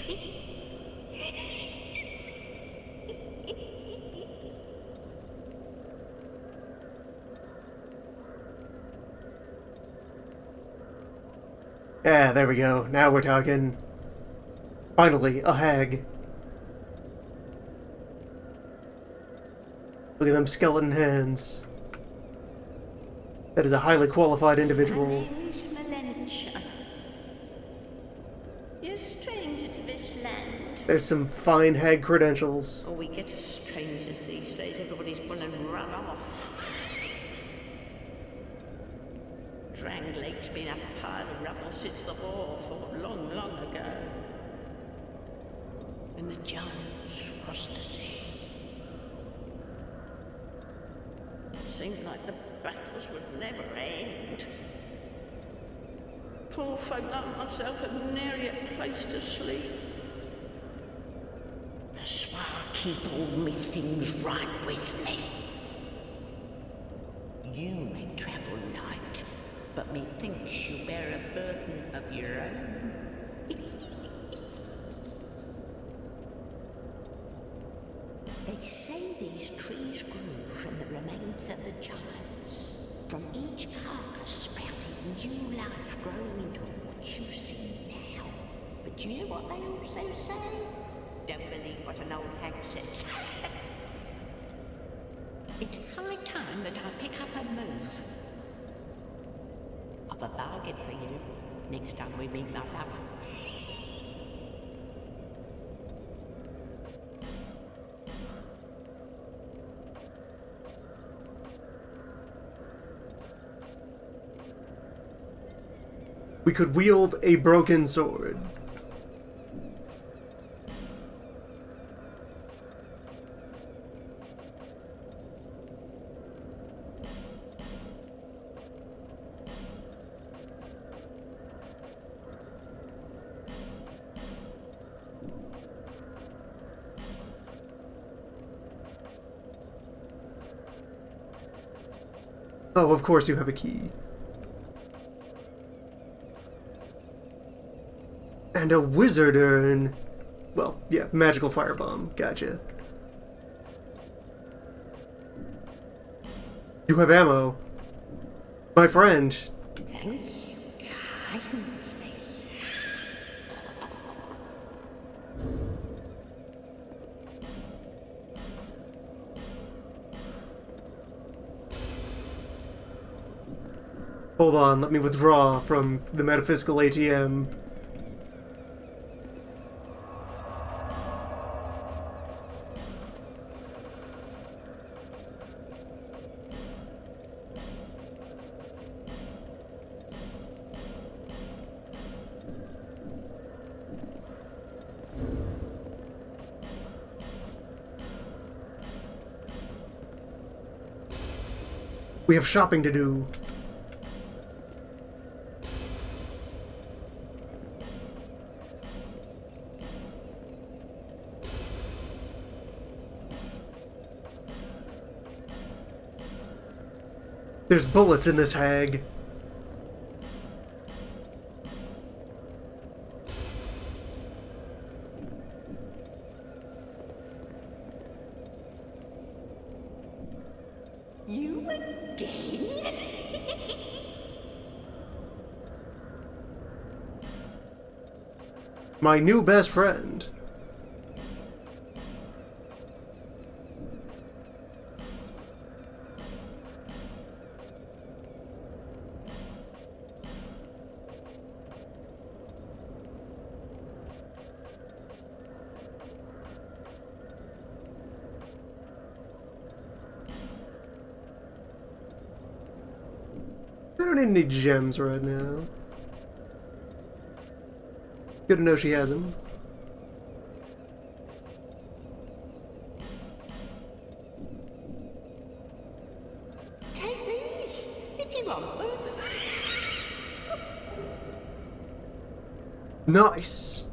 Ah, there we go. Now we're talking. Finally, a hag. Look at them skeleton hands. That is a highly qualified individual. My name is Melentia. You're a stranger to this land. There's some fine hag credentials. Oh, we get as strangers these days. Everybody's gone and run off. Drang Lake's been a pile of rubble since the war fought long, long ago. And the giants crossed the sea. Seemed like the battles would never end. Poor folk like myself had nary a place to sleep. That's why I keep all me things right with me. You may travel light, but methinks you bear a burden of your own. They say these trees grew from the remains of the giants. From each carcass sprouted new life growing into what you see now. But you know what they also say? Don't believe what an old hag says. It's high time that I pick up a move. I've a bargain for you next time we meet, my love. We could wield a broken sword. Oh, of course you have a key. And a wizard urn. Well, yeah, magical firebomb. Gotcha. You have ammo. My friend. Thank you kindly. Hold on, let me withdraw from the metaphysical ATM. We have shopping to do. There's bullets in this hag. You again? My new best friend. I don't need any gems right now. Good to know she has them. Take these, if you want them. Nice.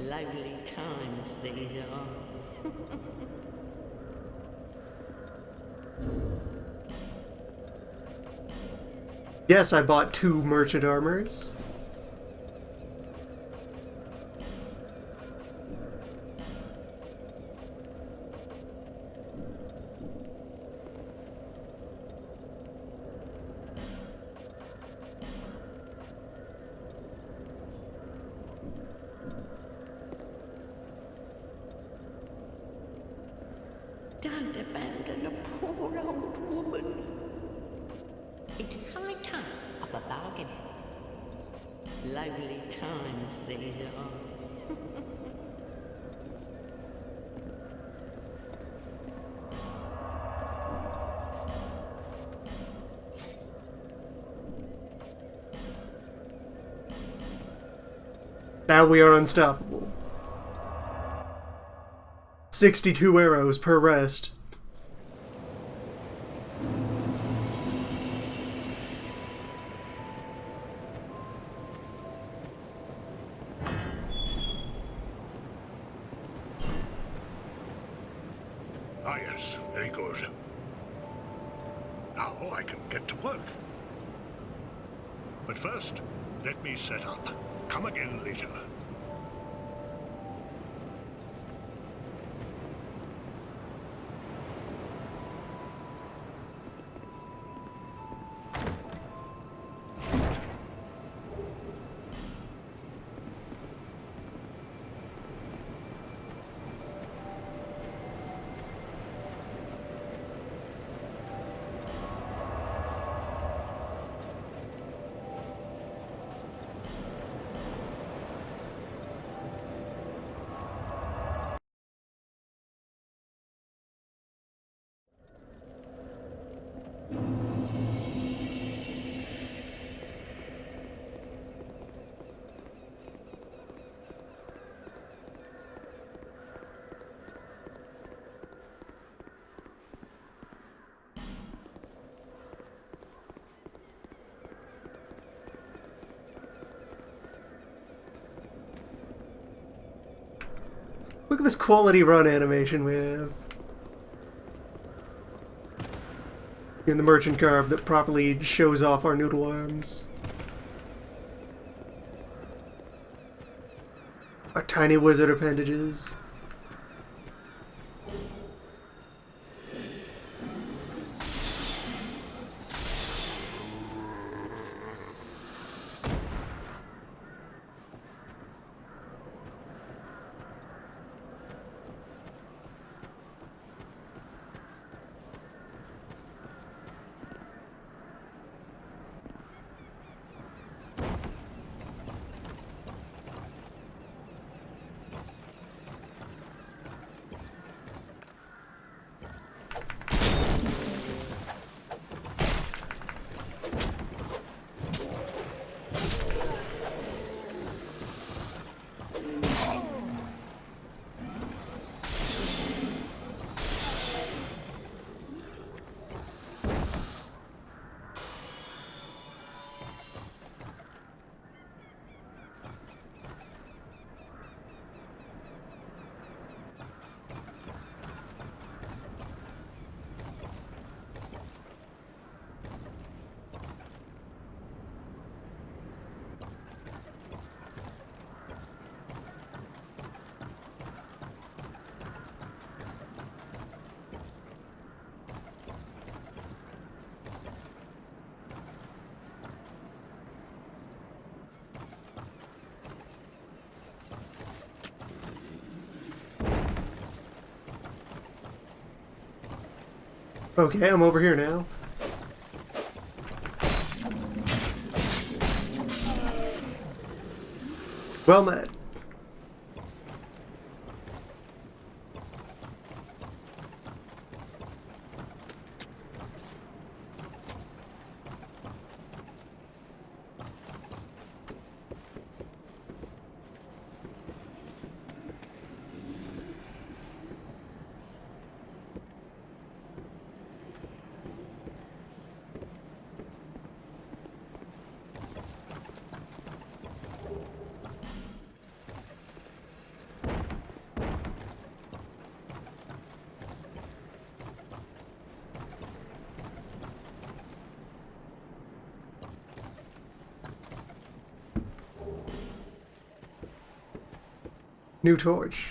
Lonely times these are. Yes, I bought 2 merchant armors. Don't abandon a poor old woman. It's high time of a bargain. Lonely times these are. Now we are unstoppable. 62 arrows per rest. Ah, yes, very good. Now I can get to work. But first, let me set up. Come again later. Look at this quality run animation we have. In the merchant garb that properly shows off our noodle arms. Our tiny wizard appendages. Okay, I'm over here now. Well met. New torch.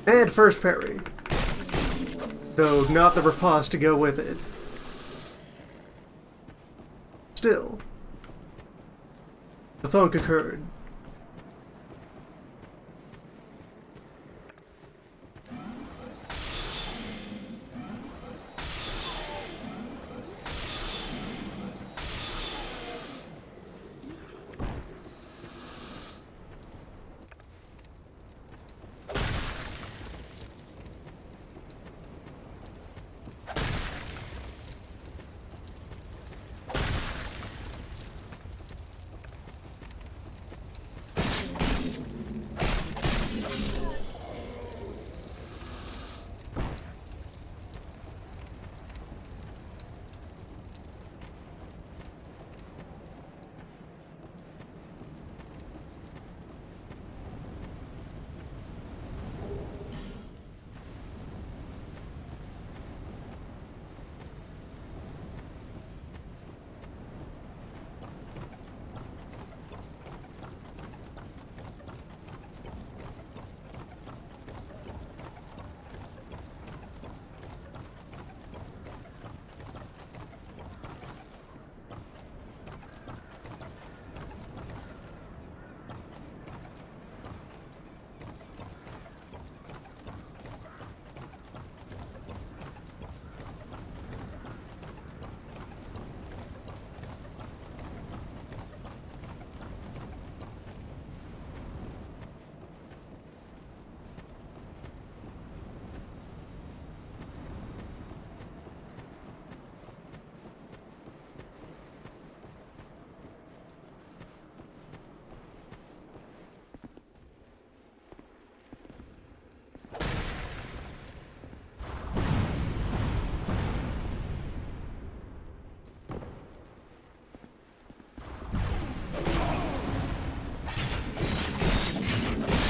And first parry. Though not the riposte to go with it. Still. The thunk occurred.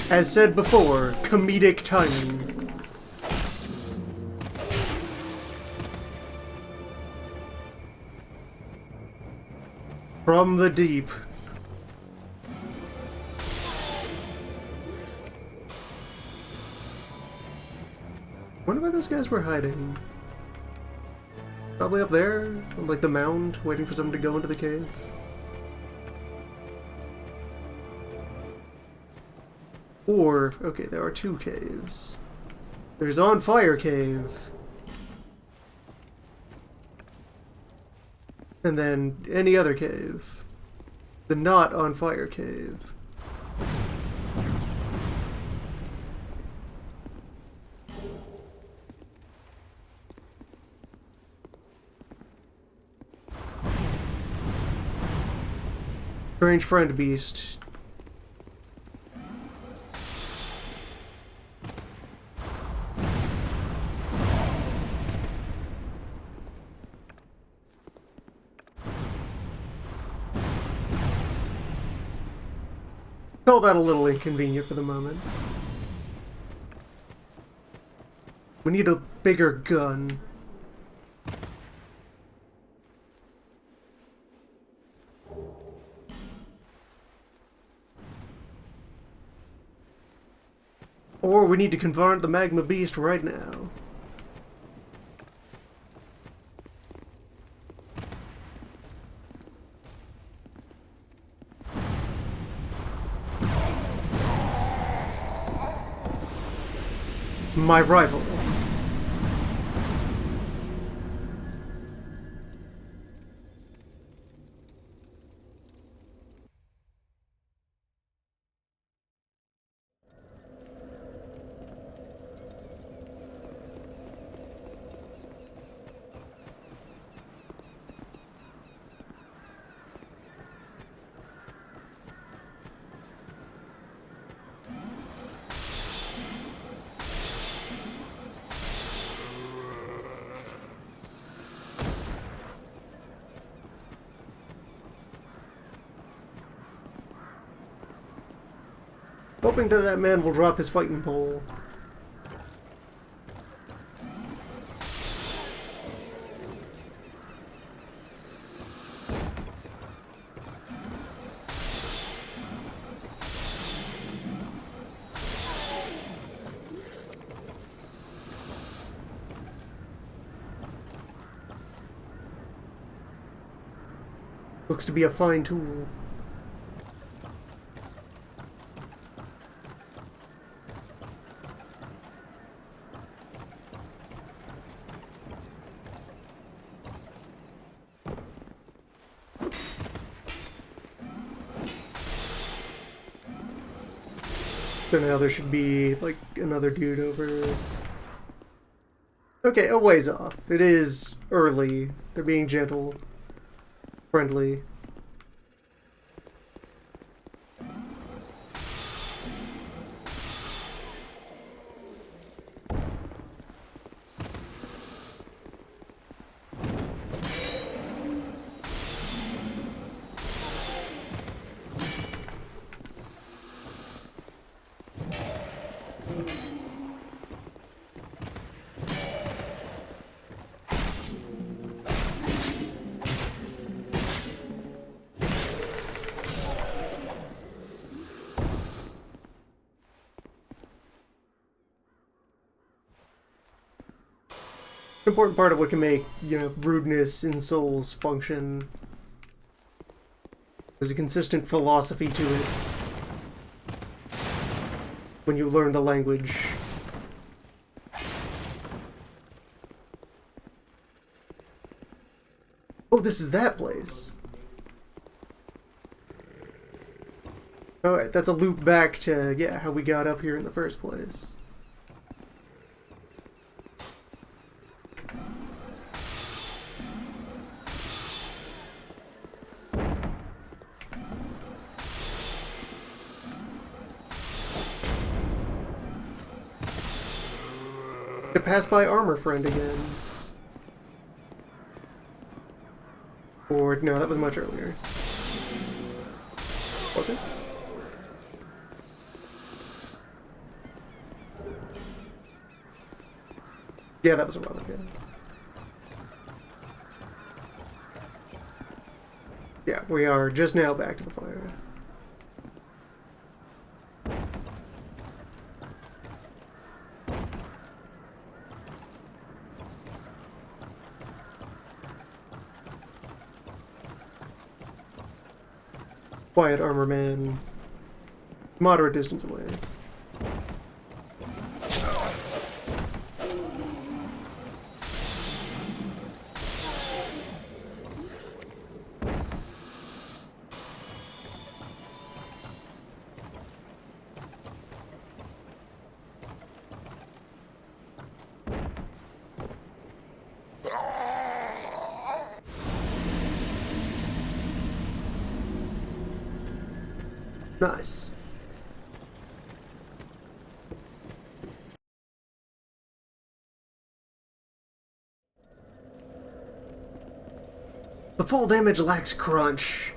As said before, comedic timing. From the deep. Wonder where those guys were hiding. Probably up there, on like the mound, waiting for someone to go into the cave. Or, okay, there are two caves. There's On Fire Cave. And then any other cave. The Not On Fire Cave. Strange friend beast. Call that a little inconvenient for the moment. We need a bigger gun. Or we need to confront the magma beast right now. My rival. Hoping that that man will drop his fighting pole. Looks to be a fine tool. So now there should be, like, another dude over... Okay, a ways off. It is early. They're being gentle. Friendly. Important part of what can make, you know, rudeness in Souls function. There's a consistent philosophy to it. When you learn the language. Oh, this is that place. Alright, that's a loop back to, yeah, how we got up here in the first place. To pass by Armor Friend again. Or, no, that was much earlier. Was it? Yeah, that was a while ago. Yeah, we are just now back to the fire. Quiet armor man. Moderate distance away. Nice. The fall damage lacks crunch.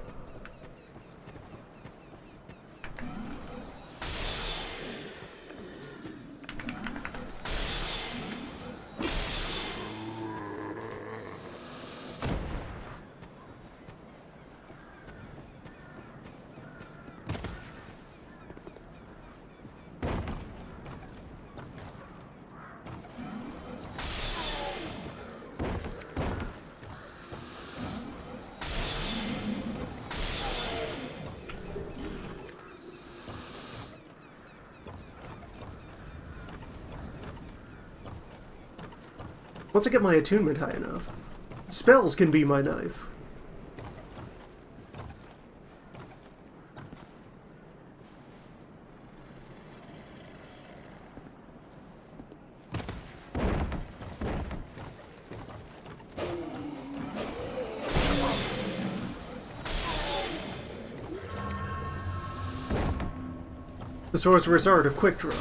Once I get my attunement high enough, spells can be my knife. The Sorcerer's Art of Quick Draw.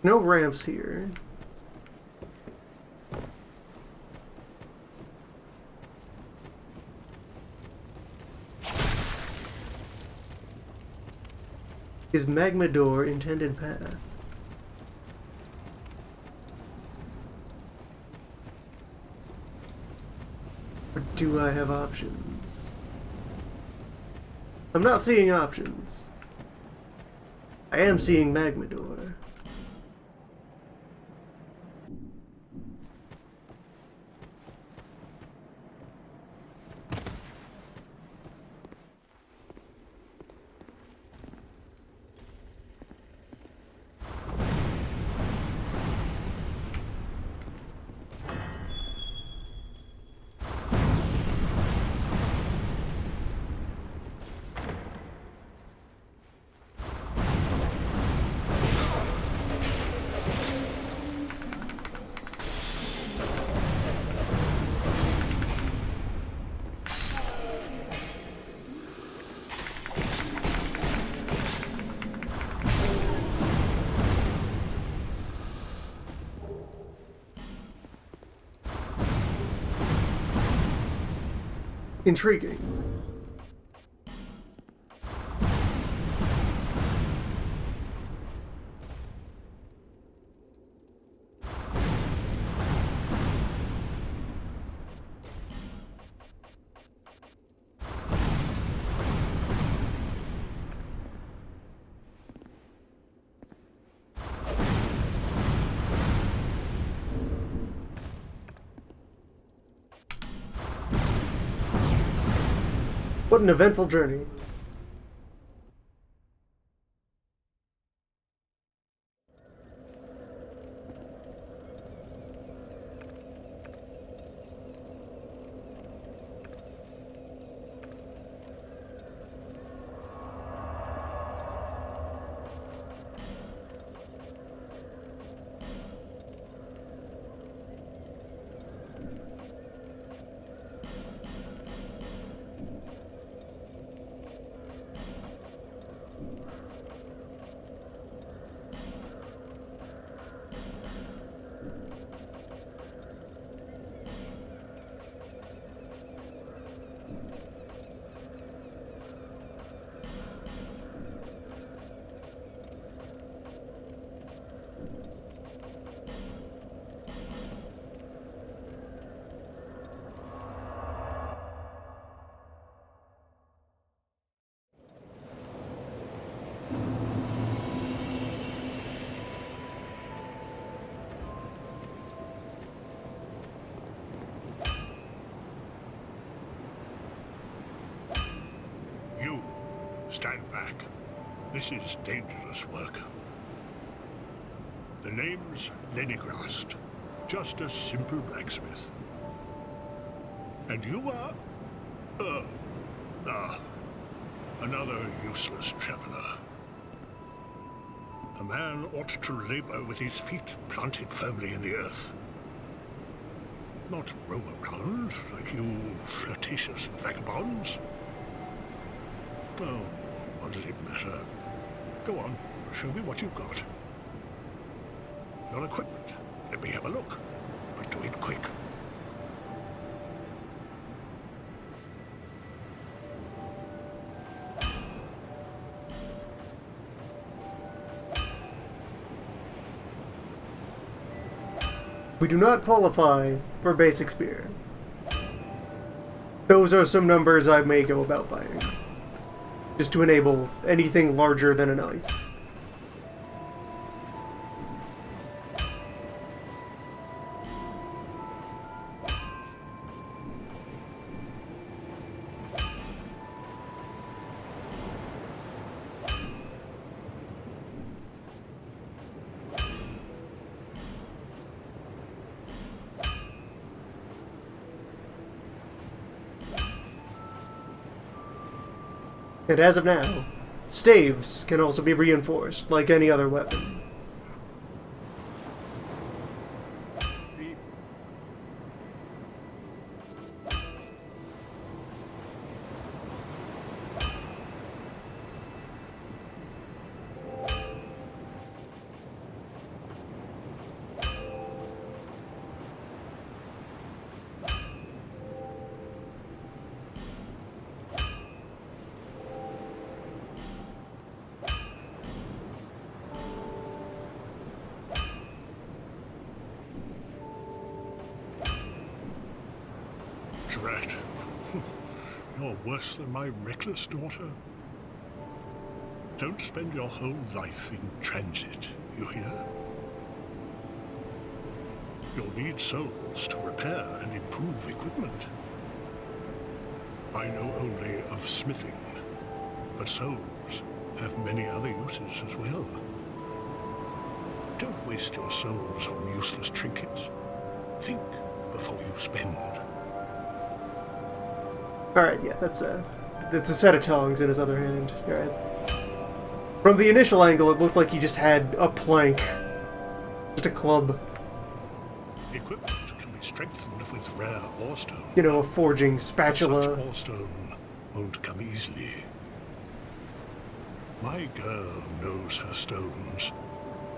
No ramps here. Is Magma Door intended path? Or do I have options? I'm not seeing options. I am seeing Magma Door. Intriguing. What an eventful journey. You, stand back. This is dangerous work. The name's Lenigrast, just a simple blacksmith. And you are... another useless traveler. man ought to labor with his feet planted firmly in the earth. Not roam around like you flirtatious vagabonds. Oh, what does it matter? Go on, show me what you've got. Your equipment. Let me have a look. But do it quick. We do not qualify for basic spear. Those are some numbers I may go about buying. Just to enable anything larger than a knife. And as of now, staves can also be reinforced, like any other weapon. Drat. You're worse than my reckless daughter. Don't spend your whole life in transit, you hear? You'll need souls to repair and improve equipment. I know only of smithing, but souls have many other uses as well. Don't waste your souls on useless trinkets. Think before you spend. Alright, yeah, that's a set of tongs in his other hand. Alright. From the initial angle, it looked like he just had a plank. Just a club. Equipment can be strengthened with rare ore stone. You know, a forging spatula. Such ore stone won't come easily. My girl knows her stones,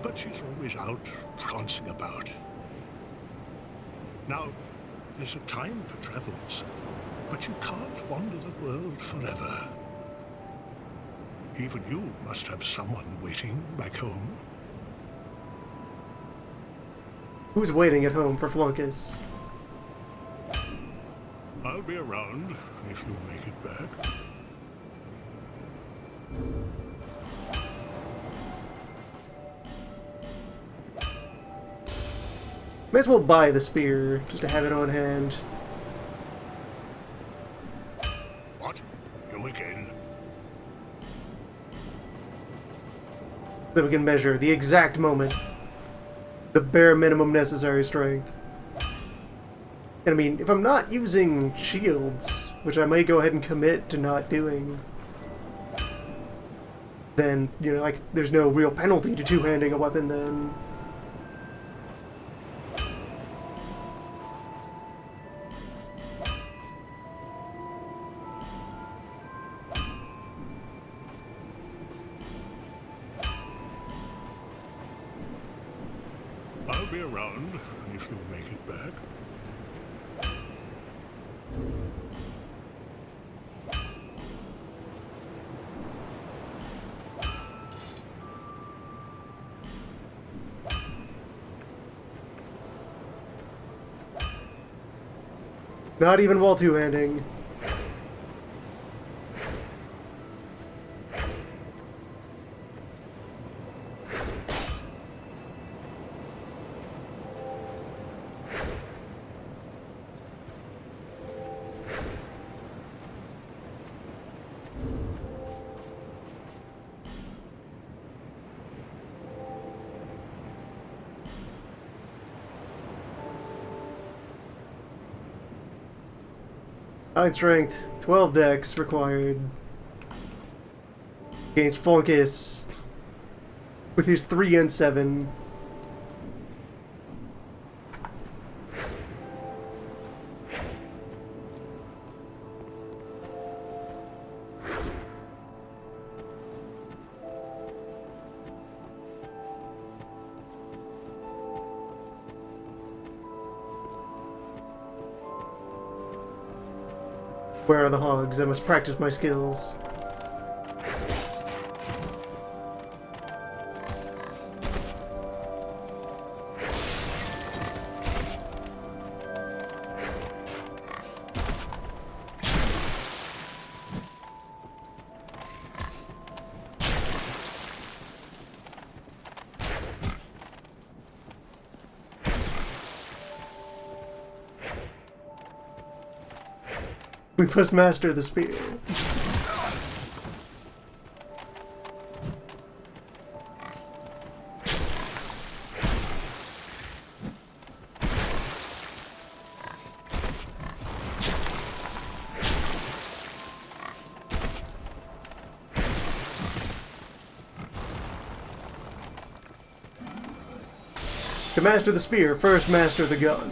but she's always out prancing about. Now, there's a time for travels, but you can't wander the world forever. Even you must have someone waiting back home. Who's waiting at home for Flunkus? I'll be around if you make it back. May as well buy the spear, just to have it on hand. What? You again? Then we can measure the exact moment. The bare minimum necessary strength. And I mean, if I'm not using shields, which I may go ahead and commit to not doing, then, you know, like, there's no real penalty to two-handing a weapon then. I'll be around if you make it back. Not even while two-handing. High strength, 12 dex required. Against Flunkus, with his 3 and 7. Where are the hogs? I must practice my skills. We must master the spear. To master the spear, first master the gun.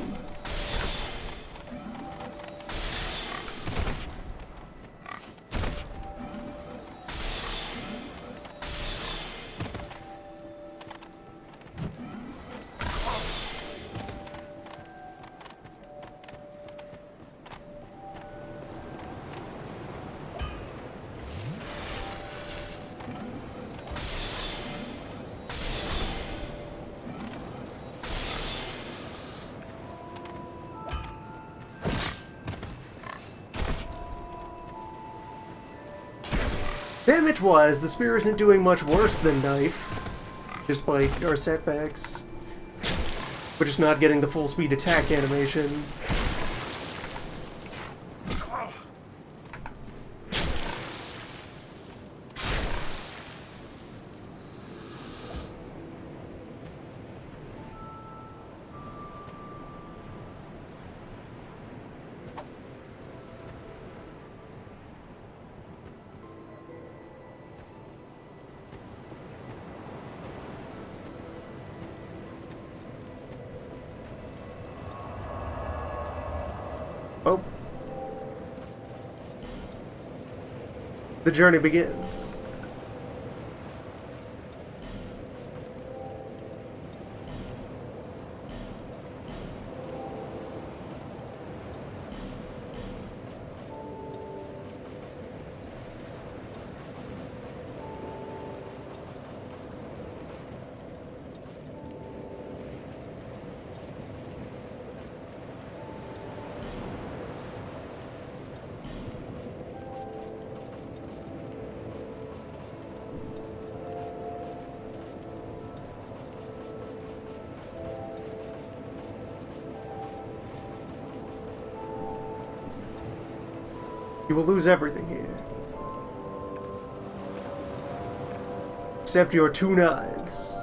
Damage wise, the spear isn't doing much worse than knife, despite our setbacks. We're just not getting the full speed attack animation. Oh. The journey begins. You will lose everything here. Except your 2 knives.